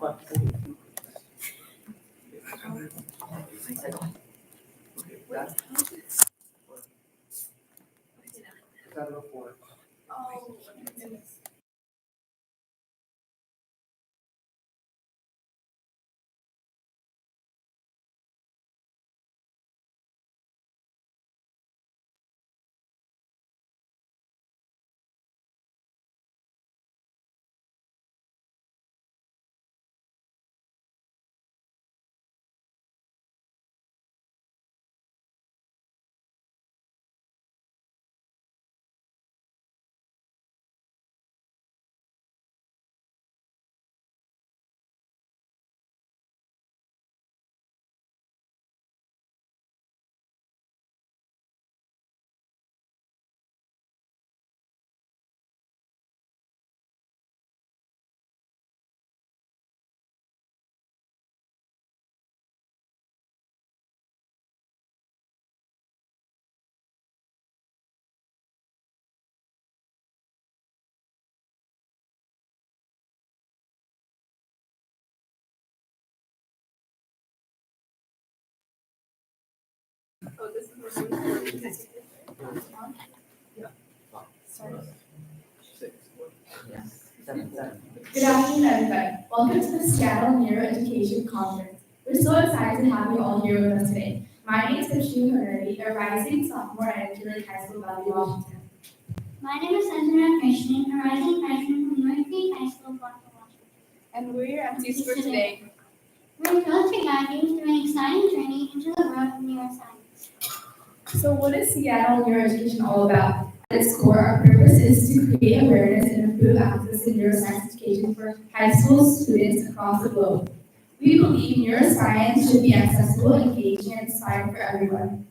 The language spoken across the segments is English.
Good afternoon, everyone. Welcome to the Seattle Neuro Education Conference. We're so excited to have you all here with us today. My name is Christine Honerty, a rising sophomore at Lake High School, Valley, Washington. My name is Sanjana Krishnan, a rising freshman from Northgate High School, Boston, Washington. And we're your MCs for today. We're thrilled to guide you through an exciting journey into the world of neuroscience. So what is Seattle Neuro Education all about? At its core, our purpose is to create awareness and improve access to neuroscience education for high school students across the globe. We believe neuroscience should be accessible, engaging, and inspiring for everyone.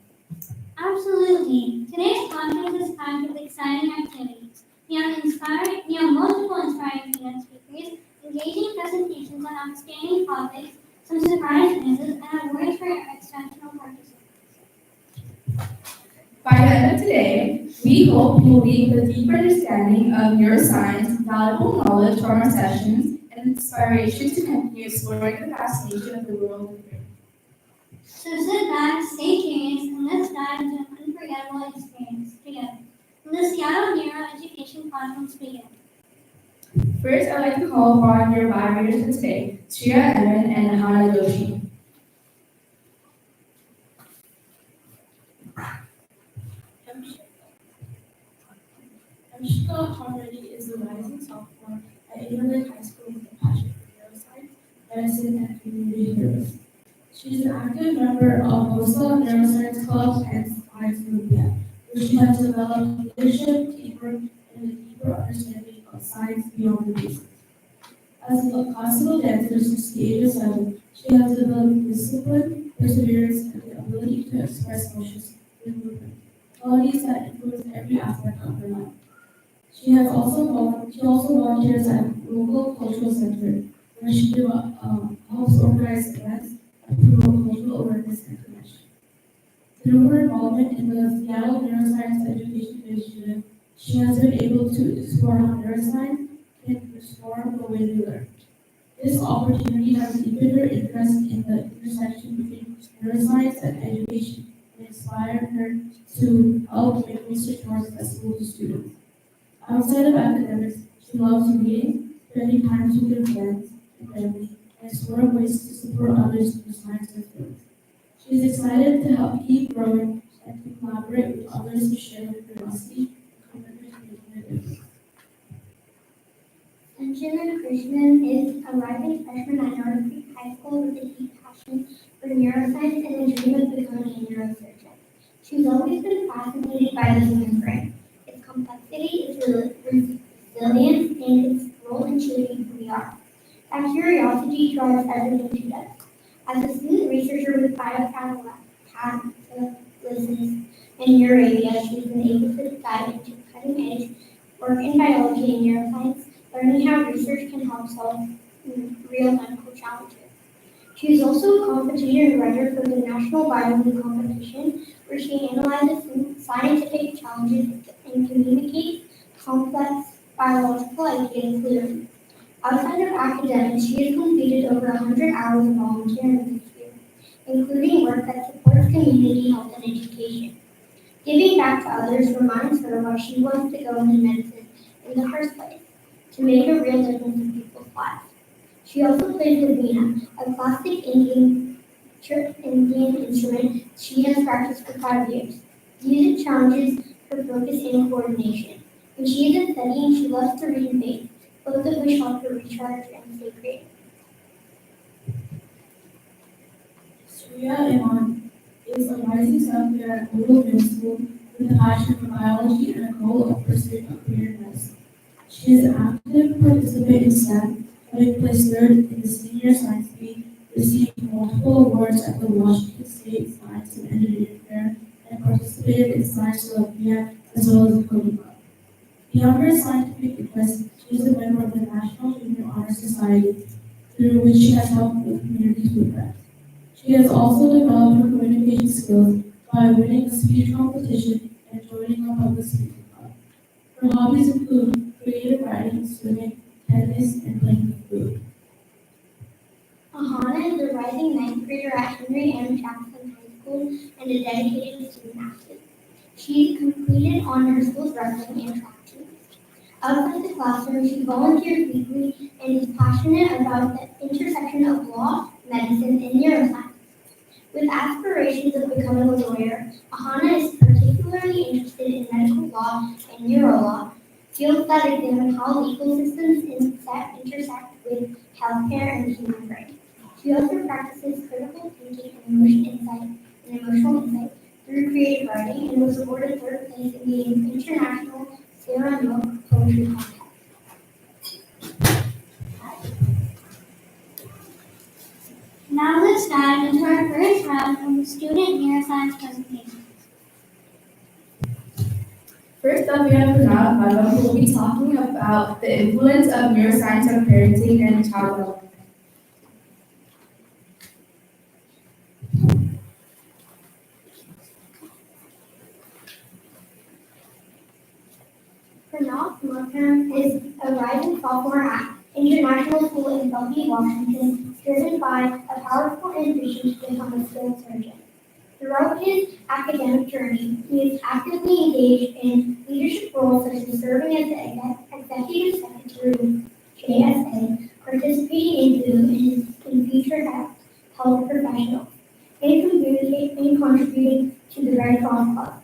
Absolutely. Today's conference is packed with exciting activities. We have multiple inspiring keynote speakers, engaging presentations on outstanding topics, some surprise quizzes, and awards for exceptional participants. By the end of today, we hope you will leave with a deeper understanding of neuroscience, valuable knowledge from our sessions, and inspiration to continue exploring the fascination of the world of brain. So sit back, stay curious, and let's dive into an unforgettable experience together. When the Seattle Neuro Education Conference begins. First, I'd like to call upon your moderators for today, Shreya Evan and Hana Doshi. Amshika Harmony is a rising sophomore at Lake High School with a passion for neuroscience, medicine, and community service. She is an active member of Coastal Neuroscience Club and Science Media, where she has developed leadership, teamwork, and a deeper understanding of science beyond the basics. As a classical dancer since the age of 7, she has developed discipline, perseverance, and the ability to express emotions through movement, qualities that influence every aspect of her life. She also volunteers at local cultural center, where she helps organize events and promote cultural awareness and connection. Through her involvement in the Seattle Neuroscience Education Initiative, she has been able to explore how neuroscience can transform the way we learn. This opportunity has deepened her interest in the intersection between neuroscience and education and inspired her to help make research more accessible to students. Outside of academics, she loves reading, spending time with her friends and family, and exploring ways to support others in the science and fields. She is excited to help keep growing and to collaborate with others to share her curiosity and commitment to making a difference. Sanjana Krishnan is a rising freshman at Northgate High School with a deep passion for neuroscience and a dream of becoming a neurosurgeon. She's always been fascinated by the human brain, its complexity, its resilience, and its role in shaping who we are. That curiosity drives everything she does. As a student researcher with biocatalysis in Eurasia, she's been able to dive into cutting-edge work in biology and neuroscience, learning how research can help solve real medical challenges. She is also a commentator and writer for the National Biology Competition, where she analyzes scientific challenges and communicates complex biological ideas clearly. Outside of academics, she has completed over 100 hours of volunteering this year, including work that supports community health and education. Giving back to others reminds her why she wants to go into medicine in the first place, to make a real difference in people's lives. She also plays the veena, a classic Indian instrument she has practiced for 5 years. Music challenges her focus and coordination. When she isn't studying, she loves to read and bake, both of which help her recharge and stay creative. Surya Iman is a rising sophomore at Neuro Middle School with a passion for biology and a goal of pursuing a career in medicine. She is an active participant in STEM, having placed third in the Senior Science Week, received multiple awards at the Washington State Science and Engineering Fair, and participated in Science Olympia as well as the Coding Club. Beyond her scientific interests, she is a member of the National Junior Honor Society, through which she has helped with community food programs. She has also developed her communication skills by winning a speech competition and joining a public speaking club. Her hobbies include creative writing, swimming, tennis, and playing with food. Ahana is a rising ninth grader at Henry M. Jackson High School and a dedicated student athlete. She completed on her school's wrestling and track teams. Outside the classroom, she volunteers weekly and is passionate about the intersection of law, medicine, and neuroscience. With aspirations of becoming a lawyer, Ahana is particularly interested in medical law and neuro law, fields that examine how legal systems intersect with healthcare and the human brain. She also practices critical thinking and emotional insight through creative writing and was awarded third place in the International Sarah Milk Poetry Contest. Now let's dive into our first round of student neuroscience presentation. First up, we have Pranav Bhagwan, who will be talking about the influence of neuroscience on parenting and child development. Pranav Markham is a rising sophomore at International School in Bellevue, Washington, driven by a powerful ambition to become a skilled surgeon. Throughout his academic journey, he is actively engaged in leadership roles such as serving as the executive secretary of JSA, participating in future health professionals, and contributing to the Red Cross Club.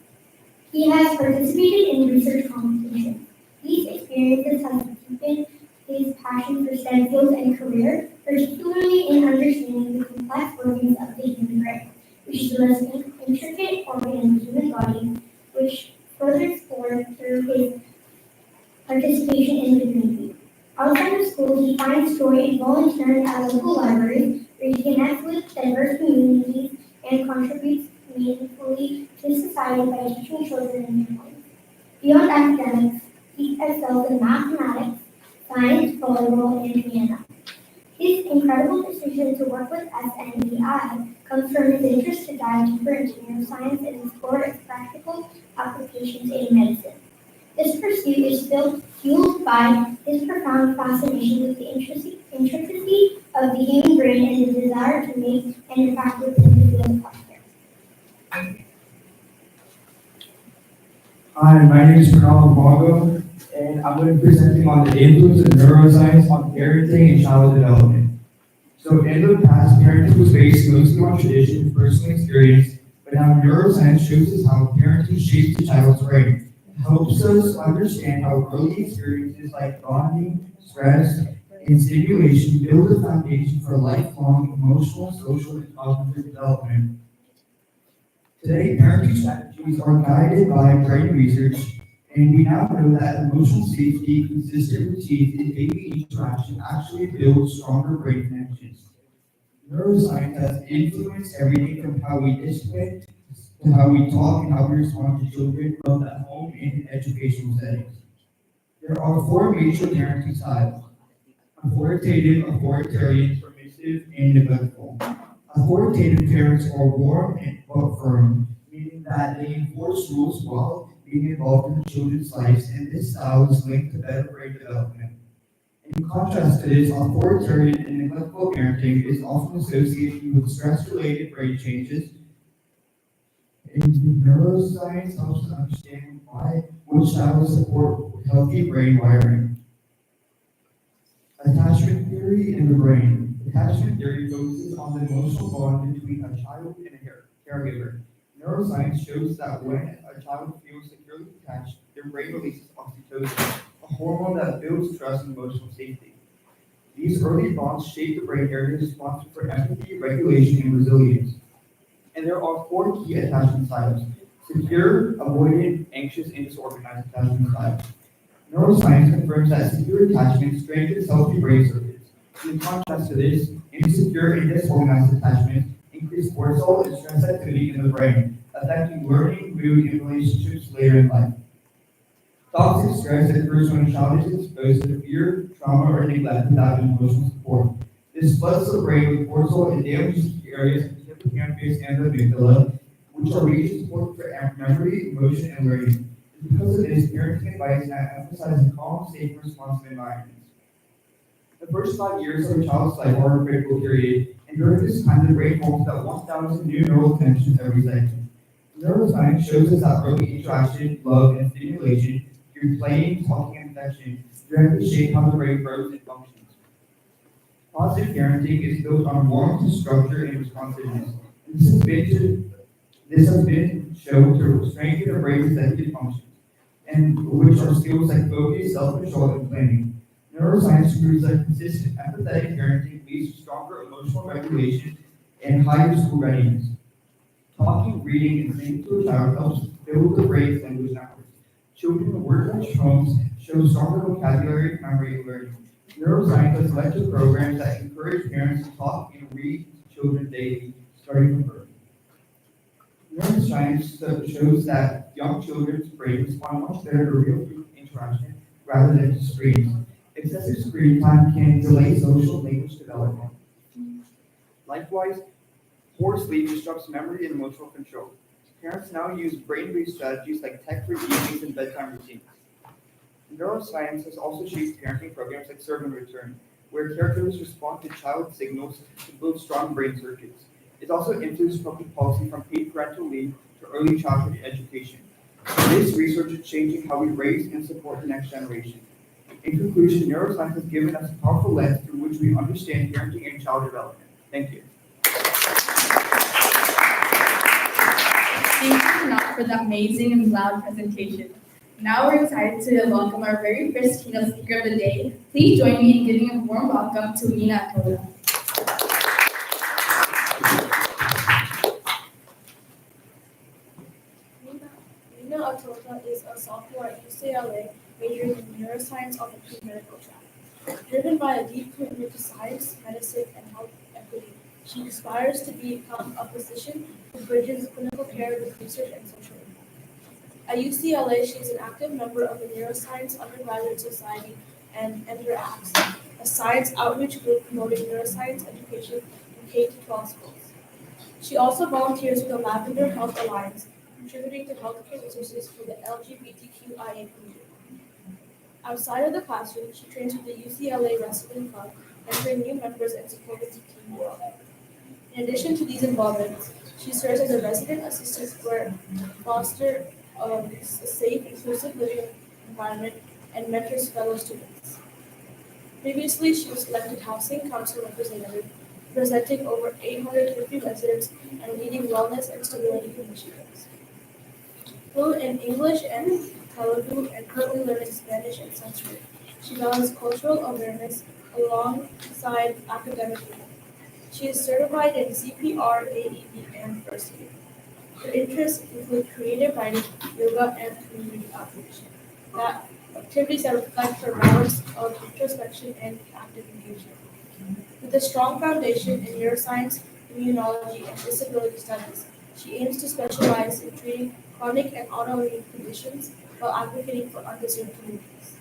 He has participated in research competitions. These experiences have deepened his passion for STEM fields and career, particularly in understanding the complex workings of the human brain, which is the most intricate organ in the human body, which further explored through his participation in the community. Outside of school, he finds joy in volunteering at local libraries, where he connects with diverse communities and contributes meaningfully to society by teaching children and families. Beyond academics, he excels in mathematics, science, volleyball, and piano. His incredible decision to work with SNEI comes from his interest to dive deeper into neuroscience and explore its practical applications in medicine. This pursuit is fueled by his profound fascination with the intricacy of the human brain and his desire to make an impact within the field of healthcare. Hi, my name is Pranav Bhago, and I'm going to be presenting on the influence of neuroscience on parenting and child development. So in the past, parenting was based mostly on tradition and personal experience, but now neuroscience shows us how parenting shapes the child's brain. It helps us understand how early experiences like bonding, stress, and stimulation build a foundation for lifelong emotional, social, and cognitive development. Today, parenting strategies are guided by brain research, and we now know that emotional safety, consistent routines, and daily interaction actually build stronger brain connections. Neuroscience has influenced everything from how we discipline to how we talk and how we respond to children, both at home and in educational settings. There are four major parenting styles: authoritative, authoritarian, permissive, and neglectful. Authoritative parents are warm and but firm, meaning that they enforce rules while being involved in the children's lives, and this style is linked to better brain development. In contrast to this, authoritarian and neglectful parenting is often associated with stress-related brain changes. And neuroscience helps us understand why which styles support healthy brain wiring. Attachment theory in the brain. Attachment theory focuses on the emotional bond between a child and a caregiver. Neuroscience shows that when a child feels securely attached, their brain releases oxytocin, a hormone that builds trust and emotional safety. These early bonds shape the brain areas responsible for empathy, regulation, and resilience. And there are four key attachment styles: secure, avoidant, anxious, and disorganized attachment styles. Neuroscience confirms that secure attachment strengthens healthy brain circuits. In contrast to this, insecure and disorganized attachment increase cortisol and stress activity in the brain, affecting learning, mood, and relationships later in life. Toxic stress occurs when a child is exposed to fear, trauma, or neglect without emotional support. This floods the brain with cortisol and damages key areas of the hippocampus and the amygdala, which are regions important for memory, emotion, and learning. Because of this, parenting advice now emphasizes calm, safe, and responsive environments. The first 5 years of a child's life are a critical period, and during this time, the brain forms about 1,000 new neural connections every second. Neuroscience shows us that early interaction, love, and stimulation through playing, talking, and affection directly shape how the brain grows and functions. Positive parenting is built on warmth, structure, and responsiveness. And this has been shown to strengthen the brain's executive functions, and which are skills like focus, self-control, and planning. Neuroscience proves that consistent, empathetic parenting leads to stronger emotional regulation and higher school readiness. Talking, reading, and singing to a child helps build the brain's language networks. Children in word-rich homes show stronger vocabulary, memory, and learning. Neuroscience has led to programs that encourage parents to talk and read to children daily, starting from birth. Neuroscience shows that young children's brains respond much better to real interaction rather than to screens. Excessive screen time can delay social language development. Likewise, poor sleep disrupts memory and emotional control. Parents now use brain-based strategies like tech-free evenings and bedtime routines. Neuroscience has also shaped parenting programs like Serve and Return, where caregivers respond to child signals to build strong brain circuits. It's also influenced public policy from paid parental leave to early childhood education. This research is changing how we raise and support the next generation. In conclusion, neuroscience has given us a powerful lens through which we understand parenting and child development. Thank you. Thank you, Pranav, for the amazing and loud presentation. Now we're excited to welcome our very first keynote speaker of the day. Please join me in giving a warm welcome to Nina Atola. Nina Atola is a sophomore at UCLA majoring in neuroscience on the pre-medical track. Driven by a deep commitment to science, medicine, and health equity, she aspires to become a physician who bridges clinical care with research and social impact. At UCLA, she is an active member of the Neuroscience Undergraduate Society and Interacts, a science outreach group promoting neuroscience education in K-12 schools. She also volunteers with the Lavender Health Alliance, contributing to healthcare resources for the LGBTQIA community. Outside of the classroom, she trains with the UCLA Wrestling Club, mentoring new members and supporting the team world. In addition to these involvements, she serves as a resident assistant for foster a safe, inclusive living environment and mentors fellow students. Previously, she was elected Housing Council representative, representing over 850 residents and leading wellness and stability initiatives. Fluent in English and Telugu and currently learning Spanish and Sanskrit, she values cultural awareness alongside academic learning. She is certified in CPR, AED, and first aid. Her interests include creative writing, yoga, and community outreach. That activities that reflect her balance of introspection and active engagement. With a strong foundation in neuroscience, immunology, and disability studies, she aims to specialize in treating chronic and autoimmune conditions while advocating for underserved communities.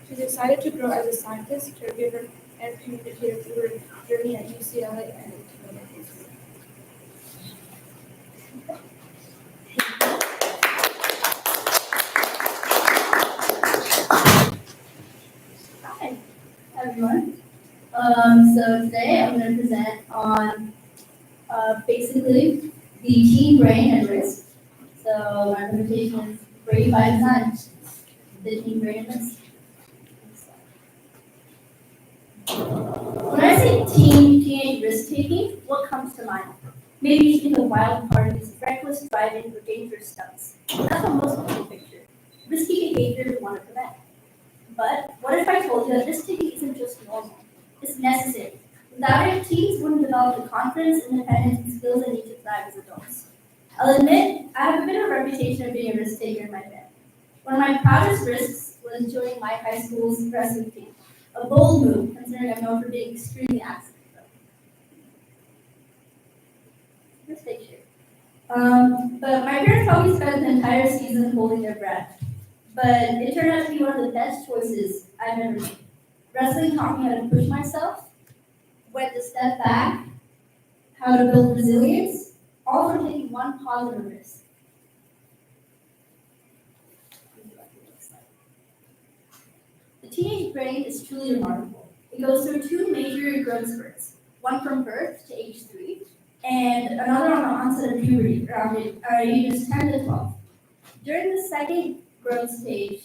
She's excited to grow as a scientist, caregiver, and communicator through her journey at UCLA and into medical school. Hi, everyone. So today I'm going to present on basically the teen brain and risk. So my presentation is brain by design, the teen brain and risk. When I say teenage risk taking, what comes to mind? Maybe you think of wild parties, reckless driving, or dangerous stunts. That's what most people picture. Risky behavior we want to prevent. But what if I told you that risk taking isn't just normal? It's necessary. Without it, teens wouldn't develop the confidence, independence, and skills they need to thrive as adults. I'll admit, I have a bit of a reputation of being a risk taker in my family. One of my proudest risks was joining my high school's wrestling team. A bold move, considering I'm known for being extremely accident-prone. Risk taker. But my parents probably spent the entire season holding their breath. But it turned out to be one of the best choices I've ever made. Wrestling taught me how to push myself, when to step back, how to build resilience, all from taking one positive risk. The teenage brain is truly remarkable. It goes through two major growth spurts, one from birth to age 3, and another on the onset of puberty around ages 10 to 12. During the second growth stage,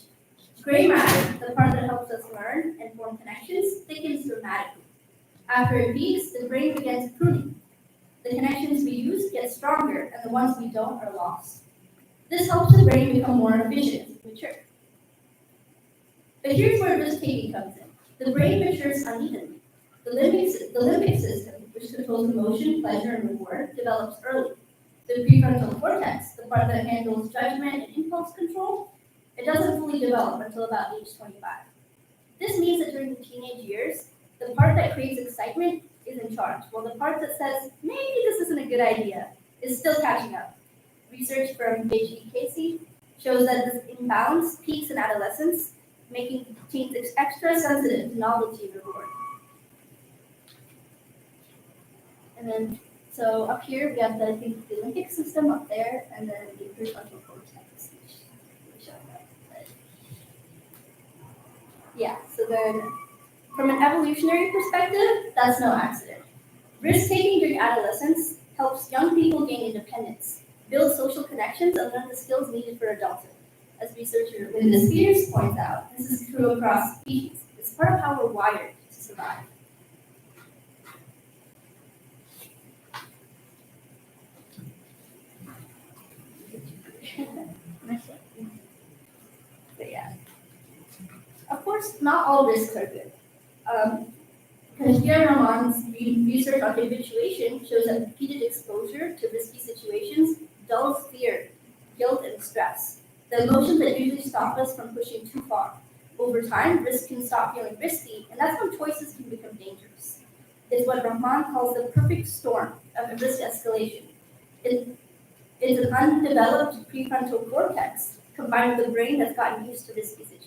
gray matter, the part that helps us learn and form connections, thickens dramatically. After it peaks, the brain begins pruning. The connections we use get stronger, and the ones we don't are lost. This helps the brain become more efficient and mature. But here's where risk-taking comes in. The brain matures unevenly. The limbic system, which controls emotion, pleasure, and reward, develops early. The prefrontal cortex, the part that handles judgment and impulse control, it doesn't fully develop until about age 25. This means that during the teenage years, the part that creates excitement is in charge, while the part that says, maybe this isn't a good idea, is still catching up. Research from H.E. Casey shows that this imbalance peaks in adolescence, making teens extra sensitive to novelty and reward. And then, so up here we have the limbic system up there, and then the prefrontal cortex. Yeah, so then from an evolutionary perspective, that's no accident. Risk-taking during adolescence helps young people gain independence, build social connections, and learn the skills needed for adulthood. As researcher Linda Spears points out, this is true across species. It's part of how we're wired to survive. But yeah. Of course, not all risks are good. Kashmir Rahman's research on habituation shows that repeated exposure to risky situations dulls fear, guilt, and stress, the emotions that usually stop us from pushing too far. Over time, risk can stop feeling risky, and that's when choices can become dangerous. It's what Rahman calls the perfect storm of risk escalation. It's an undeveloped prefrontal cortex combined with a brain that's gotten used to risky situations.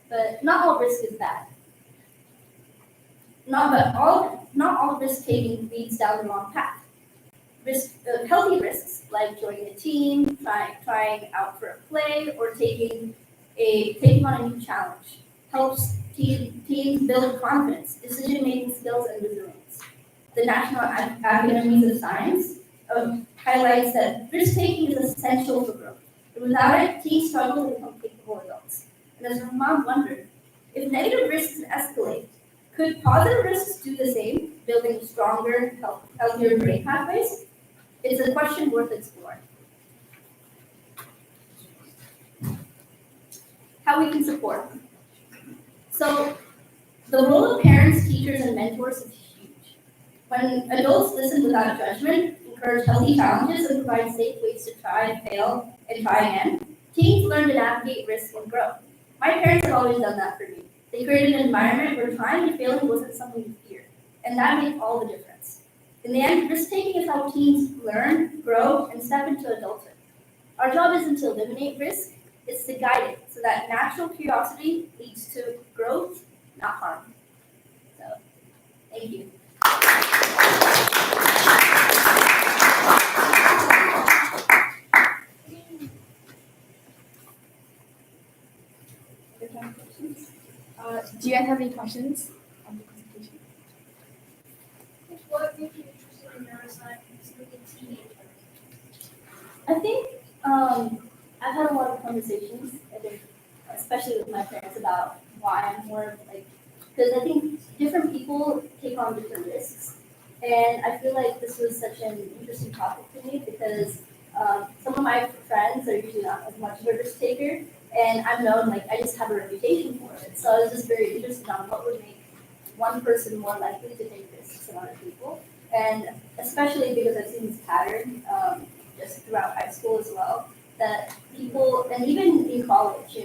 But not all risk is bad. Not all risk taking leads down the wrong path. Healthy risks like joining a team, trying out for a play, or taking on a new challenge helps teens build confidence, decision-making skills, and resilience. The National Academies of Science highlights that risk-taking is essential for growth. And without it, teens struggle to become capable adults. And as Rahman wondered, if negative risks escalate, could positive risks do the same, building stronger, healthier brain pathways? It's a question worth exploring. How we can support. So, the role of parents, teachers, and mentors is huge. When adults listen without judgment, encourage healthy challenges, and provide safe ways to try, fail, and try again, teens learn to navigate risk and grow. My parents have always done that for me. They created an environment where trying and failing wasn't something to fear, and that made all the difference. In the end, risk-taking is how teens learn, grow, and step into adulthood. Our job isn't to eliminate risk, it's to guide it so that natural curiosity leads to growth, not harm. So, thank you. have questions? Do you guys have any questions on the presentation? What made you interested in neuroscience as a teenager? I think I've had a lot of conversations, I think, especially with my parents, about why I'm more like, because I think different people take on different risks. And I feel like this was such an interesting topic to me because some of my friends are usually not as much of a risk taker. And I'm known, like, I just have a reputation for it. So I was just very interested on what would make one person more likely to take risks than other people. And especially because I've seen this pattern just throughout high school as well, that people, and even in college,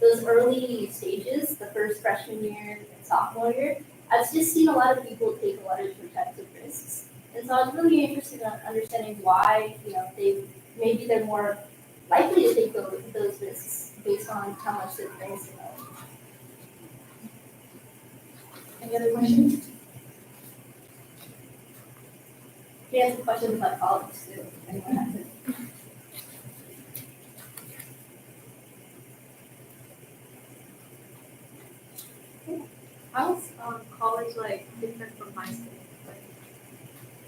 those early stages, the first freshman year and sophomore year, I've just seen a lot of people take a lot of different types of risks. And so I was really interested in understanding why, they're more likely to take those risks based on how much they brings to know. Any other questions? He has questions about college too. If anyone has it. How's college different from high school?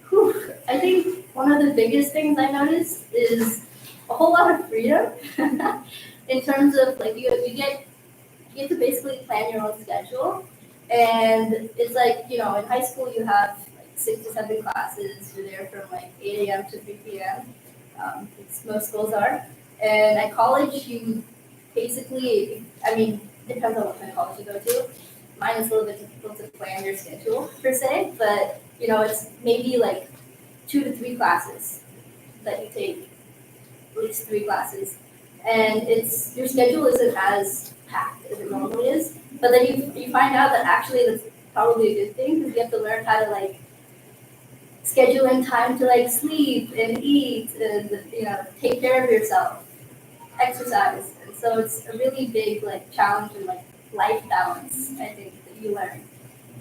Whew. I think one of the biggest things I noticed is a whole lot of freedom in terms of you get to basically plan your own schedule. And it's in high school you have 6 to 7 classes. You're there from 8 a.m. to 3 p.m. Most schools are. And at college, you basically, depends on what kind of college you go to. Mine is a little bit difficult to plan your schedule per se, but it's maybe 2 to 3 classes that you take, at least 3 classes. And your schedule isn't as packed as it normally is. But then you find out that actually that's probably a good thing because you have to learn how to schedule in time to sleep and eat and take care of yourself, exercise. And so it's a really big challenge and life balance, I think, that you learn.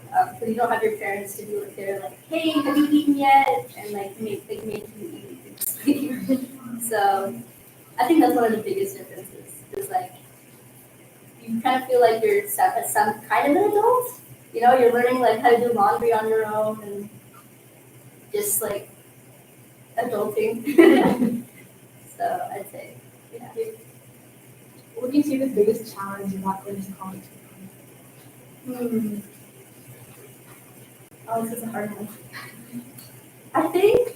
Because you don't have your parents to be there hey, have you eaten yet? And make you eat and sleep. So I think that's one of the biggest differences is you kind of feel like you're some kind of an adult. You're learning how to do laundry on your own and just adulting. So I'd say, yeah. What do you see the biggest challenge about going to college? Oh, this is a hard one. I think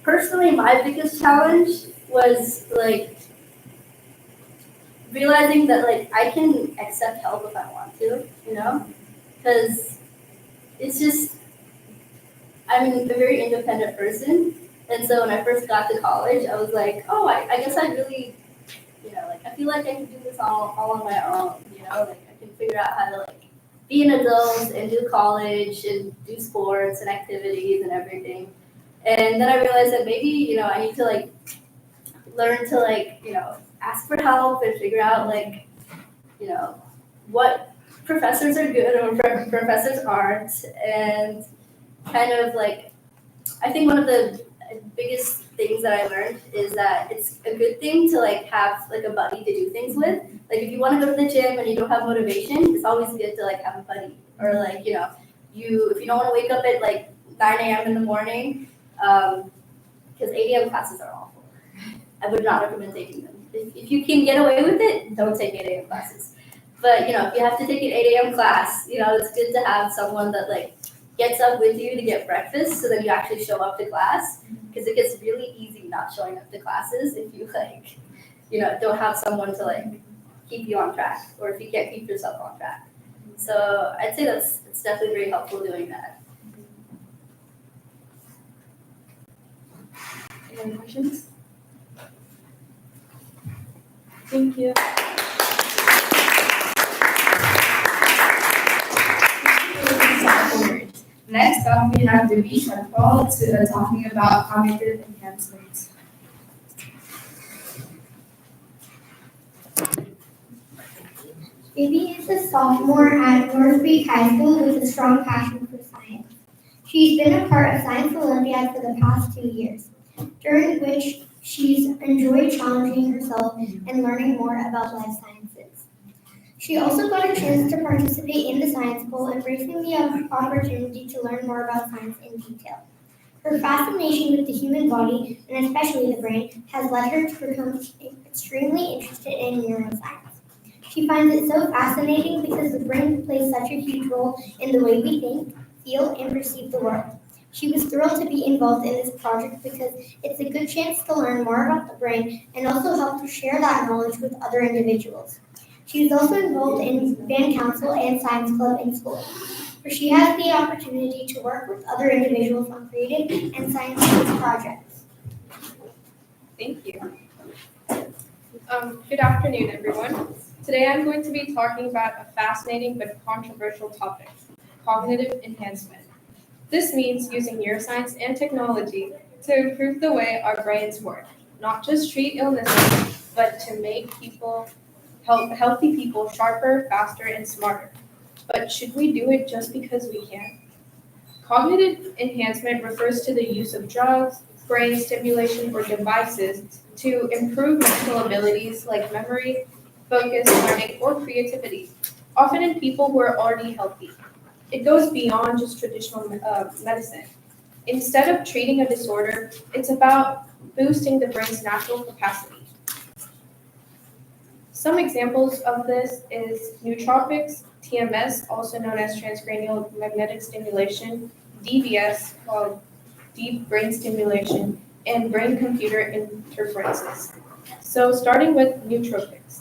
personally my biggest challenge was realizing that I can accept help if I want to, because it's just I'm a very independent person, and so when I first got to college, I was oh, I guess I really, I feel like I can do this all on my own, I can figure out how to be an adult and do college and do sports and activities and everything, and then I realized that maybe I need to learn to ask for help and figure out what professors are good or professors aren't, and kind of I think one of the biggest things that I learned is that it's a good thing to have a buddy to do things with. If you want to go to the gym and you don't have motivation, it's always good to have a buddy, or if you don't want to wake up at 9 a.m. in the morning, because 8 a.m. classes are awful. I would not recommend taking them. If you can get away with it, don't take 8 a.m. classes. But if you have to take an 8 a.m. class, it's good to have someone that gets up with you to get breakfast so that you actually show up to class, because it gets really easy not showing up to classes if you don't have someone to keep you on track, or if you can't keep yourself on track. So I'd say it's definitely very helpful doing that. Any other questions? Thank you. Next up, we have Devi Sharpal talking about cognitive enhancement. Phoebe is a sophomore at North Creek High School with a strong passion for science. She's been a part of Science Olympiad for the past 2 years, during which she's enjoyed challenging herself and learning more about life sciences. She also got a chance to participate in the science bowl, embracing the opportunity to learn more about science in detail. Her fascination with the human body, and especially the brain, has led her to become extremely interested in neuroscience. She finds it so fascinating because the brain plays such a huge role in the way we think, feel, and perceive the world. She was thrilled to be involved in this project because it's a good chance to learn more about the brain and also help to share that knowledge with other individuals. She was also involved in band council and science club in school, where she has the opportunity to work with other individuals on creative and science-based projects. Thank you. Good afternoon, everyone. Today I'm going to be talking about a fascinating but controversial topic, cognitive enhancement. This means using neuroscience and technology to improve the way our brains work, not just treat illnesses, but to make healthy people sharper, faster, and smarter. But should we do it just because we can? Cognitive enhancement refers to the use of drugs, brain stimulation, or devices to improve mental abilities like memory, focus, learning, or creativity, often in people who are already healthy. It goes beyond just traditional medicine. Instead of treating a disorder, it's about boosting the brain's natural capacity. Some examples of this is nootropics, TMS, also known as transcranial magnetic stimulation, DBS, called deep brain stimulation, and brain-computer interferences. So starting with nootropics.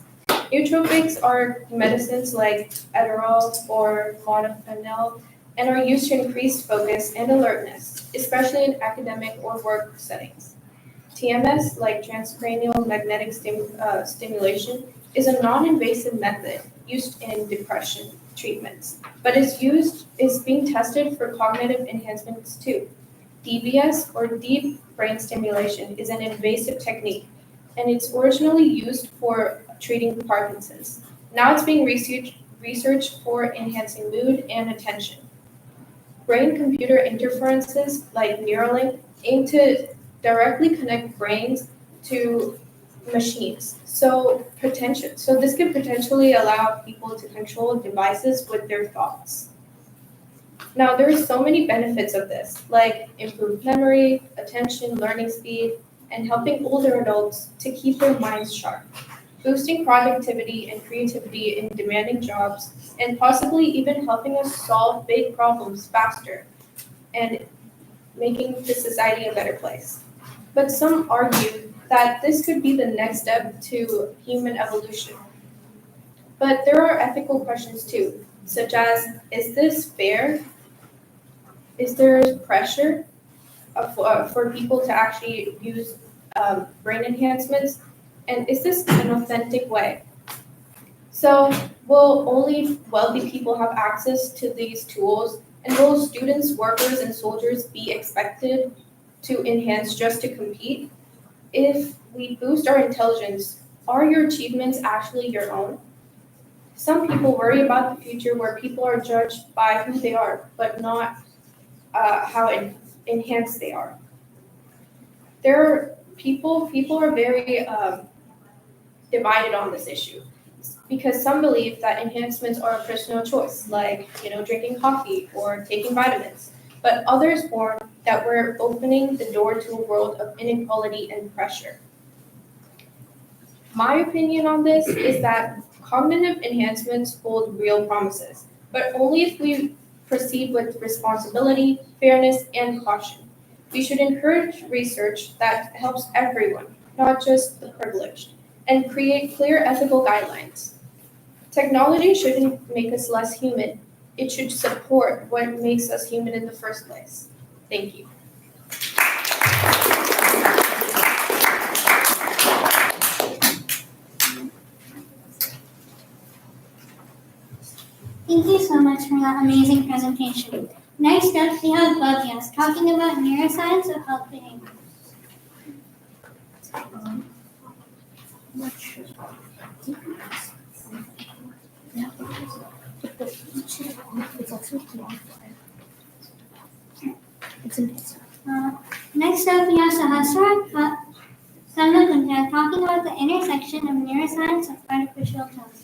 Nootropics are medicines like Adderall or modafinil and are used to increase focus and alertness, especially in academic or work settings. TMS, like transcranial magnetic stimulation, is a non-invasive method used in depression treatments, but is being tested for cognitive enhancements too. DBS, or deep brain stimulation, is an invasive technique, and it's originally used for treating Parkinson's. Now it's being researched for enhancing mood and attention. Brain-computer interferences like Neuralink aim to directly connect brains to machines. So this could potentially allow people to control devices with their thoughts. Now, there are so many benefits of this, like improved memory, attention, learning speed, and helping older adults to keep their minds sharp, boosting productivity and creativity in demanding jobs, and possibly even helping us solve big problems faster and making the society a better place. But some argue that this could be the next step to human evolution. But there are ethical questions too, such as, is this fair? Is there pressure for people to actually use brain enhancements? And is this an authentic way? So will only wealthy people have access to these tools? And will students, workers, and soldiers be expected to enhance just to compete? If we boost our intelligence, are your achievements actually your own? Some people worry about the future where people are judged by who they are, but not how enhanced they are. People are very divided on this issue because some believe that enhancements are a personal choice, like drinking coffee or taking vitamins, but others warn that we're opening the door to a world of inequality and pressure. My opinion on this is that cognitive enhancements hold real promises, but only if we proceed with responsibility, fairness, and caution. We should encourage research that helps everyone, not just the privileged, and create clear ethical guidelines. Technology shouldn't make us less human. It should support what makes us human in the first place. Thank you. Thank you so much for that amazing presentation. Next up, we have Bobbias talking about neuroscience of health behavior. Next up, we have Sahasra Samagunta talking about the intersection of neuroscience and artificial intelligence.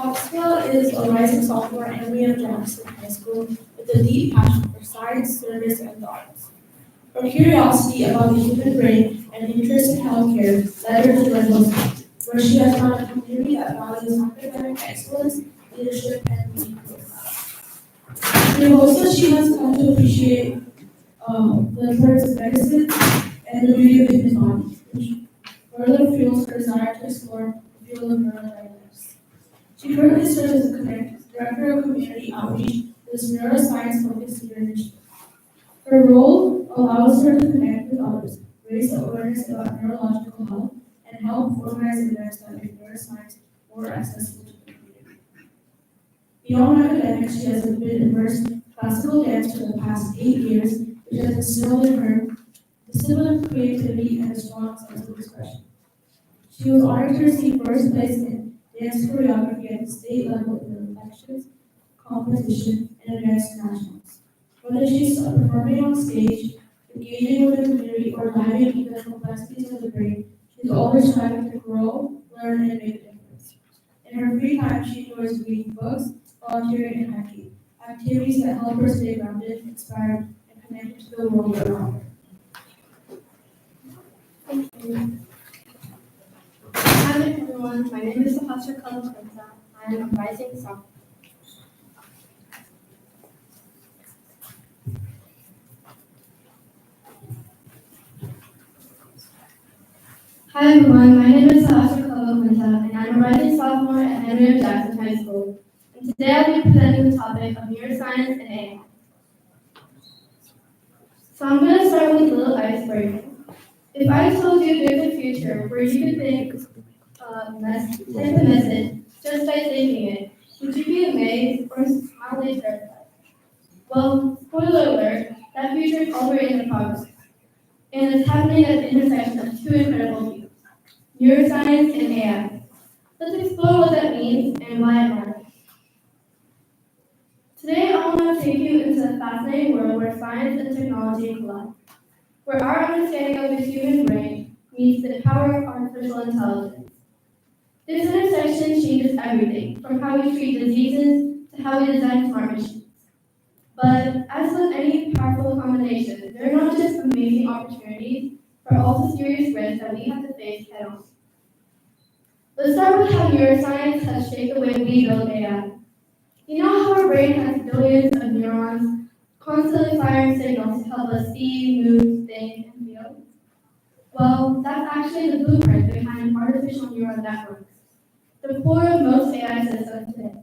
Hawkswell is a rising sophomore at Henry Jackson High School with a deep passion for science, service, and the arts. Her curiosity about the human brain and interest in healthcare led her to medical school, where she has found a community that values academic excellence, leadership, and teamwork. And also, she has come to appreciate the importance of medicine and the beauty of the human body, which further fuels her desire to explore the field of neurodynamics. She currently serves as Director of Community Outreach for this neuroscience-focused initiative. Her role allows her to connect with others, raise awareness about neurological health, and help organize events that make neuroscience more accessible to the community. Beyond academics, she has been immersed in classical dance for the past 8 years, which has instilled in her discipline, creativity, and a strong sense of expression. She was honored to receive first place in dance choreography at the state level in the elections, competition, and advanced nationals. Whether she's performing on stage, engaging with the community, or diving into the complexities of the brain, she's always striving to grow, learn, and make a difference. In her free time, she enjoys reading books, volunteering, and hiking, activities that help her stay grounded, inspired, and connected to the world around her. Hi everyone, my name is Sahasra Kalakwenta. I am a rising sophomore. Hi everyone, my name is Sahasra Kalakwenta and I'm a rising sophomore at Henry Jackson High School. And today I'll be presenting the topic of neuroscience and AI. So I'm going to start with a little icebreaker. If I told you there's a future where you could think type a message just by thinking it, would you be amazed or mildly terrified? Well, spoiler alert, that future is already in the progress. And it's happening at the intersection of two incredible fields, neuroscience and AI. Let's explore what that means and why it matters. Today, I want to take you into a fascinating world where science and technology collide, where our understanding of the human brain meets the power of artificial intelligence. This intersection changes everything, from how we treat diseases to how we design smart machines. But as with any powerful combination, they're not just amazing opportunities, but also serious risks that we have to face head on. Let's start with how neuroscience has shaped the way we build AI. You know how our brain has billions of neurons constantly firing signals to help us see, move, think, and feel? Well, that's actually the blueprint behind artificial neural networks, the core of most AI systems today.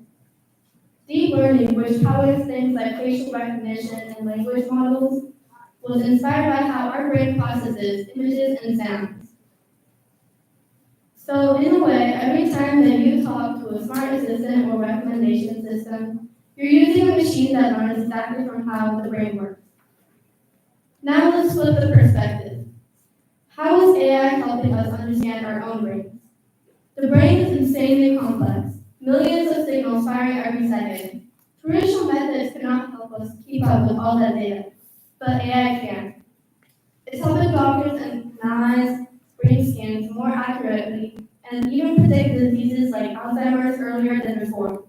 Deep learning, which powers things like facial recognition and language models, was inspired by how our brain processes images and sounds. So in a way, every time that you talk to a smart assistant or recommendation system, you're using a machine that learns exactly from how the brain works. Now let's flip the perspective. How is AI helping us understand our own brains? The brain is insanely complex, millions of signals firing every second. Traditional methods cannot help us keep up with all that data, but AI can. It's helping doctors analyze brain scans more accurately and even predict diseases like Alzheimer's earlier than before.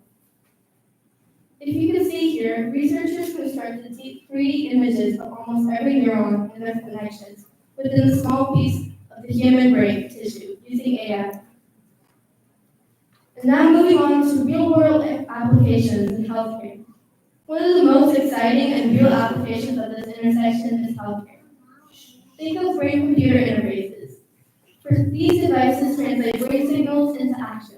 If you can see here, researchers constructed 3D images of almost every neuron and their connections within a small piece of the human brain tissue using AI. And now moving on to real-world applications in healthcare. One of the most exciting and real applications of this intersection is healthcare. Think of brain-computer interfaces. For these devices translate brain signals into actions.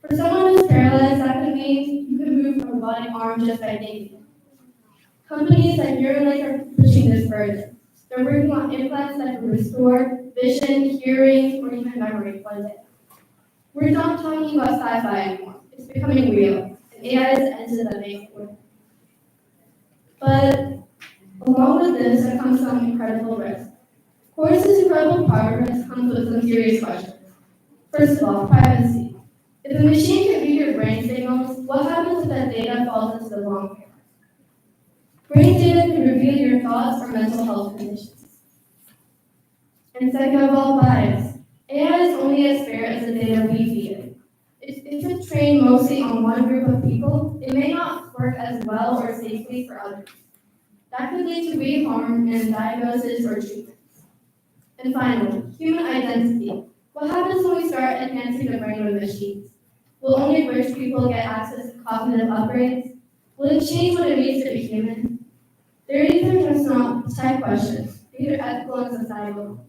For someone who's paralyzed, that could mean you could move a robotic arm just by thinking. Companies like Neuro are pushing this further. They're working on implants that can restore vision, hearing, or even memory one day. We're not talking about sci-fi anymore. It's becoming real, and AI is the engine that makes it work. But along with this, there comes some incredible risk. Of course, this incredible progress comes with some serious questions. First of all, privacy. If a machine can read your brain signals, what happens if that data falls into the wrong hands? Brain data can reveal your thoughts or mental health conditions. And second of all, bias. AI is only as fair as the data we feed it. If it's trained mostly on one group of people, it may not work as well or safely for others. That could lead to reharm and diagnosis or treatment. And finally, human identity. What happens when we start enhancing the brain with machines? Will only rich people get access to cognitive upgrades? Will it change what it means to be human? These are just not type questions. These are ethical and societal.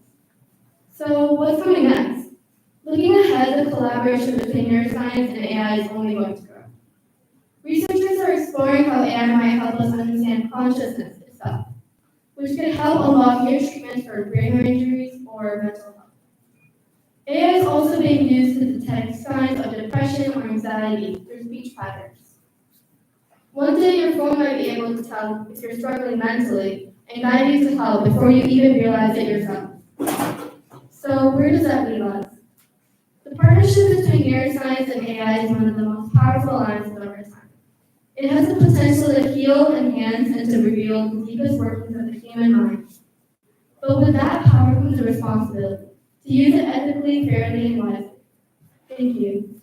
So what's coming next? Looking ahead, the collaboration between neuroscience and AI is only going to grow. Researchers are exploring how AI might help us understand consciousness itself, which could help unlock new treatments for brain injuries or mental health. AI is also being used to detect signs of depression or anxiety through speech patterns. One day your phone might be able to tell if you're struggling mentally and guide you to help before you even realize it yourself. So where does that leave us? The partnership between neuroscience and AI is one of the most powerful alliances of our time. It has the potential to heal, enhance, and to reveal the deepest workings of the human mind. But with that power comes a responsibility to use it ethically, fairly, and wisely. Thank you.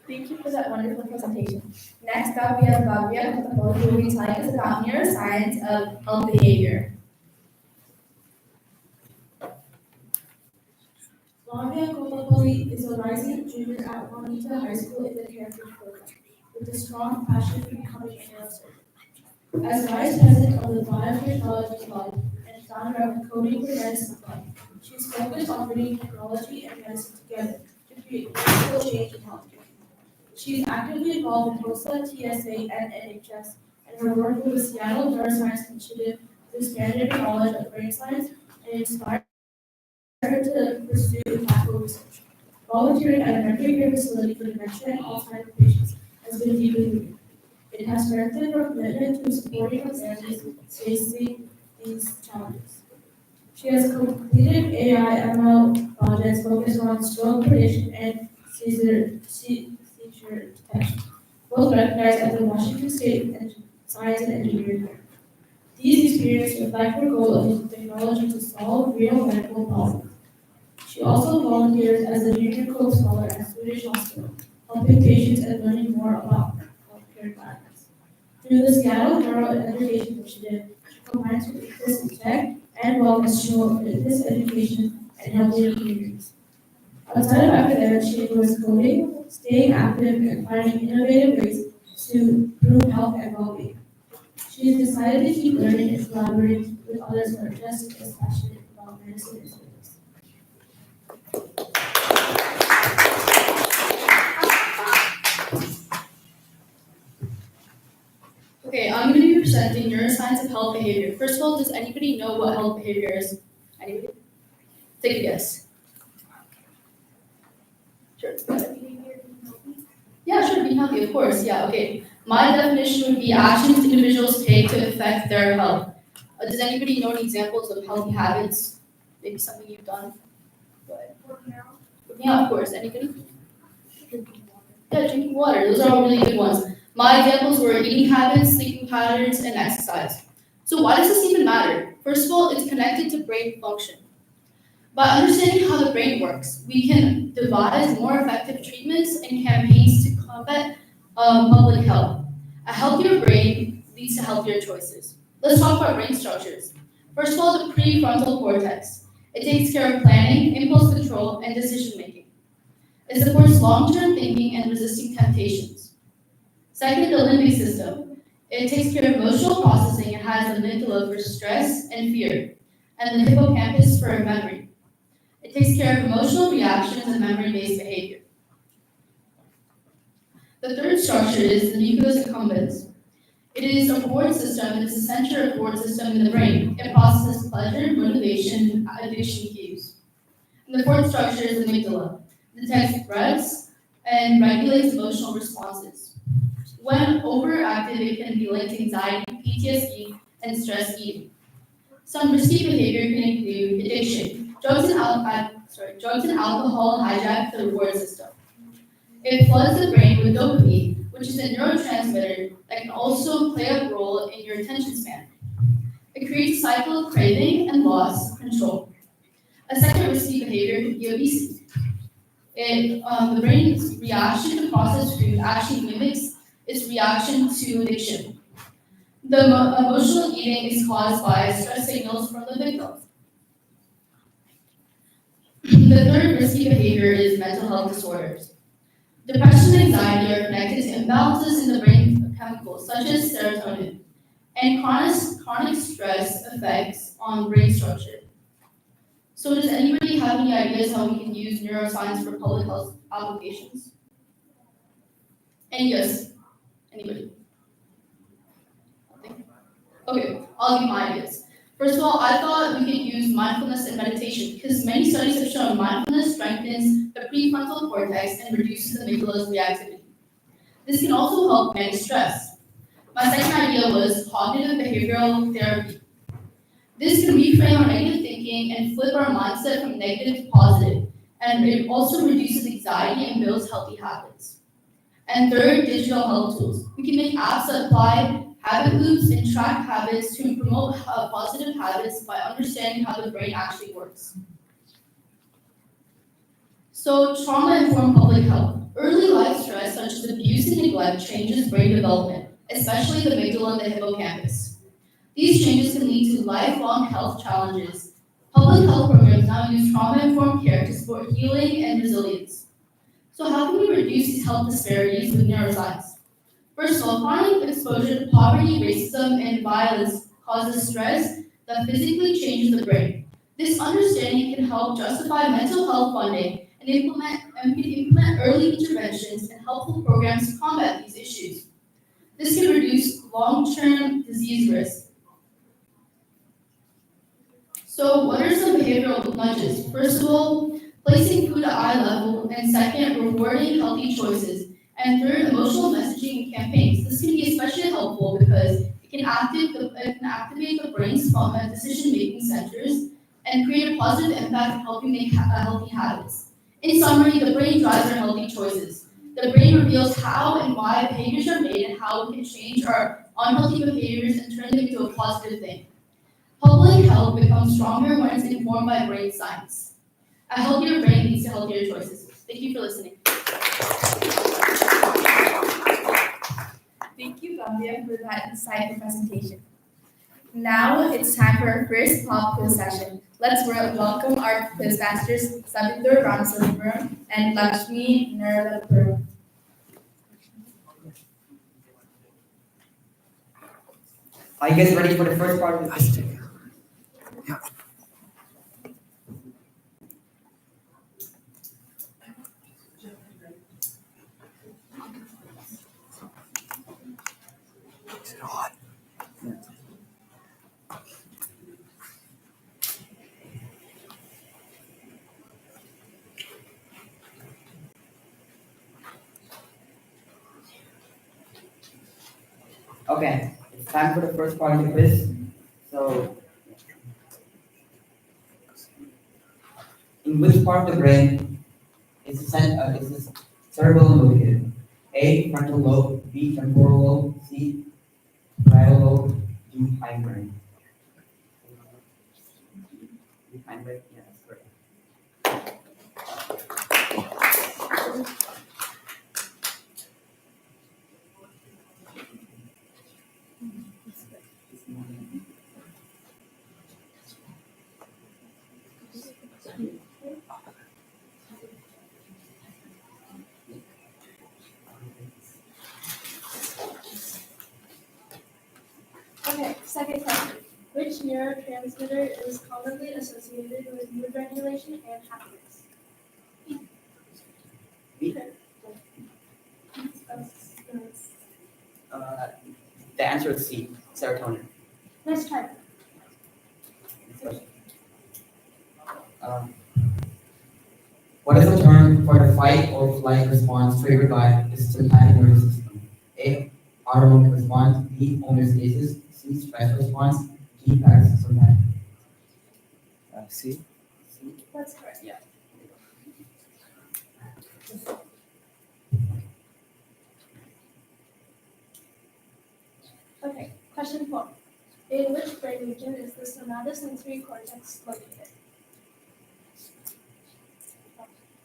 Thank you for that wonderful presentation. Next up, we have Gabriel, who will be telling us about neuroscience of health behavior. Lavia Kotopoli is a rising junior at Juanita High School in the Heritage Program, with a strong passion for becoming a neurosurgeon. As Vice President of the Biotechnology Club and founder of the Coding for Medicine Club, she's focused on bringing technology and medicine together to create meaningful change in healthcare. She's actively involved in HOSA, TSA, and NHS, and her work with the Seattle Neuroscience Initiative has expanded her knowledge of brain science and inspired her to pursue impactful research. Volunteering at a memory care facility for dementia and Alzheimer's patients has been deeply moving. It has strengthened her commitment to supporting her families facing these challenges. She has completed AI ML projects focused on stroke prediction and seizure detection, both recognized at the Washington State Science and Engineering Fair. These experiences reflect her goal of using technology to solve real medical problems. She also volunteers as a junior co-scholar at Swedish Hospital, helping patients and learning more about healthcare environments. Through the Seattle Neuro Education Initiative, she combines her interest in tech and wellness to promote fitness education and healthier communities. Outside of academics, she enjoys coding, staying active, and finding innovative ways to improve health and well-being. She has decided to keep learning and collaborating with others who are just as passionate about medicine and fitness. Okay, I'm going to be presenting neuroscience of health behavior. First of all, does anybody know what health behavior is? Anybody? Take a guess. Sure. Yeah, sure, being healthy, of course. Yeah, okay. My definition would be actions individuals take to affect their health. Does anybody know any examples of healthy habits? Maybe something you've done? Go ahead. Yeah, of course. Anybody? Yeah, drinking water. Those are all really good ones. My examples were eating habits, sleeping patterns, and exercise. So why does this even matter? First of all, it's connected to brain function. By understanding how the brain works, we can devise more effective treatments and campaigns to combat public health. A healthier brain leads to healthier choices. Let's talk about brain structures. First of all, the prefrontal cortex. It takes care of planning, impulse control, and decision making. It supports long-term thinking and resisting temptations. Second, the limbic system. It takes care of emotional processing and has the amygdala for stress and fear, and the hippocampus for memory. It takes care of emotional reactions and memory-based behavior. The third structure is the nucleus accumbens. It is a reward system and is the center of reward system in the brain. It processes pleasure, motivation, addiction cues. And the fourth structure is the amygdala. It detects threats and regulates emotional responses. When overactive, it can be linked to anxiety, PTSD, and stress eating. Some risky behavior can include addiction. Drugs and alcohol hijack the reward system. It floods the brain with dopamine, which is a neurotransmitter that can also play a role in your attention span. It creates a cycle of craving and loss control. A second risky behavior could be obesity. The brain's reaction to processed food actually mimics its reaction to addiction. The emotional eating is caused by stress signals from the amygdala. The third risky behavior is mental health disorders. Depression and anxiety are connected to imbalances in the brain chemicals such as serotonin, and chronic stress effects on brain structure. So does anybody have any ideas how we can use neuroscience for public health applications? Any yes? Anybody? Nothing? Okay, I'll give my ideas. First of all, I thought we could use mindfulness and meditation because many studies have shown mindfulness strengthens the prefrontal cortex and reduces the amygdala's reactivity. This can also help manage stress. My second idea was cognitive behavioral therapy. This can reframe our negative thinking and flip our mindset from negative to positive, and it also reduces anxiety and builds healthy habits. And third, digital health tools. We can make apps that apply habit loops and track habits to promote positive habits by understanding how the brain actually works. So, trauma-informed public health. Early life stress, such as abuse and neglect, changes brain development, especially the amygdala and the hippocampus. These changes can lead to lifelong health challenges. Public health programs now use trauma-informed care to support healing and resilience. So how can we reduce these health disparities with neuroscience? First of all, chronic exposure to poverty, racism, and violence causes stress that physically changes the brain. This understanding can help justify mental health funding and implement early interventions and helpful programs to combat these issues. This can reduce long-term disease risk. So what are some behavioral nudges? First of all, placing food at eye level, and second, rewarding healthy choices, and third, emotional messaging and campaigns. This can be especially helpful because it can activate the brain's decision-making centers and create a positive impact helping make healthy habits. In summary, the brain drives our healthy choices. The brain reveals how and why behaviors are made and how we can change our unhealthy behaviors and turn them into a positive thing. Public health becomes stronger when it's informed by brain science. A healthier brain leads to healthier choices. Thank you for listening. Thank you, Gambia, for that insightful presentation. Now it's time for our first pop quiz session. Let's welcome our quiz masters, Sabitur Ramsalpuram and Lakshmi Niralapuram. Are you guys ready for the first part of the quiz? Okay, it's time for the first part of the quiz. So, in which part of the brain is the cerebellum located? A. Frontal lobe. B. Temporal lobe. C. Parietal lobe. D. hindbrain. Hindbrain. Yeah, that's correct. Okay, second question. Which neurotransmitter is commonly associated with mood regulation and happiness? B. The answer is C. Serotonin. Let's try. Next question. What is the term for the fight or flight response triggered by the sympathetic nervous system? A. Autonomic response. B. Homeostasis. C. Stress response. D. Parasympathetic. C. That's correct. Yeah. Okay, question 4. In which brain region is the somatosensory cortex located?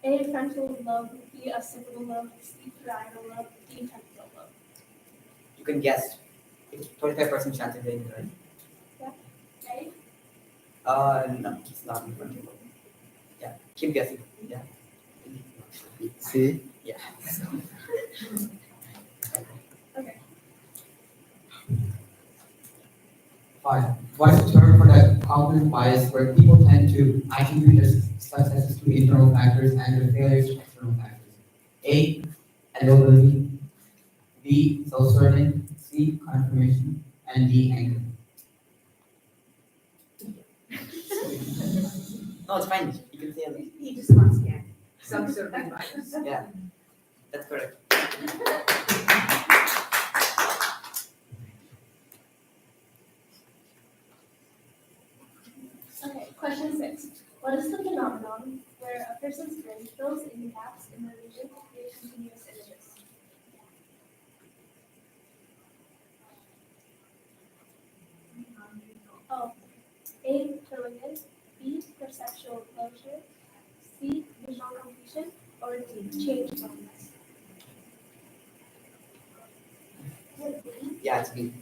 A. Frontal lobe, B. Occipital lobe, C. Parietal lobe, D. temporal lobe. You can guess. It's 25% chance of getting it right. A. No, it's not in front of you. Yeah, keep guessing. Yeah. See? Yeah. Okay. 5. What is the term for the cognitive bias where people tend to attribute their successes to internal factors and their failures to external factors? A. Availability. B. Self-serving. C. Confirmation. And D. Anger. No, it's fine. You can say it. He just wants to get self-serving bias. Yeah, that's correct. Okay, question 6. What is the phenomenon where a person's brain fills in gaps in the region to create continuous images? Oh, A. Filling in, B. Perceptual closure, C. Visual completion, or D. Change blindness. Yeah, it's B.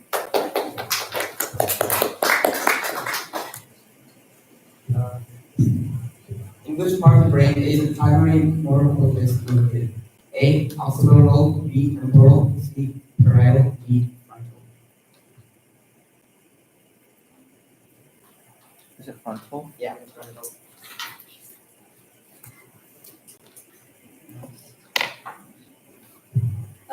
In which part of the brain is the primary motor cortex located? A. Occipital lobe. B. Temporal. C. Parietal. D. Frontal. Is it frontal? Yeah, it's frontal.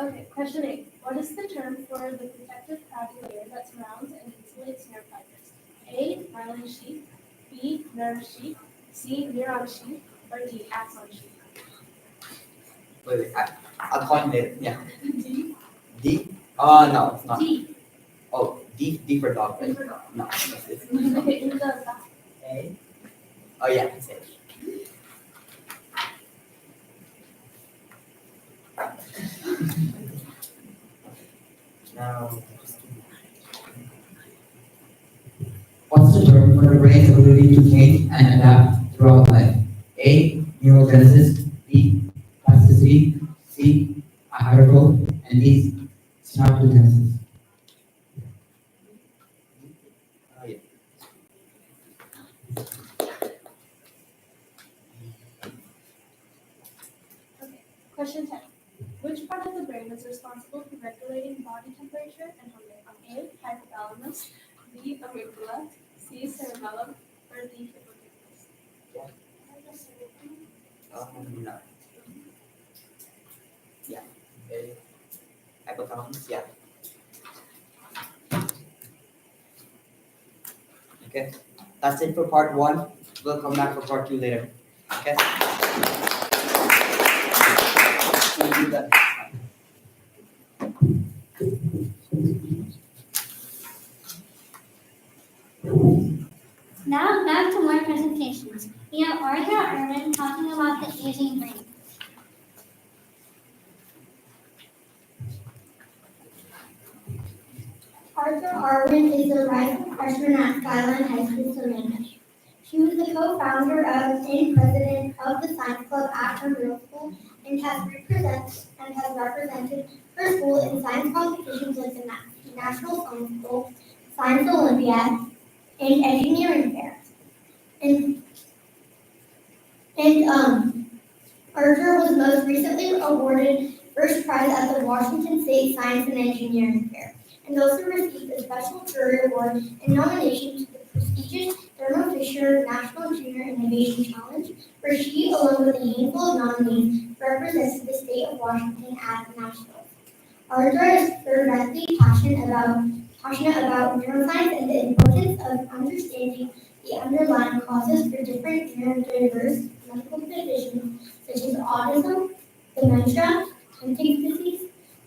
Okay, question 8. What is the term for the protective crowding layer that surrounds and insulates nerve fibers? A. Myelin sheath, B. Nerve sheath, C. Neuron sheath, or D. Axon sheath. Wait, I'll call you later. Yeah. D. D? Oh, no, it's not. D. Oh, D for dog, right? D for dog. No. Okay, in the back. A? Oh, yeah, it's A. Now, what's the term for the brain's ability to change and adapt throughout life? A. Neurogenesis. B. Plasticity. C. Hypergrowth. And D. Synaptogenesis. Oh, yeah. Okay, question 10. Which part of the brain is responsible for regulating body temperature and hunger? A. Hypothalamus, B. Amygdala, C. Cerebellum, or D. Hippocampus. No. Yeah. A. Hypothalamus. Yeah. Okay. That's it for part 1. We'll come back for part 2 later. Okay. See you then. Now back to more presentations. We have Arthur Irwin talking about the aging brain. Arthur Irwin is a rising freshman at Skyline High School, Savannah. She was the co-founder of and president of the Science Club at her middle school and has represented her school in science competitions like the National Science Bowl, Science Olympiad, and engineering fairs. And Arthur was most recently awarded first prize at the Washington State Science and Engineering Fair, and also received a special jury award and nomination to the prestigious Thermo Fisher National Junior Innovation Challenge, where she, along with a handful of nominees, represented the state of Washington at the Nationals. Arthur is fervently passionate about neuroscience and the importance of understanding the underlying causes for different neurodiverse medical conditions such as autism, dementia, Huntington's disease,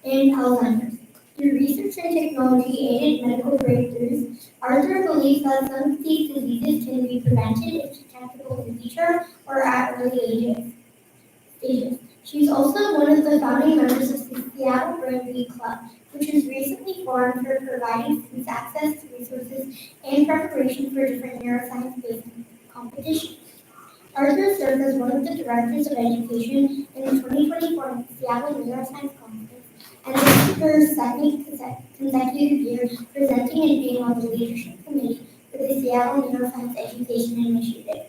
and Alzheimer's. Through research and technology-aided medical breakthroughs, Arthur believes that some of these diseases can be prevented if detectable in vitro or at early stages. She's also one of the founding members of the Seattle Brain Week Club, which was recently formed for providing students access to resources and preparation for different neuroscience-based competitions. Arthur served as one of the directors of education in the 2024 Seattle Neuroscience Conference, and this is her second consecutive year presenting and being on the leadership committee for the Seattle Neuroscience Education Initiative.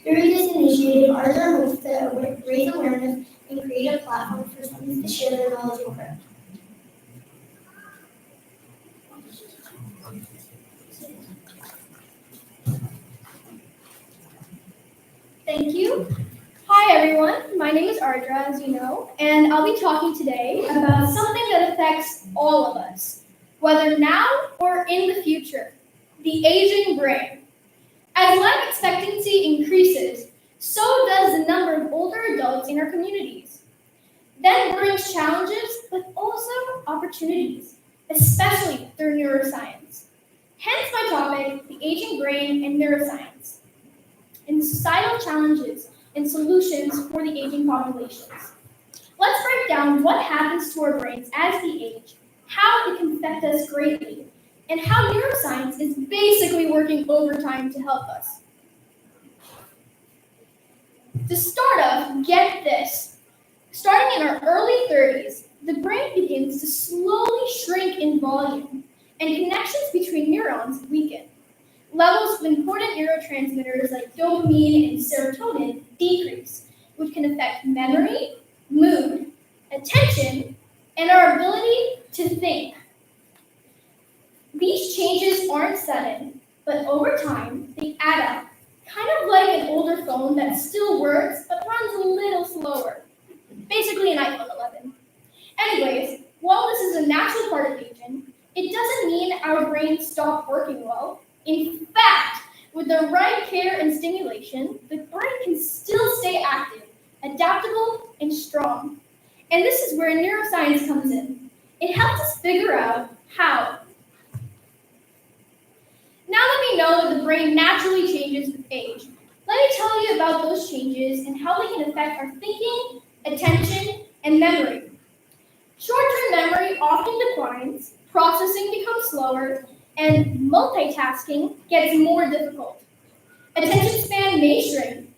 Through this initiative, Arthur hopes to raise awareness and create a platform for students to share their knowledge and growth. Thank you. Hi everyone, my name is Ardra, as you know, and I'll be talking today about something that affects all of us, whether now or in the future, the aging brain. As life expectancy increases, so does the number of older adults in our communities. That brings challenges, but also opportunities, especially through neuroscience. Hence my topic, the aging brain and neuroscience, and societal challenges and solutions for the aging populations. Let's break down what happens to our brains as we age, how it can affect us greatly, and how neuroscience is basically working overtime to help us. To start off, get this. Starting in our early 30s, the brain begins to slowly shrink in volume, and connections between neurons weaken. Levels of important neurotransmitters like dopamine and serotonin decrease, which can affect memory, mood, attention, and our ability to think. These changes aren't sudden, but over time, they add up, kind of like an older phone that still works but runs a little slower. Basically an iPhone 11. Anyways, while this is a natural part of aging, it doesn't mean our brains stop working well. In fact, with the right care and stimulation, the brain can still stay active, adaptable, and strong. And this is where neuroscience comes in. It helps us figure out how. Now that we know that the brain naturally changes with age, let me tell you about those changes and how they can affect our thinking, attention, and memory. Short-term memory often declines, processing becomes slower, and multitasking gets more difficult. Attention span may shrink,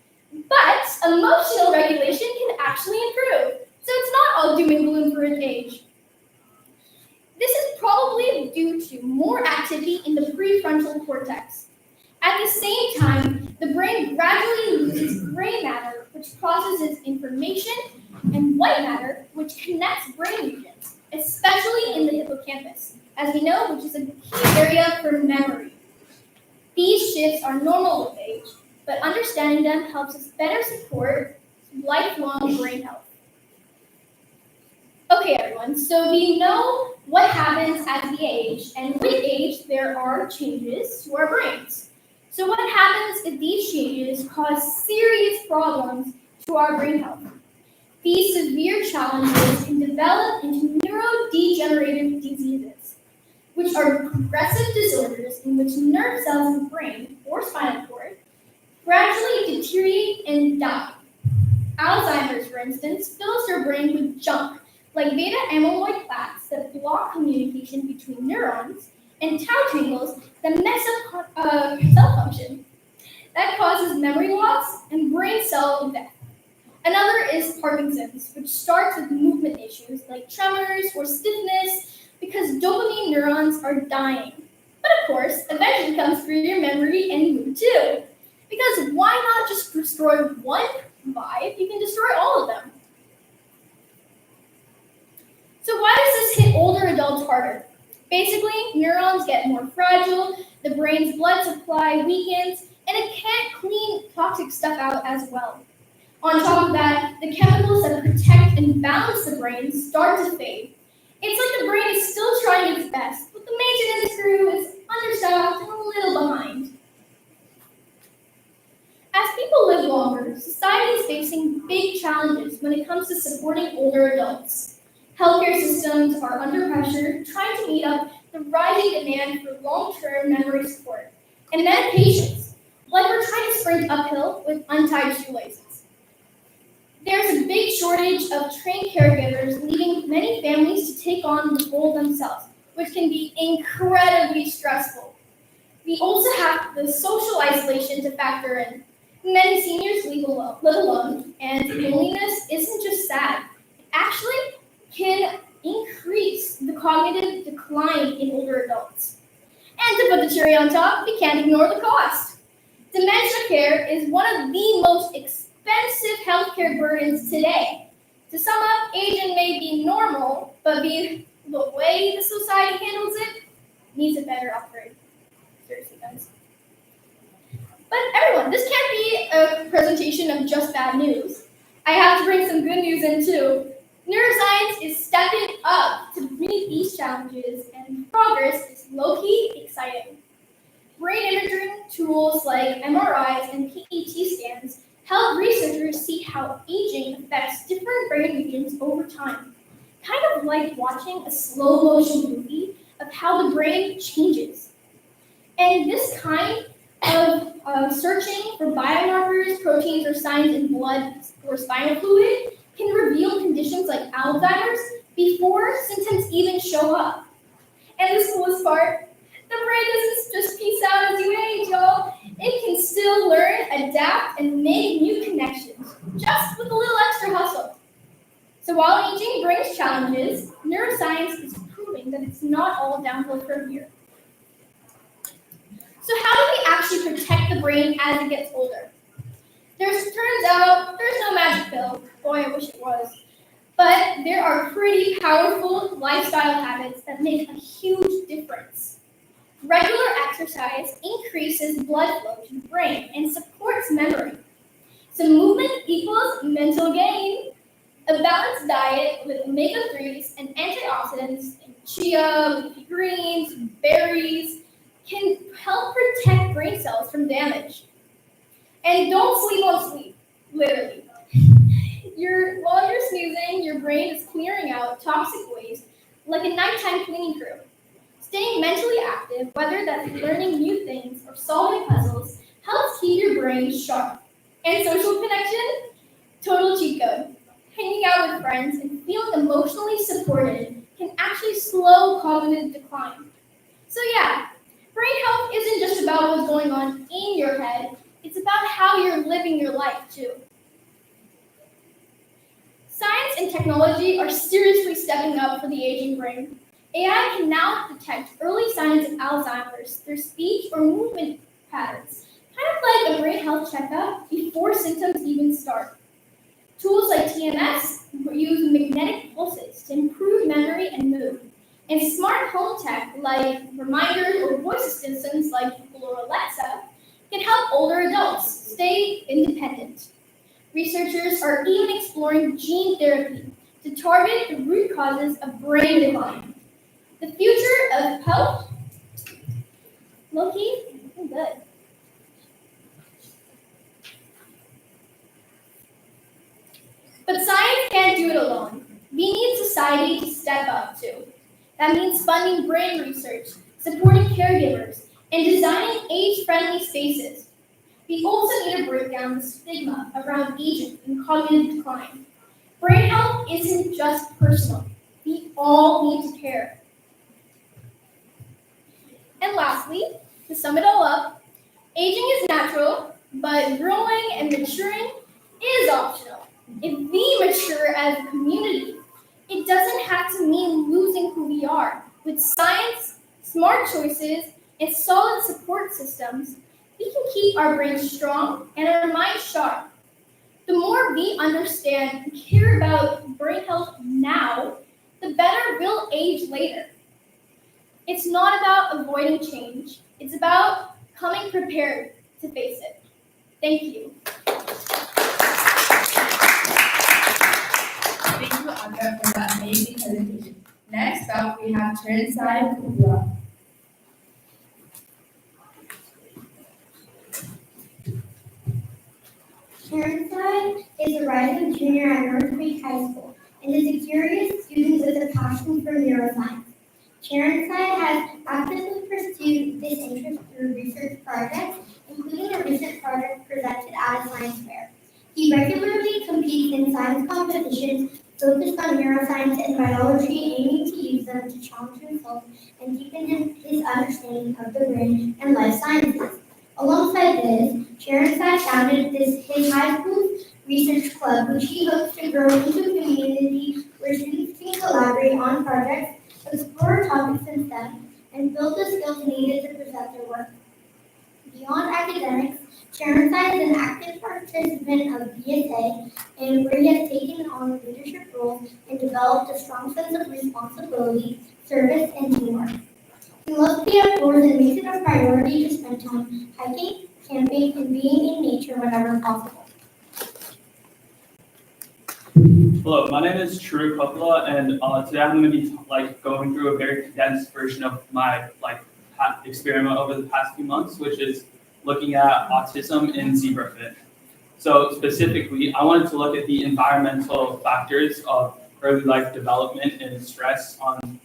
but emotional regulation can actually improve, so it's not all doom and gloom for age. This is probably due to more activity in the prefrontal cortex. At the same time, the brain gradually loses gray matter, which processes information, and white matter, which connects brain regions, especially in the hippocampus, as we know, which is a key area for memory. These shifts are normal with age, but understanding them helps us better support lifelong brain health. Okay, everyone, so we know what happens as we age, and with age, there are changes to our brains. So what happens if these changes cause serious problems to our brain health? These severe challenges can develop into neurodegenerative diseases, which are progressive disorders in which nerve cells in the brain or spinal cord gradually deteriorate and die. Alzheimer's, for instance, fills your brain with junk like beta amyloid plaques that block communication between neurons and tau tangles that mess up cell function. That causes memory loss and brain cell death. Another is Parkinson's, which starts with movement issues like tremors or stiffness because dopamine neurons are dying. But of course, eventually comes through your memory and mood too. Because why not just destroy one vibe? You can destroy all of them. So why does this hit older adults harder? Basically, neurons get more fragile, the brain's blood supply weakens, and it can't clean toxic stuff out as well. On top of that, the chemicals that protect and balance the brain start to fade. It's like the brain is still trying its best, but the maintenance crew is understaffed and a little behind. As people live longer, society is facing big challenges when it comes to supporting older adults. Healthcare systems are under pressure trying to meet up the rising demand for long-term memory support. And then patience, like we're trying to sprint uphill with untied shoelaces. There's a big shortage of trained caregivers, leaving many families to take on the role themselves, which can be incredibly stressful. We also have the social isolation to factor in. Many seniors live alone, and loneliness isn't just sad. It actually can increase the cognitive decline in older adults. And to put the cherry on top, we can't ignore the cost. Dementia care is one of the most expensive healthcare burdens today. To sum up, aging may be normal, but the way the society handles it needs a better upgrade. Seriously, guys. But everyone, this can't be a presentation of just bad news. I have to bring some good news in too. Neuroscience is stepping up to meet these challenges, and progress is low-key exciting. Brain imaging tools like MRIs and PET scans help researchers see how aging affects different brain regions over time. Kind of like watching a slow-motion movie of how the brain changes. And this kind of searching for biomarkers, proteins, or signs in blood or spinal fluid can reveal conditions like Alzheimer's before symptoms even show up. And the coolest part, the brain doesn't just peace out as you age, y'all. It can still learn, adapt, and make new connections, just with a little extra hustle. So while aging brings challenges, neuroscience is proving that it's not all downhill from here. So how do we actually protect the brain as it gets older? Turns out there's no magic pill. Boy, I wish it was. But there are pretty powerful lifestyle habits that make a huge difference. Regular exercise increases blood flow to the brain and supports memory. So movement equals mental gain. A balanced diet with omega-3s and antioxidants and chia, leafy greens, berries can help protect brain cells from damage. And don't sleep on sleep, literally. While you're snoozing, your brain is clearing out toxic waste like a nighttime cleaning crew. Staying mentally active, whether that's learning new things or solving puzzles, helps keep your brain sharp. And social connection? Total cheat code. Hanging out with friends and feeling emotionally supported can actually slow cognitive decline. So yeah, brain health isn't just about what's going on in your head, it's about how you're living your life too. Science and technology are seriously stepping up for the aging brain. AI can now detect early signs of Alzheimer's through speech or movement patterns, kind of like a brain health checkup before symptoms even start. Tools like TMS use magnetic pulses to improve memory and mood. And smart home tech like reminders or voice assistants like Google or Alexa can help older adults stay independent. Researchers are even exploring gene therapy to target the root causes of brain decline. The future of health, low-key, looking good. But science can't do it alone. We need society to step up too. That means funding brain research, supporting caregivers, and designing age-friendly spaces. We also need to break down the stigma around aging and cognitive decline. Brain health isn't just personal. We all need to care. And lastly, to sum it all up, aging is natural, but growing and maturing is optional. If we mature as a community, it doesn't have to mean losing who we are. With science, smart choices, and solid support systems, we can keep our brains strong and our minds sharp. The more we understand and care about brain health now, the better we'll age later. It's not about avoiding change. It's about coming prepared to face it. Thank you. Thank you, Audra, for that amazing presentation. Next up, we have Turnside Kubla. Turnside is a rising junior at North Creek High School and is a curious student with a passion for neuroscience. Turnside has actively pursued this interest through research projects, including a recent project presented at a science fair. He regularly competes in science competitions focused on neuroscience and biology, aiming to use them to challenge himself and deepen his understanding of the brain and life sciences. Alongside this, Sharon founded his high school research club, which he hopes to grow into a community where students can collaborate on projects, explore topics in STEM, and build the skills needed to present their work. Beyond academics, Sharon is an active participant of BSA, and where he has taken on leadership roles and developed a strong sense of responsibility, service, and teamwork. He loves the outdoors and makes it a priority to spend time hiking, camping, and being in nature whenever possible. Hello, my name is True Kopla, and today I'm going to be going through a very condensed version of my experiment over the past few months, which is looking at autism in zebrafish. So specifically, I wanted to look at the environmental factors of early life development and stress on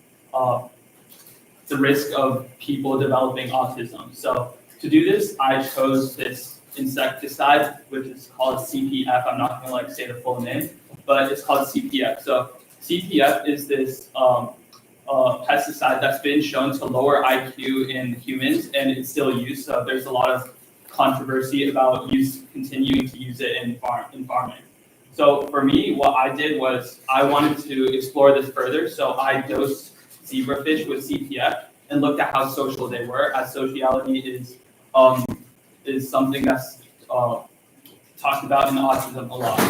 the risk of people developing autism. So to do this, I chose this insecticide, which is called CPF. I'm not going to say the full name, but it's called CPF. So CPF is this pesticide that's been shown to lower IQ in humans, and it's still used. So there's a lot of controversy about continuing to use it in farming. So for me, what I did was I wanted to explore this further. So I dosed zebrafish with CPF and looked at how social they were, as sociality is something that's talked about in autism a lot.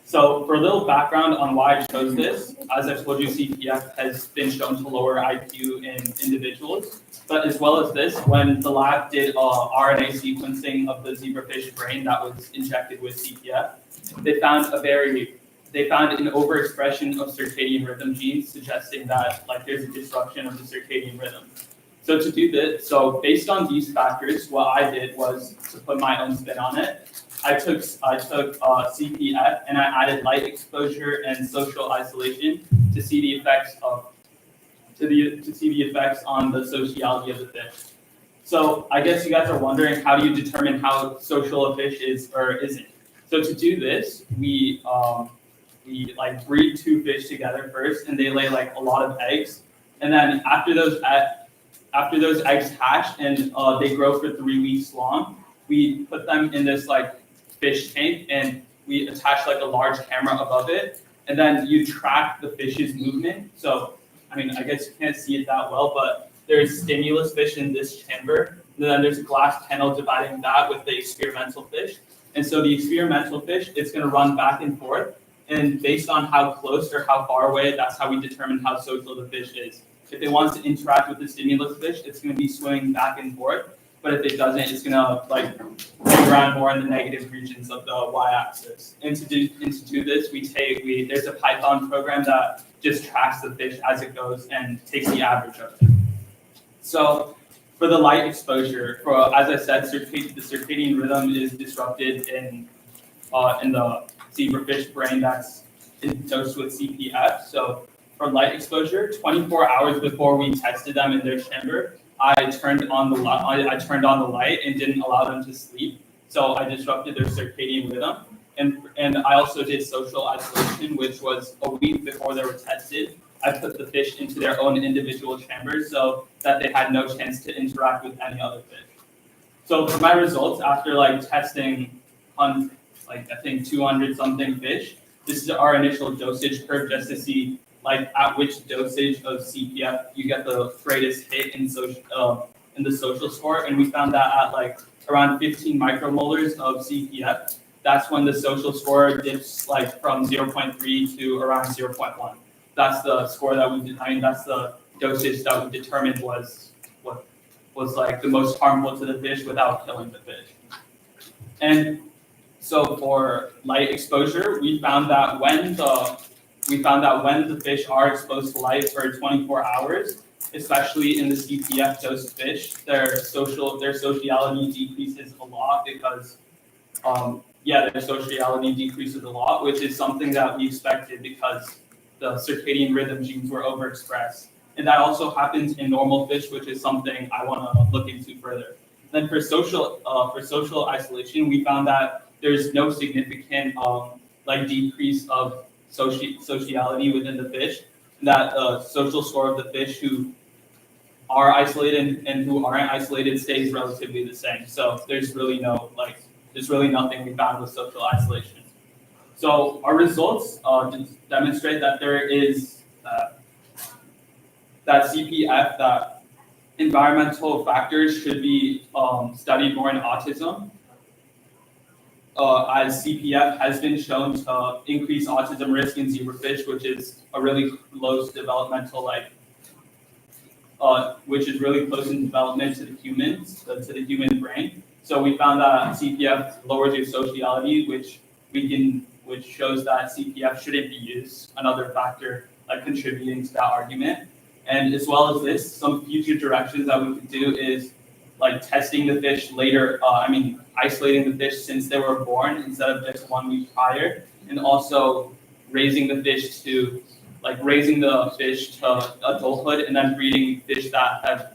So for a little background on why I chose this, as I told you, CPF has been shown to lower IQ in individuals. But as well as this, when the lab did RNA sequencing of the zebrafish brain that was injected with CPF, they found an overexpression of circadian rhythm genes, suggesting that there's a disruption of the circadian rhythm. So to do this, based on these factors, what I did was to put my own spin on it. I took CPF and I added light exposure and social isolation to see the effects on the sociality of the fish. So I guess you guys are wondering, how do you determine how social a fish is or isn't? So to do this, we breed two fish together first, and they lay a lot of eggs, and then after those eggs hatch and they grow for 3 weeks long, we put them in this fish tank, and we attach a large camera above it, and then you track the fish's movement. So, I guess you can't see it that well, but there's stimulus fish in this chamber, and then there's a glass panel dividing that with the experimental fish. And so the experimental fish, it's going to run back and forth, and based on how close or how far away, that's how we determine how social the fish is. If it wants to interact with the stimulus fish, it's going to be swimming back and forth. But if it doesn't, it's going to move around more in the negative regions of the y-axis. And to do this, there's a Python program that just tracks the fish as it goes and takes the average of it. So for the light exposure, as I said, the circadian rhythm is disrupted in the zebrafish brain that's dosed with CPF. So for light exposure, 24 hours before we tested them in their chamber, I turned on the light and didn't allow them to sleep. So I disrupted their circadian rhythm. And I also did social isolation, which was a week before they were tested. I put the fish into their own individual chambers so that they had no chance to interact with any other fish. So for my results, after testing on I think 200 something fish, this is our initial dosage curve just to see at which dosage of CPF you get the greatest hit in the social score, and we found that at around 15 micromolars of CPF, that's when the social score dips from 0.3 to around 0.1. That's the score that we did. That's the dosage that we determined was what was the most harmful to the fish without killing the fish. And so for light exposure, we found that when the fish are exposed to light for 24 hours, especially in the CPF dosed fish, their sociality decreases a lot because, their sociality decreases a lot, which is something that we expected because the circadian rhythm genes were overexpressed. And that also happens in normal fish, which is something I want to look into further. Then for social isolation, we found that there's no significant like decrease of sociality within the fish. That social score of the fish who are isolated and who aren't isolated stays relatively the same. So there's really nothing we found with social isolation. So our results demonstrate that there is that CPF, that environmental factors should be studied more in autism, as CPF has been shown to increase autism risk in zebrafish, which is a really close developmental which is really close in development to the humans, to the human brain. So we found that CPF lowers your sociality, which shows that CPF shouldn't be used. Another factor like contributing to that argument. And as well as this, some future directions that we could do is like testing the fish later. Isolating the fish since they were born instead of just 1 week prior, and also raising the fish to adulthood and then breeding fish that have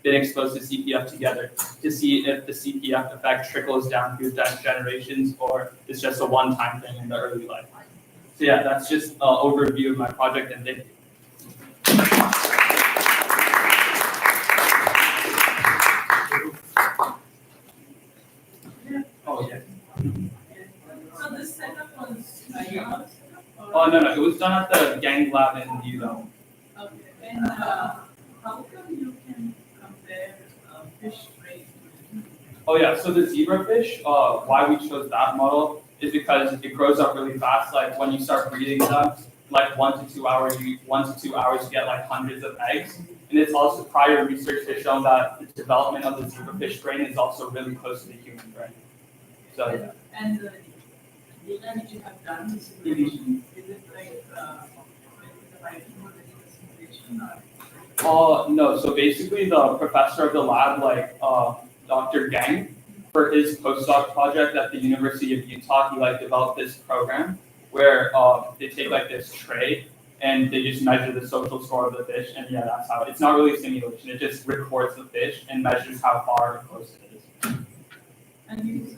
been exposed to CPF together to see if the CPF effect trickles down through generations or it's just a one-time thing in the early life. So yeah, that's just an overview of my project, and thank you. Oh yeah. So this setup was Oh no, it was done at the Gang Lab in Neuro. okay. And how come you can compare fish rate? Oh yeah, so the zebrafish, why we chose that model is because it grows up really fast. Like when you start breeding them, like 1 to 2 hours, you get like hundreds of eggs. And it's also prior research has shown that the development of the zebrafish brain is also really close to the human brain. So yeah. And the data that you have done, the simulation, is it like the writing or the simulation or? No, so basically the professor of the lab, Dr. Gang, for his postdoc project at the University of Utah, he developed this program where they take this tray and they just measure the social score of the fish, and yeah, that's how it's not really a simulation. It just records the fish and measures how far or close it is. And these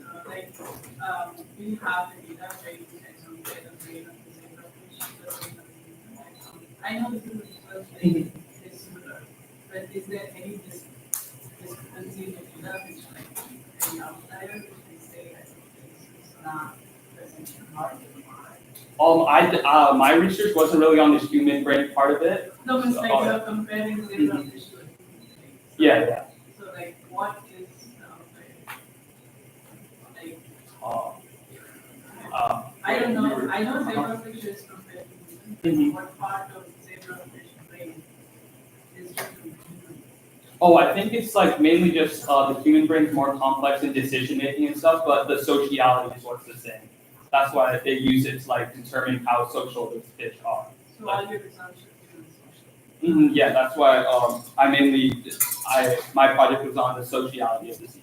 we have the data where you can compare the brain of the zebrafish to the brain of the human. I know this is very similar, but is there any discrepancy in the data which any outlier which we say that this is not present in the market? My research wasn't really on the human brain part of it. No, it's like you're comparing zebrafish to a human brain. Yeah. So what is I don't know. I know zebrafish is compared to humans. What part of zebrafish brain is different? Oh, I think it's mainly just the human brain's more complex in decision making and stuff, but the sociality is what's the same. That's why they use it to determine how social the fish are. So all your assumptions are social. Yeah, that's why my project was on the sociality of the zebrafish.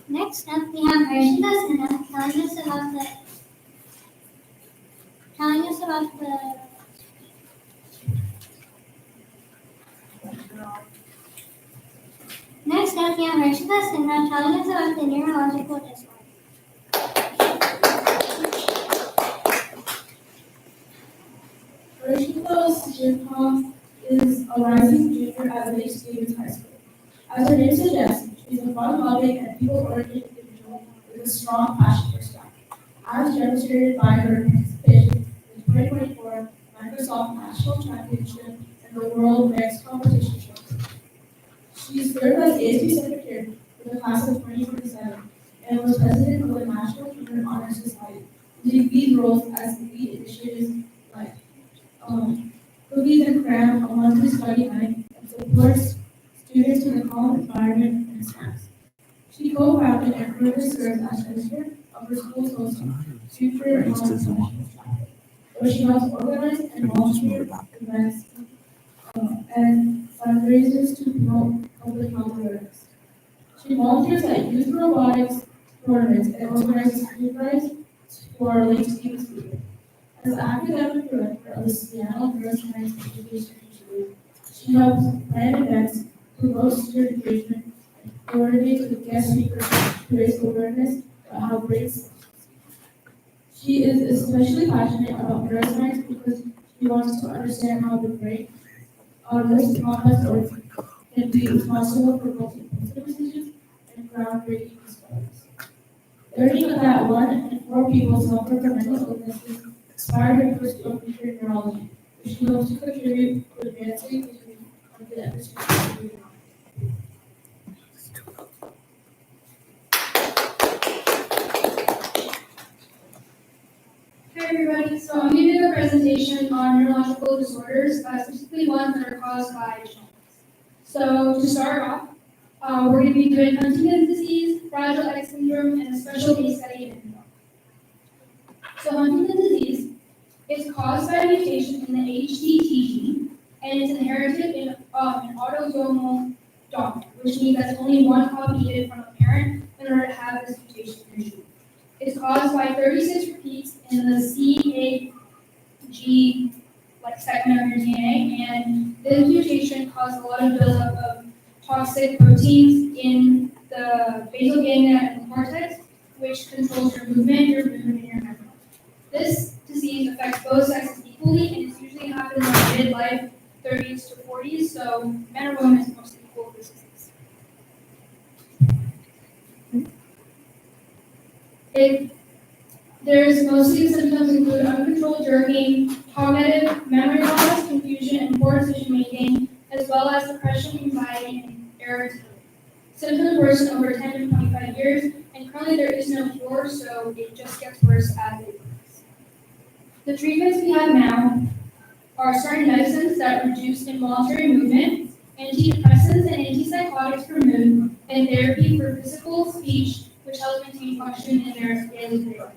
Next up, we have Harshita Sinha telling us about the Next up, we have Harshita Sinha telling us about the neurological disorder. Harshita Sinha is a rising junior at Lake Stevens High School. As her name suggests, she's a fun-loving and people-oriented individual with a strong passion for STEM, as demonstrated by her participation in the 2024 Microsoft National Championship and the World Mixed Competition Shows. She served as ASB Secretary for the class of 2027 and was president of the National Human Honor Society, lead roles as lead initiatives like Cookies and Cram, a monthly study night, and supports students in a calm environment and snacks. She co-founded and currently serves as editor of her school's hosting, Future and Professional Chapter, where she helps organize and volunteer events and fundraisers to promote public health awareness. She volunteers at youth robotics tournaments and organizes food drives for Lake Stevens students. As the academic director of the Seattle Neuroscience Education Institute, She helps plan events, promotes student engagement, and coordinates with guest speakers to raise awareness about how brains. She is especially passionate about neuroscience because she wants to understand how the brain, our most complex organ, can be responsible for both impulsive decisions and groundbreaking discoveries. Learning that 1 in 4 people suffer from mental illnesses inspired her first to future neurology, which she hopes to contribute to advancing the treatment of the understanding of human mind. Hi everybody, so I'm giving a presentation on neurological disorders, specifically ones that are caused by genetics. So to start off, we're going to be doing Huntington's disease, Fragile X syndrome, and a special case study in neuro. So Huntington's disease is caused by a mutation in the HTT gene, and it's inherited in an autosomal dominant, which means that only one copy needed from a parent in order to have this mutation in your gene. It's caused by 36 repeats in the CAG segment of your DNA, and this mutation causes a lot of buildup of toxic proteins in the basal ganglia and the cortex, which controls your movement, and your memory. This disease affects both sexes equally, and it usually happens in midlife, 30s to 40s, so men or women is most equal to this disease. There's mostly symptoms include uncontrolled jerking, cognitive, memory loss, confusion, and poor decision making, as well as depression, anxiety, and irritability. Symptoms worsen over 10 to 25 years, and currently there is no cure, so it just gets worse as it goes. The treatments we have now are certain medicines that reduce involuntary movement, antidepressants and antipsychotics for mood, and therapy for physical speech, which helps maintain function in their daily life.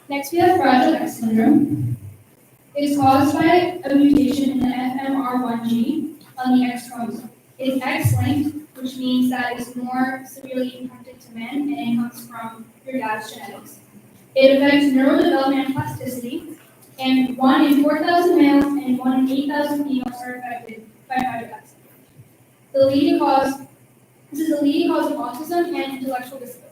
Next, we have Fragile X syndrome. It's caused by a mutation in the FMR1 gene on the X chromosome. It's X-linked, which means that it's more severely impacted to men, and it comes from your dad's genetics. It affects neurodevelopment and plasticity, and 1 in 4,000 males and 1 in 8,000 females are affected by Fragile X syndrome. This is the leading cause of autism and intellectual disability.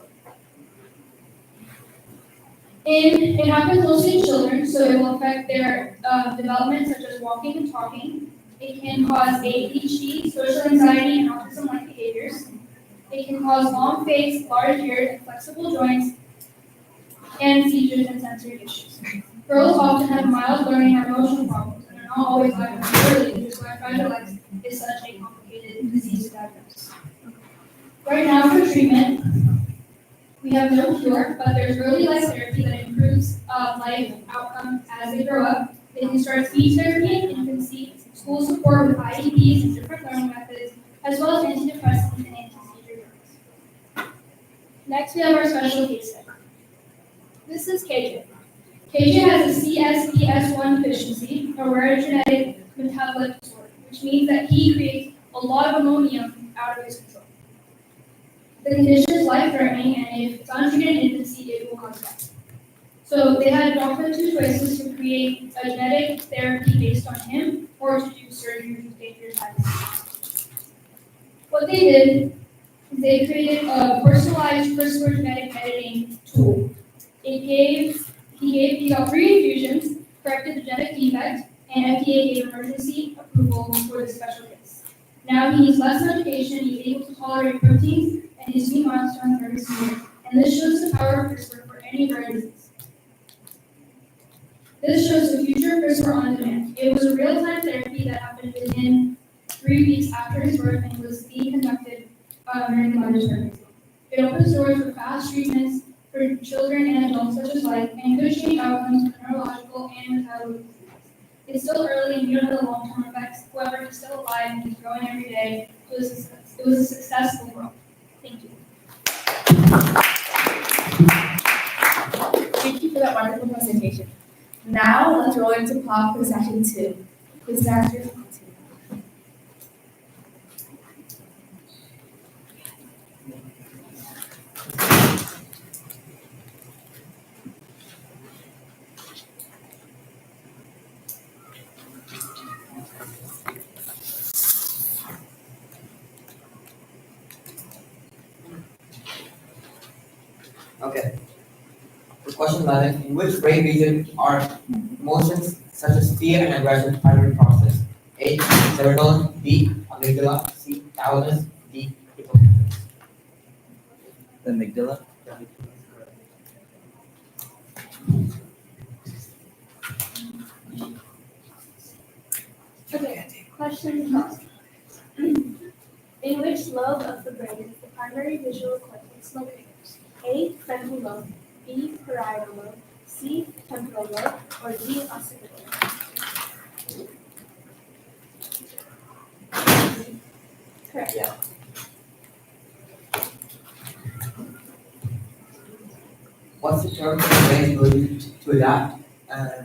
It happens mostly in children, so it will affect their development, such as walking and talking. It can cause ADHD, social anxiety, and autism-like behaviors. It can cause long face, large ears, and flexible joints, and seizures and sensory issues. Girls often have mild learning or emotional problems and are not always diagnosed early, which is why Fragile X is such a complicated disease to diagnose. Right now for treatment, we have no cure, but there's early life therapy that improves life outcomes as they grow up. They can start speech therapy in infancy, school support with IEPs and different learning methods, as well as antidepressants and anti-seizure drugs. Next, we have our special case study. This is KJ. KJ has a CSPS1 deficiency, a rare genetic metabolic disorder, which means that he creates a lot of ammonium out of his control. The condition is life-threatening, and if it's untreated in infancy, it will cause death. So they had offered 2 choices to create a genetic therapy based on him, or to do surgery, which is dangerous at this time. What they did is they created a personalized CRISPR genetic editing tool. He got 3 infusions, corrected the genetic defect, and FDA gave emergency approval for this special case. Now he needs less medication, he's able to tolerate proteins, and his new milestones are received. And this shows the power of CRISPR for any rare disease. This shows the future of CRISPR on demand. It was a real-time therapy that happened within 3 weeks after his birth and was being conducted during the mother's pregnancy. It opens doors for fast treatments for children and adults such as life, and could change outcomes for neurological and metabolic diseases. It's still early and we don't know the long-term effects. However, he's still alive and he's growing every day. It was a successful growth. Thank you. Thank you for that wonderful presentation. Now let's roll into POP for session 2. Quiz Masters continue. Okay. For question 11, in which brain region are emotions such as fear and aggression primarily processed? A. Cerebellum. B. Amygdala. C. Thalamus. D. Hippocampus. The amygdala. Okay, question 12. In which lobe of the brain is the primary visual cortex located? A. Frontal lobe. B. Parietal lobe. C. Temporal lobe. Or D. Occipital lobe. Correct. Yeah. What's the term for the brain's ability uh,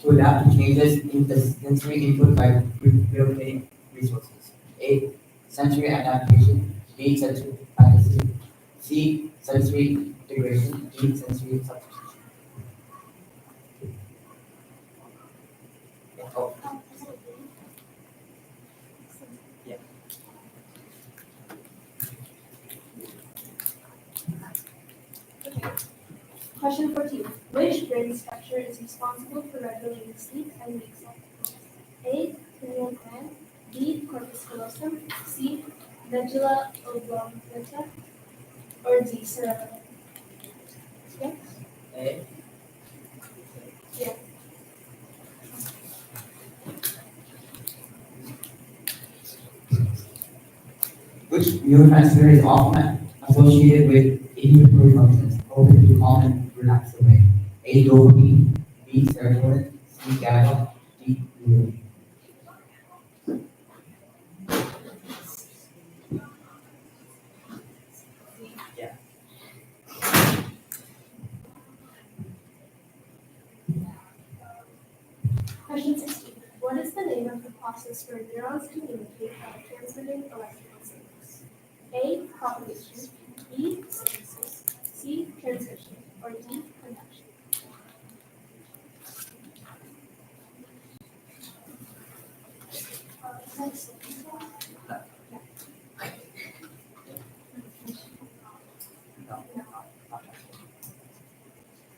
to adapt to changes in the sensory input by relocating resources? A. Sensory adaptation. B. Sensory adaptation. C. Sensory integration. D. Sensory substitution. Yeah. Oh, yeah. Okay. Question 14. Which brain structure is responsible for regulating sleep and wake cycles? A. Pineal gland. B. Corpus callosum. C. Medulla oblongata. Or D. Cerebellum. Yes? A. Yeah. Which neurotransmitter is often associated with inhibitory functions, hoping to calm and relax the brain? A. Dopamine. B. Serotonin. C. GABA. D. Glutamine. Yeah. Question 16. What is the name of the process where neurons communicate by transmitting electrical signals? A. Propagation. B. Synthesis. C. Transmission. Or D. Conduction.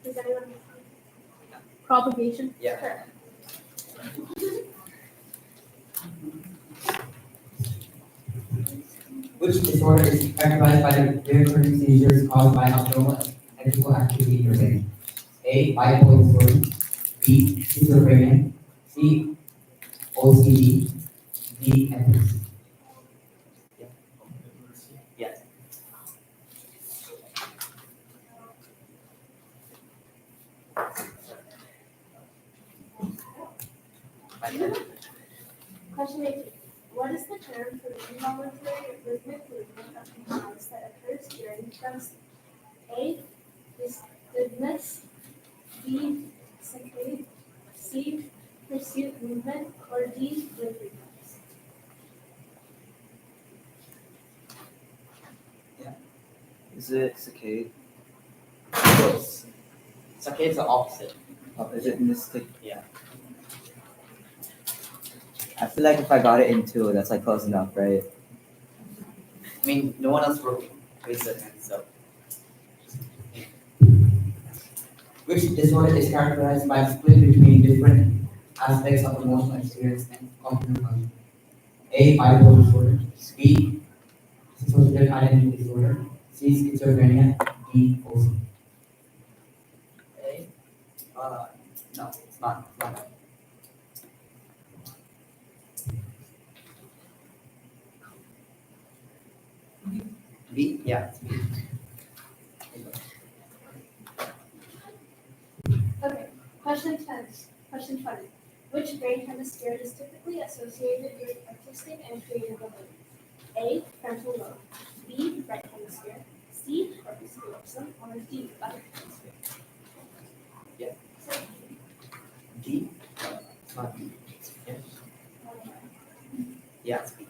Does anyone? Propagation. Yeah. Correct. Which disorder is characterized by the recurring seizures caused by abnormal electrical activity in your brain? A. Bipolar disorder. B. Schizophrenia. C. OCD. D. Epilepsy. Yeah. Yes. Question 18. What is the term for the involuntary rhythmic movement of the hands that occurs during REM sleep? A. Distinctness. B. Saccade. C. Pursuit movement. Or D. Limb reflex. Is it saccade? Close. Saccade's the opposite. Is it mystic? Yeah. I feel like if I got it in two, that's like close enough, right? I mean, no one else wrote it, so. Which disorder is characterized by a split between different aspects of emotional experience and cognitive function? A. Bipolar disorder. B. Dissociative identity disorder. C. Schizophrenia. D. OCD. A. No, it's not. It's not. B. Yeah. It's B. Okay. Question 10. Question 20. Which brain hemisphere is typically associated with artistic and creative ability? A. Frontal lobe. B. Right hemisphere. C. Corpus callosum. Or D. Left hemisphere. D. It's not B. Yeah. Yeah. It's B.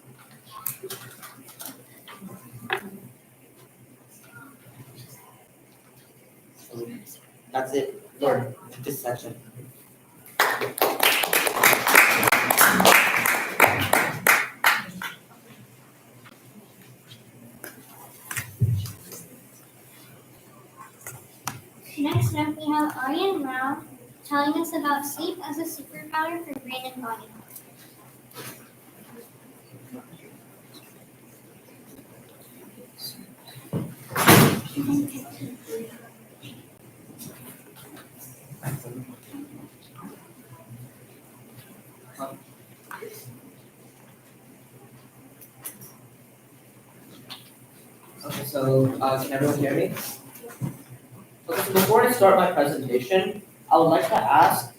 So that's it for this section. have Ari and Rao telling us about sleep as a superpower for brain and body. Okay, so can everyone hear me? Okay, so before I start my presentation, I would like to ask,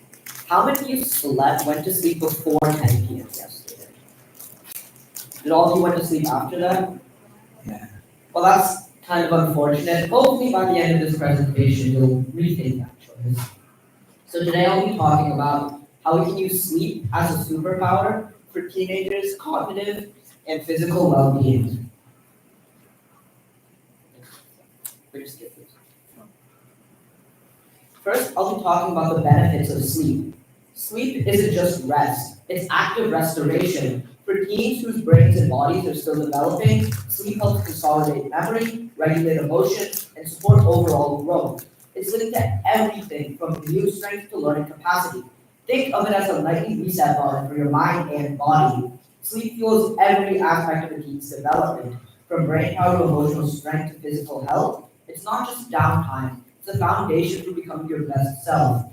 how many of you went to sleep before 10 p.m. yesterday? Did all of you went to sleep after that? Yeah. Well, that's kind of unfortunate. Hopefully by the end of this presentation, you'll rethink that choice. So today I'll be talking about how we can use sleep as a superpower for teenagers' cognitive and physical well-being. First, I'll be talking about the benefits of sleep. Sleep isn't just rest, it's active restoration. For teens whose brains and bodies are still developing, sleep helps consolidate memory, regulate emotion, and support overall growth. It's linked to everything from immune strength to learning capacity. Think of it as a nightly reset button for your mind and body. Sleep fuels every aspect of a teen's development, from brain power to emotional strength to physical health. It's not just downtime, it's the foundation for becoming your best self.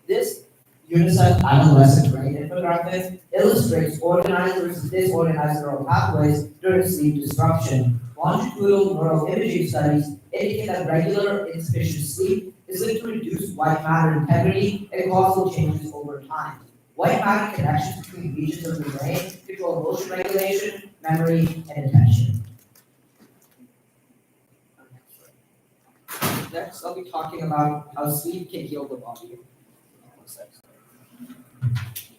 This UNICEF adolescent brain infographic illustrates organized versus disorganized neural pathways during sleep disruption. Longitudinal neuroimaging studies indicate that regular insufficient sleep is linked to reduced white matter integrity and causal changes over time. White matter connections between regions of the brain control emotion regulation, memory, and attention. Next, I'll be talking about how sleep can heal the body.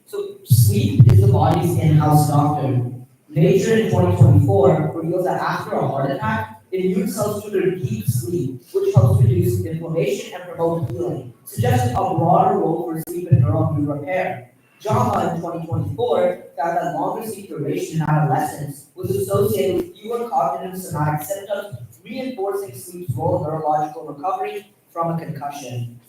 So sleep is the body's in-house doctor. Nature in 2024 reveals that after a heart attack, immune cells do their deep sleep, which helps reduce inflammation and promote healing, suggesting a broader role for sleep and neural repair. JAMA in 2024 found that longer sleep duration in adolescence was associated with fewer cognitive somatic symptoms, reinforcing sleep's role in neurological recovery from a concussion.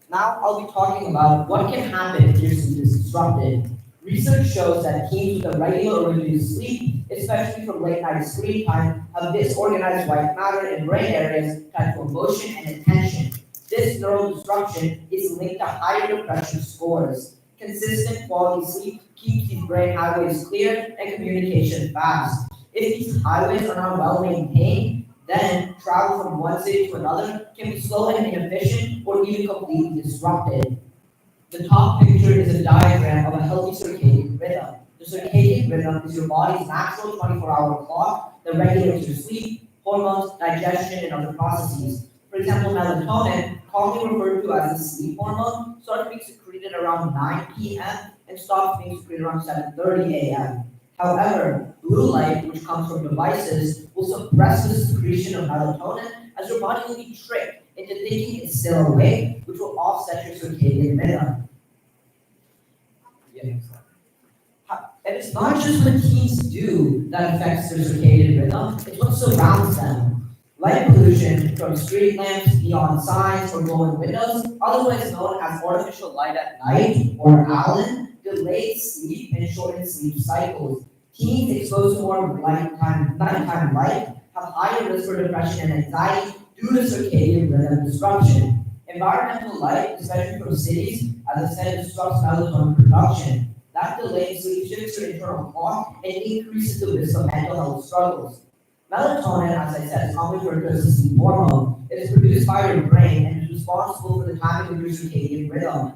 Now I'll be talking about what can happen if your sleep is disrupted. Research shows that teens with a regular or reduced sleep, especially from late night screen time, have disorganized white matter in brain areas tied to emotion and attention. This neural disruption is linked to higher depression scores. Consistent quality sleep keeps these brain highways clear and communication fast. If these highways are not well maintained, then travel from one city to another can be slow and inefficient or even completely disrupted. The top picture is a diagram of a healthy circadian rhythm. The circadian rhythm is your body's natural 24-hour clock that regulates your sleep, hormones, digestion, and other processes. For example, melatonin, commonly referred to as the sleep hormone, starts being secreted around 9 p.m. and stops being secreted around 7:30 a.m. However, blue light, which comes from devices, will suppress the secretion of melatonin as your body will be tricked into thinking it's still awake, which will offset your circadian rhythm. And it's not just what teens do that affects their circadian rhythm, it's what surrounds them. Light pollution from street lamps, neon signs, or glowing windows, otherwise known as artificial light at night or ALAN, delays sleep and shortens sleep cycles. Teens exposed to more nighttime light have higher risk for depression and anxiety due to circadian rhythm disruption. Environmental light, especially from cities, as I said, disrupts melatonin production. That delayed sleep shifts your internal clock and increases the risk of mental health struggles. Melatonin, as I said, is commonly referred to as a sleep hormone. It is produced by your brain and is responsible for the timing of your circadian rhythm,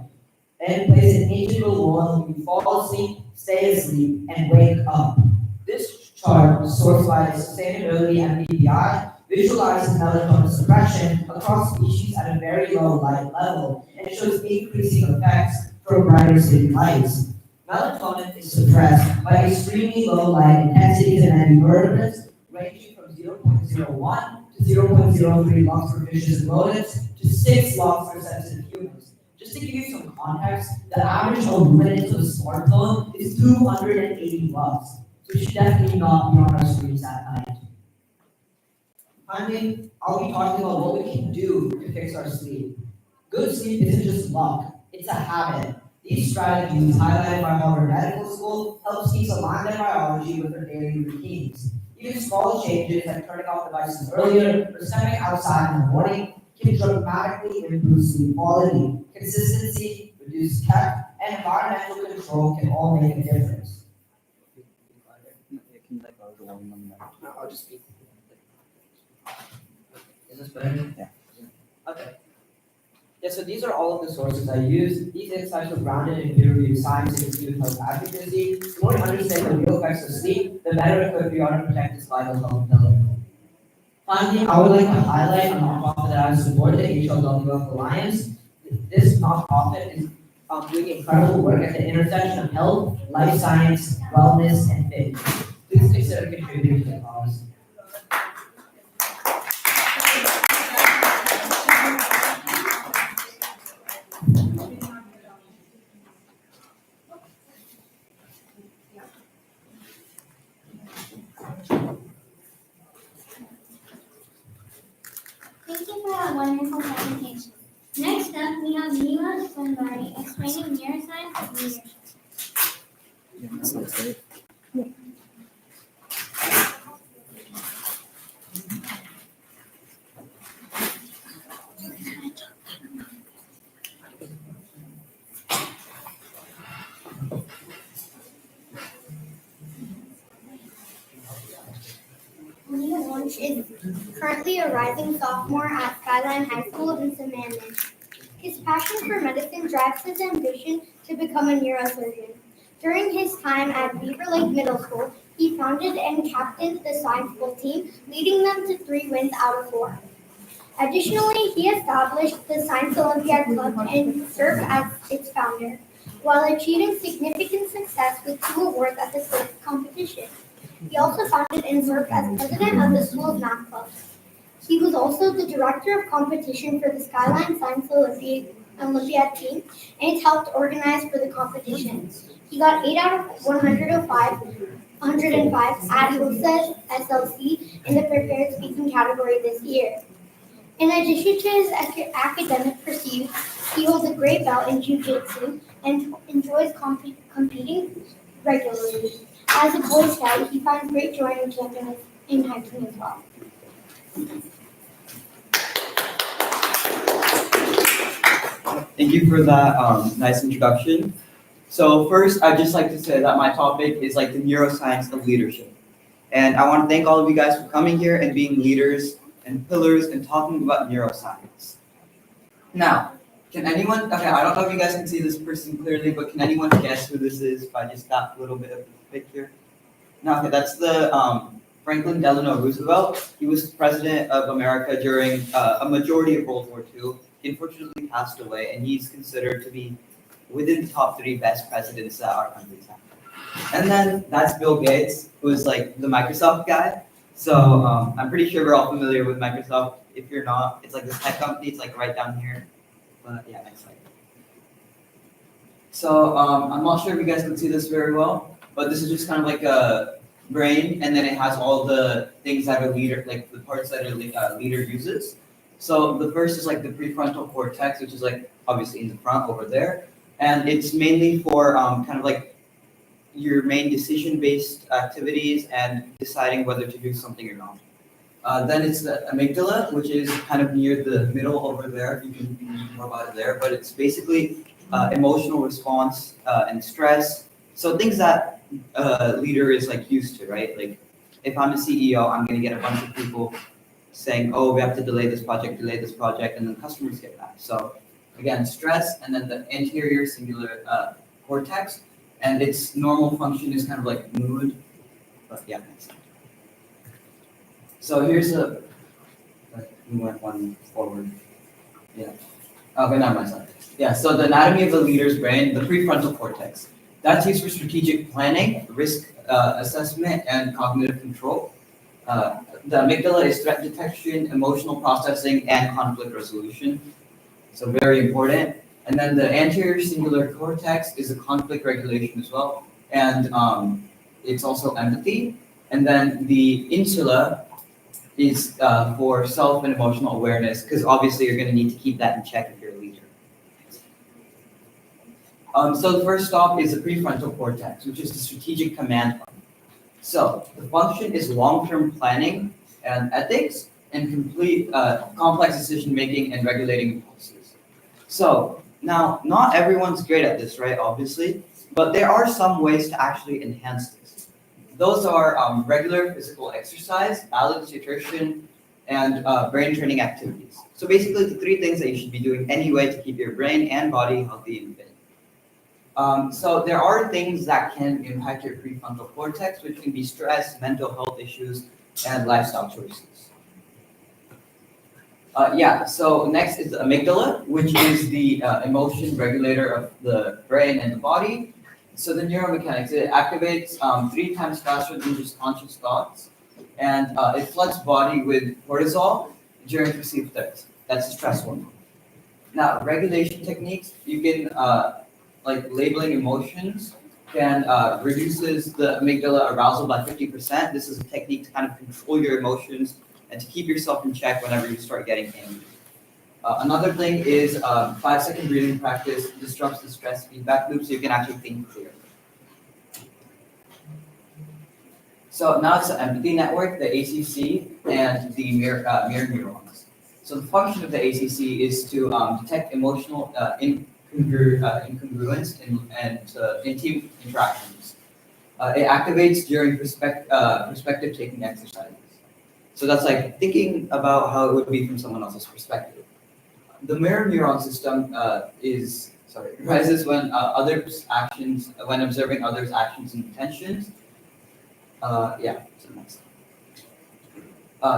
and plays an integral role in when you fall asleep, stay asleep, and wake up. This chart, sourced by Sustainability and BPI, visualizes melatonin suppression across species at a very low light level and shows increasing effects for brighter city lights. Melatonin is suppressed by extremely low light intensities in invertebrates, ranging from 0.01 to 0.03 lux for fishes and rodents to 6 lux for sensitive humans. Just to give you some context, the average luminance of a smartphone is 280 lux, so you should definitely not be on our screens at night. Finally, I'll be talking about what we can do to fix our sleep. Good sleep isn't just luck, it's a habit. These strategies highlighted by Harvard Medical School help teach align their biology with their daily routines. Even small changes like turning off devices earlier or stepping outside in the morning can dramatically improve sleep quality. Consistency, reduced tech, and environmental control can all make a difference. No, I'll just speak. Is this better? Yeah. Okay. Yeah, so these are all of the sources I use. These insights are grounded in peer-reviewed science and student health advocacy. The more we understand the real effects of sleep, the better equipped we are to protect this vital health pillar. Finally, I would like to highlight a nonprofit that I support, the HLWF Alliance. This nonprofit is doing incredible work at the intersection of health, life science, wellness, and fitness. Please consider contributing to the cause. Thank you for that wonderful presentation. Next up, we have Neuro explaining neuroscience and leadership. Leah Wunsch is currently a rising sophomore at Skyline High School in Sammamish. His passion for medicine drives his ambition to become a neurosurgeon. During his time at Beaver Lake Middle School, he founded and captained the science school team, leading them to 3 wins out of 4. Additionally, he established the Science Olympiad Club and served as its founder, while achieving significant success with 2 awards at the state competition. He also founded and served as president of the school's math club. He was also the director of competition for the Skyline Science Olympiad team and helped organize for the competition. He got 8 out of 105 at HOSA SLC in the prepared speaking category this year. In addition to his academic pursuits, he holds a gray belt in jiu-jitsu and enjoys competing regularly. As a Boy Scout, he finds great joy in camping and hiking as well. Thank you for that nice introduction. So first, I'd just like to say that my topic is like the neuroscience of leadership. And I want to thank all of you guys for coming here and being leaders and pillars and talking about neuroscience. Now, can anyone, okay, I don't know if you guys can see this person clearly, but can anyone guess who this is if I just got a little bit of the picture? No, okay, that's the Franklin Delano Roosevelt. He was president of America during a majority of World War II. He unfortunately passed away, and he's considered to be within the top 3 best presidents that our country's had. And then that's Bill Gates, who is like the Microsoft guy. So I'm pretty sure we're all familiar with Microsoft. If you're not, it's like this tech company. It's like right down here. But yeah, next slide. So I'm not sure if you guys can see this very well, but this is just kind of like a brain, and then it has all the things that a leader, like the parts that a leader uses. So the first is like the prefrontal cortex, which is like obviously in the front over there, and it's mainly for kind of like your main decision-based activities and deciding whether to do something or not. Then it's the amygdala, which is kind of near the middle over there. You can read more about it there, but it's basically emotional response and stress. So things that a leader is like used to, right? Like if I'm a CEO, I'm going to get a bunch of people saying, oh, we have to delay this project, and then customers get back. So again, stress, and then the anterior cingulate cortex, and its normal function is kind of like mood, but yeah, next slide. So here's a, we went one forward. Yeah. Okay, now my slide. Yeah, so the anatomy of the leader's brain, the prefrontal cortex. That's used for strategic planning, risk assessment, and cognitive control. The amygdala is threat detection, emotional processing, and conflict resolution. So very important. And then the anterior cingulate cortex is a conflict regulation as well. And it's also empathy. And then the insula is for self and emotional awareness, because obviously you're going to need to keep that in check if you're a leader. So the first stop is the prefrontal cortex, which is the strategic command function. So the function is long-term planning and ethics and complete complex decision-making and regulating impulses. So now, not everyone's great at this, right, obviously, but there are some ways to actually enhance this. Those are regular physical exercise, balanced nutrition, and brain training activities. So basically the three things that you should be doing anyway to keep your brain and body healthy and fit. So there are things that can impact your prefrontal cortex, which can be stress, mental health issues, and lifestyle choices. So next is the amygdala, which is the emotion regulator of the brain and the body. So the neuromechanics, it activates 3 times faster than just conscious thoughts, and it floods body with cortisol during perceived threats. That's a stress hormone. Now, regulation techniques, you can like labeling emotions can reduces the amygdala arousal by 50%. This is a technique to kind of control your emotions and to keep yourself in check whenever you start getting angry. Another thing is 5-second breathing practice disrupts the stress feedback loop so you can actually think clearly. So now it's the empathy network, the ACC, and the mirror neurons. So the function of the ACC is to detect emotional incongruence in team interactions. It activates during perspective taking exercises. So that's like thinking about how it would be from someone else's perspective. The mirror neuron system rises when when observing others' actions and intentions.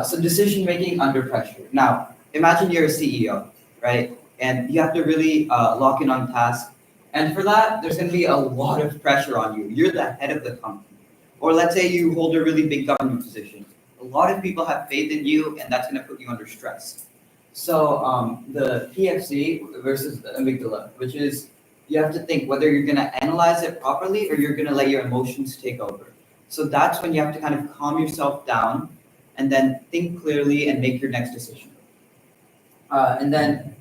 So decision making under pressure. Now, imagine you're a CEO, right? And you have to really lock in on tasks. And for that, there's going to be a lot of pressure on you. You're the head of the company. Or let's say you hold a really big government position. A lot of people have faith in you, and that's going to put you under stress. So the PFC versus the amygdala, which is you have to think whether you're going to analyze it properly or you're going to let your emotions take over. So that's when you have to kind of calm yourself down and then think clearly and make your next decision. And then